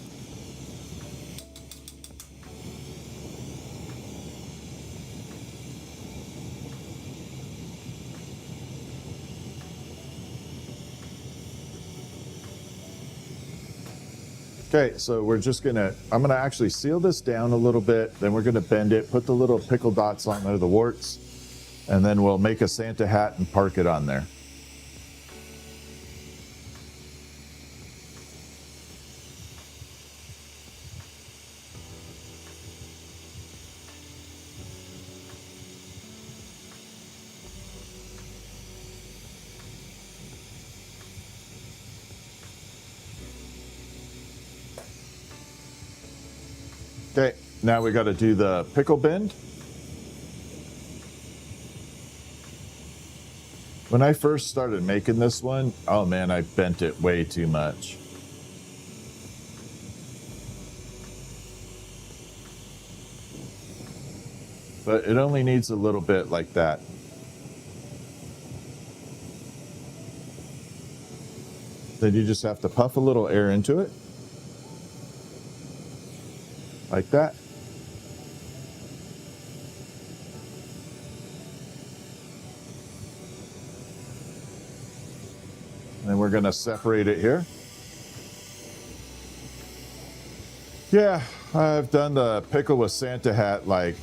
Okay, so we're just I'm gonna actually seal this down a little bit, then we're gonna bend it, put the little pickle dots on there, the warts, and then we'll make a Santa hat and park it on there. Okay, now we got to do the pickle bend. When I first started making this one, oh man, I bent it way too much. But it only needs a little bit like that. Then you just have to puff a little air into it. Like that. And then we're going to separate it here. Yeah, I've done the pickle with Santa hat like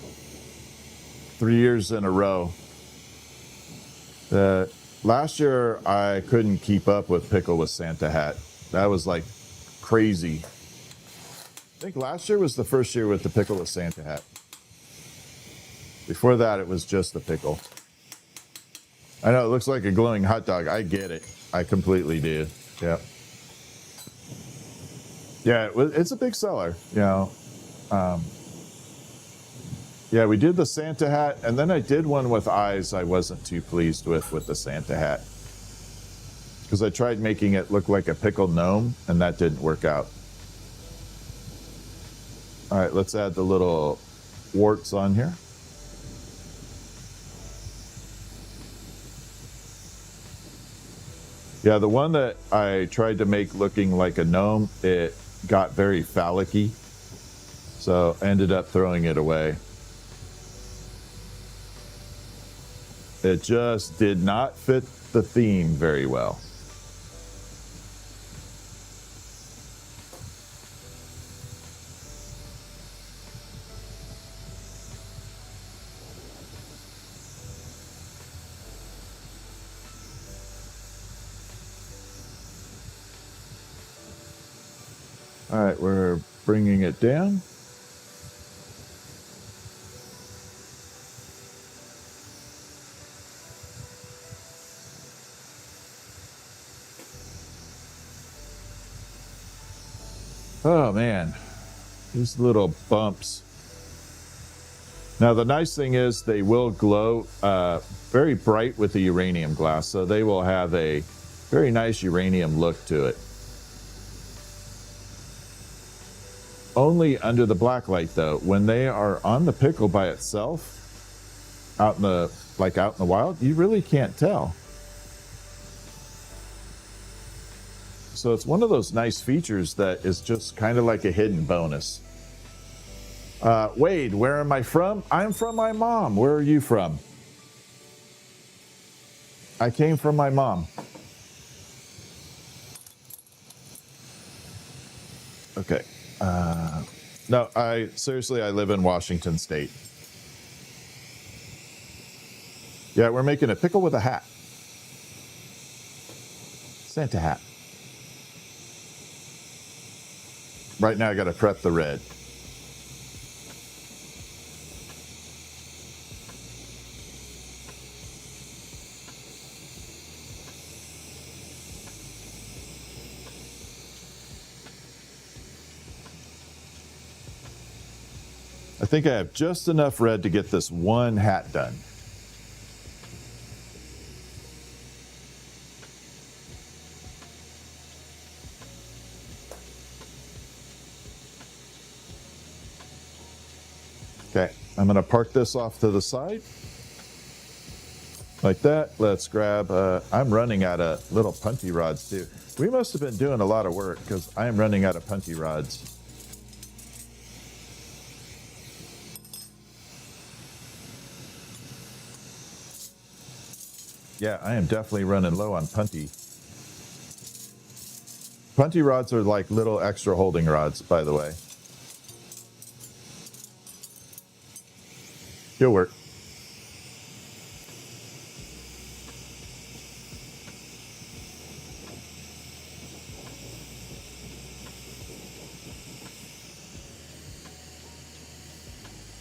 3 years in a row. Last year, I couldn't keep up with pickle with Santa hat. That was like crazy. I think last year was the first year with the pickle with Santa hat. Before that, it was just the pickle. I know it looks like a glowing hot dog. I get it. I completely do. Yep. Yeah, it's a big seller, you know. Yeah, we did the Santa hat, and then I did one with eyes I wasn't too pleased with the Santa hat. Because I tried making it look like a pickled gnome, and that didn't work out. All right, let's add the little warts on here. Yeah, the one that I tried to make looking like a gnome, it got very phallic-y, so I ended up throwing it away. It just did not fit the theme very well. All right, we're bringing it down. Oh man, these little bumps. Now the nice thing is they will glow very bright with the uranium glass, so they will have a very nice uranium look to it. Only under the black light though. When they are on the pickle by itself, out in the wild, you really can't tell. So it's one of those nice features that is just kind of like a hidden bonus. Wade, where am I from? I'm from my mom. Where are you from? I came from my mom. Okay. No, I live in Washington State. Yeah, we're making a pickle with a hat. Santa hat. Right now I got to prep the red. I think I have just enough red to get this one hat done. Okay, I'm going to park this off to the side. Like that. Let's grab, I'm running out of little punty rods too. We must have been doing a lot of work because I am running out of punty rods. Yeah, I am definitely running low on punty. Punty rods are like little extra holding rods, by the way. You'll work.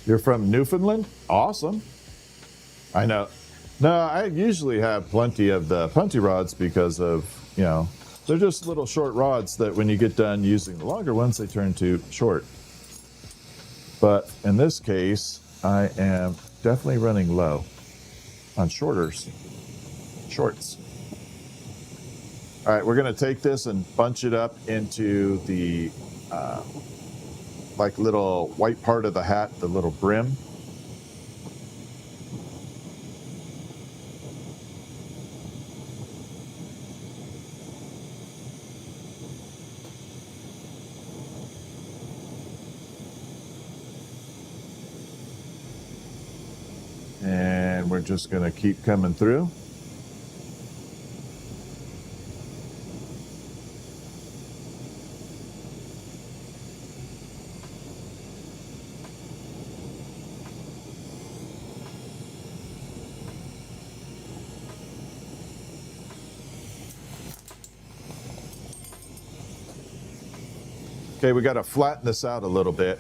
You're from Newfoundland? Awesome. I know. No, I usually have plenty of the punty rods because of, you know, they're just little short rods that when you get done using the longer ones, they turn to short. But in this case, I am definitely running low on shorts. All right, we're going to take this and bunch it up into the like little white part of the hat, the little brim. And we're just going to keep coming through. Okay, we got to flatten this out a little bit.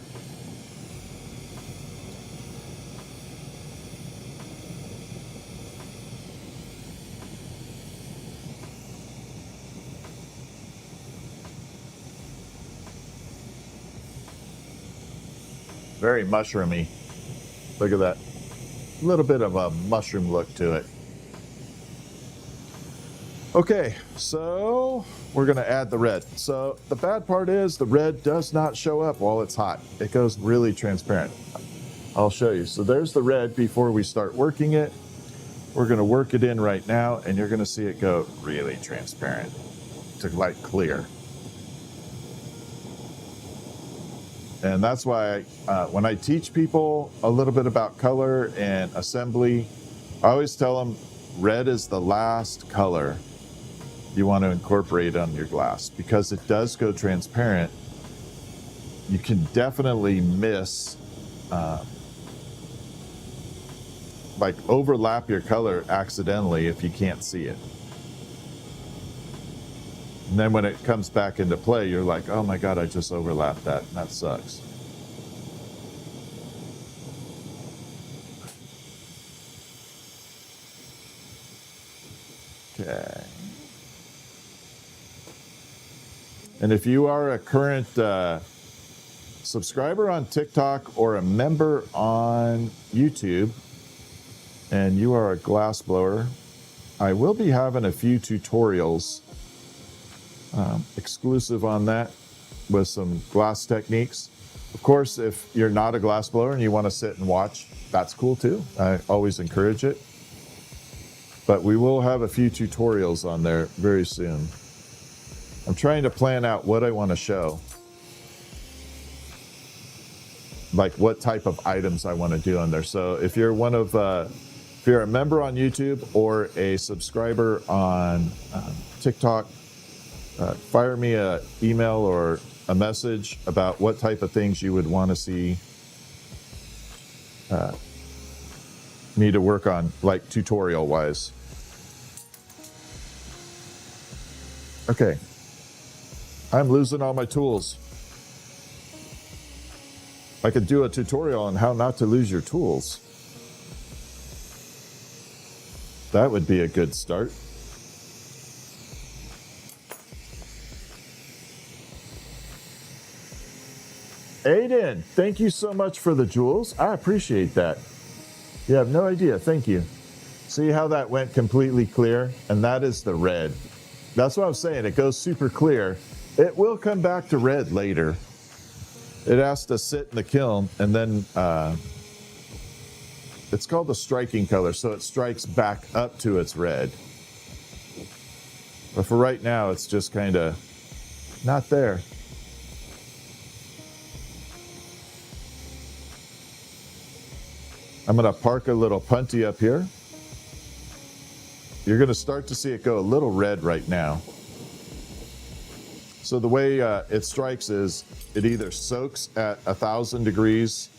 Very mushroomy. Look at that. A little bit of a mushroom look to it. Okay, so we're gonna add the red. So the bad part is the red does not show up while it's hot. It goes really transparent. I'll show you. So there's the red before we start working it. We're gonna work it in right now, and you're gonna see it go really transparent to like clear. And that's why when I teach people a little bit about color and assembly, I always tell them red is the last color you want to incorporate on your glass, because it does go transparent. You can definitely miss, like overlap your color accidentally if you can't see it. And then when it comes back into play, you're like, oh my God, I just overlapped that. That sucks. Okay. And if you are a current subscriber on TikTok or a member on YouTube, and you are a glass blower, I will be having a few tutorials exclusive on that with some glass techniques. Of course, if you're not a glass blower and you want to sit and watch, that's cool too. I always encourage it. But we will have a few tutorials on there very soon. I'm trying to plan out what I want to show. Like what type of items I want to do on there. So if you're if you're a member on YouTube or a subscriber on TikTok, fire me an email or a message about what type of things you would want to see me to work on, like tutorial wise. Okay, I'm losing all my tools. I could do a tutorial on how not to lose your tools. That would be a good start. Aiden, thank you so much for the jewels. I appreciate that. You have no idea. Thank you. See how that went completely clear? And that is the red. That's what I was saying. It goes super clear. It will come back to red later. It has to sit in the kiln, and then it's called the striking color, so it strikes back up to its red. But for right now, it's just kind of not there. I'm going to park a little punty up here. You're going to start to see it go a little red right now. So the way it strikes is it either soaks at 1,000 degrees,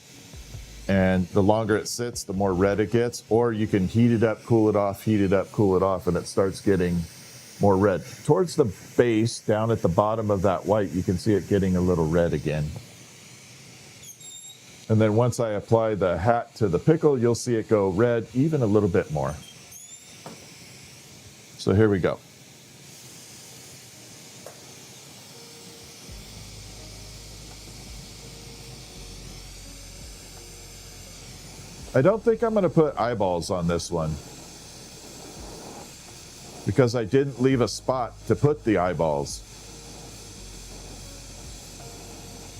and the longer it sits, the more red it gets, or you can heat it up, cool it off, heat it up, cool it off, and it starts getting more red. Towards the base, down at the bottom of that white, you can see it getting a little red again. And then once I apply the hat to the pickle, you'll see it go red even a little bit more. So here we go. I don't think I'm going to put eyeballs on this one, because I didn't leave a spot to put the eyeballs.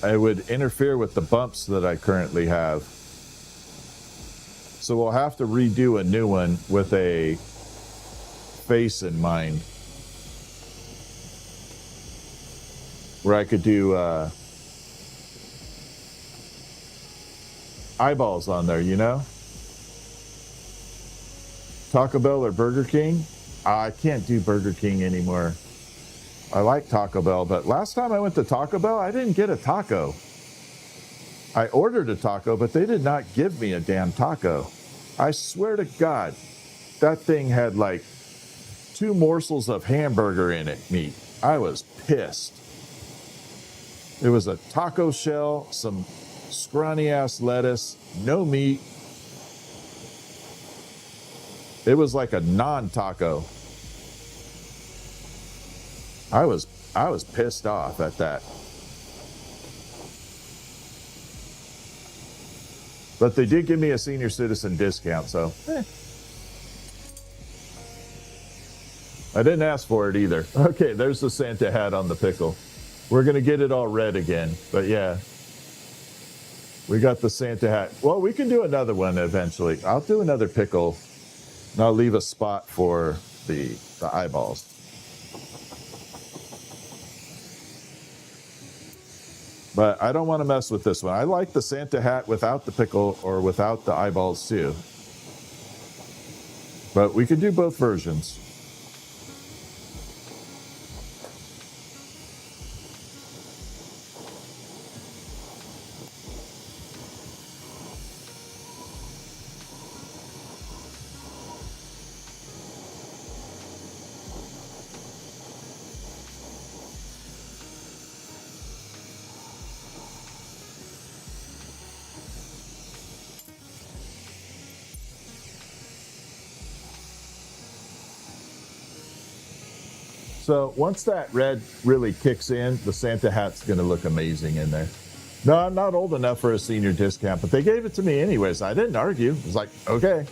I would interfere with the bumps that I currently have. So we'll have to redo a new one with a face in mind, where I could do eyeballs on there, you know? Taco Bell or Burger King? I can't do Burger King anymore. I like Taco Bell, but last time I went to Taco Bell, I didn't get a taco. I ordered a taco, but they did not give me a damn taco. I swear to God, that thing had like 2 morsels of hamburger in it, meat. I was pissed. It was a taco shell, some scrawny ass lettuce, no meat. It was like a non-taco. I was pissed off at that. But they did give me a senior citizen discount, so I didn't ask for it either. Okay, there's the Santa hat on the pickle. We're going to get it all red again, but yeah. We got the Santa hat. Well, we can do another one eventually. I'll do another pickle, and I'll leave a spot for the eyeballs. But I don't want to mess with this one. I like the Santa hat without the pickle or without the eyeballs too. But we can do both versions. So once that red really kicks in, the Santa hat's going to look amazing in there. No, I'm not old enough for a senior discount, but they gave it to me anyways. I didn't argue. It was like, okay,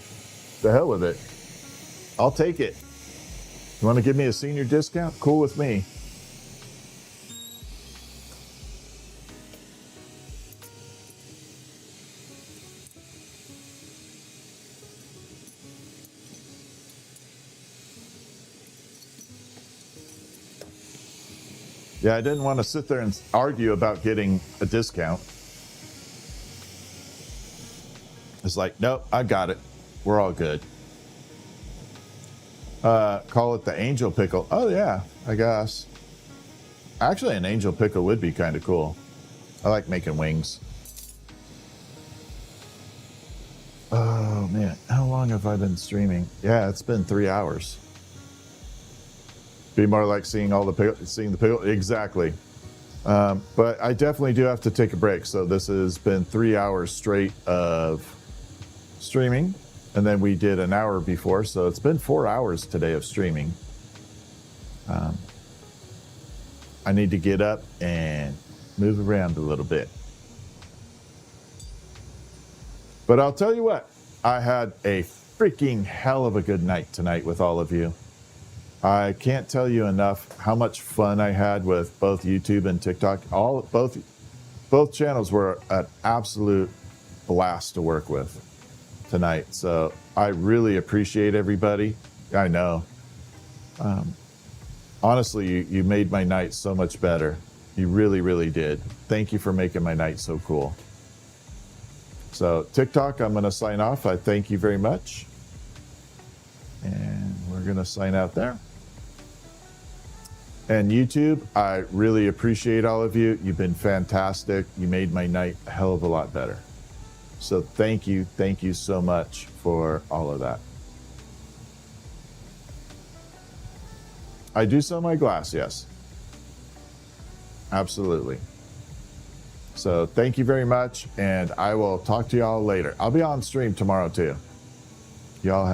the hell with it. I'll take it. You want to give me a senior discount? Cool with me. Yeah, I didn't want to sit there and argue about getting a discount. It's like, nope, I got it. We're all good. Call it the angel pickle. Oh, yeah, I guess. Actually, an angel pickle would be kind of cool. I like making wings. Oh, man. How long have I been streaming? Yeah, it's been 3 hours. Be more like seeing all the seeing the pickle. Exactly. But I definitely do have to take a break. So this has been 3 hours straight of streaming. And then we did an hour before. So it's been 4 hours today of streaming. I need to get up and move around a little bit. But I'll tell you what, I had a freaking hell of a good night tonight with all of you. I can't tell you enough how much fun I had with both YouTube and TikTok. Both channels were an absolute blast to work with tonight. So I really appreciate everybody. I know. Honestly, you made my night so much better. You really, really did. Thank you for making my night so cool. So TikTok, I'm going to sign off. I thank you very much. And we're going to sign out there. And YouTube, I really appreciate all of you. You've been fantastic. You made my night a hell of a lot better. So thank you so much for all of that. I do sell my glass, yes. Absolutely. So thank you very much, and I will talk to y'all later. I'll be on stream tomorrow too. Y'all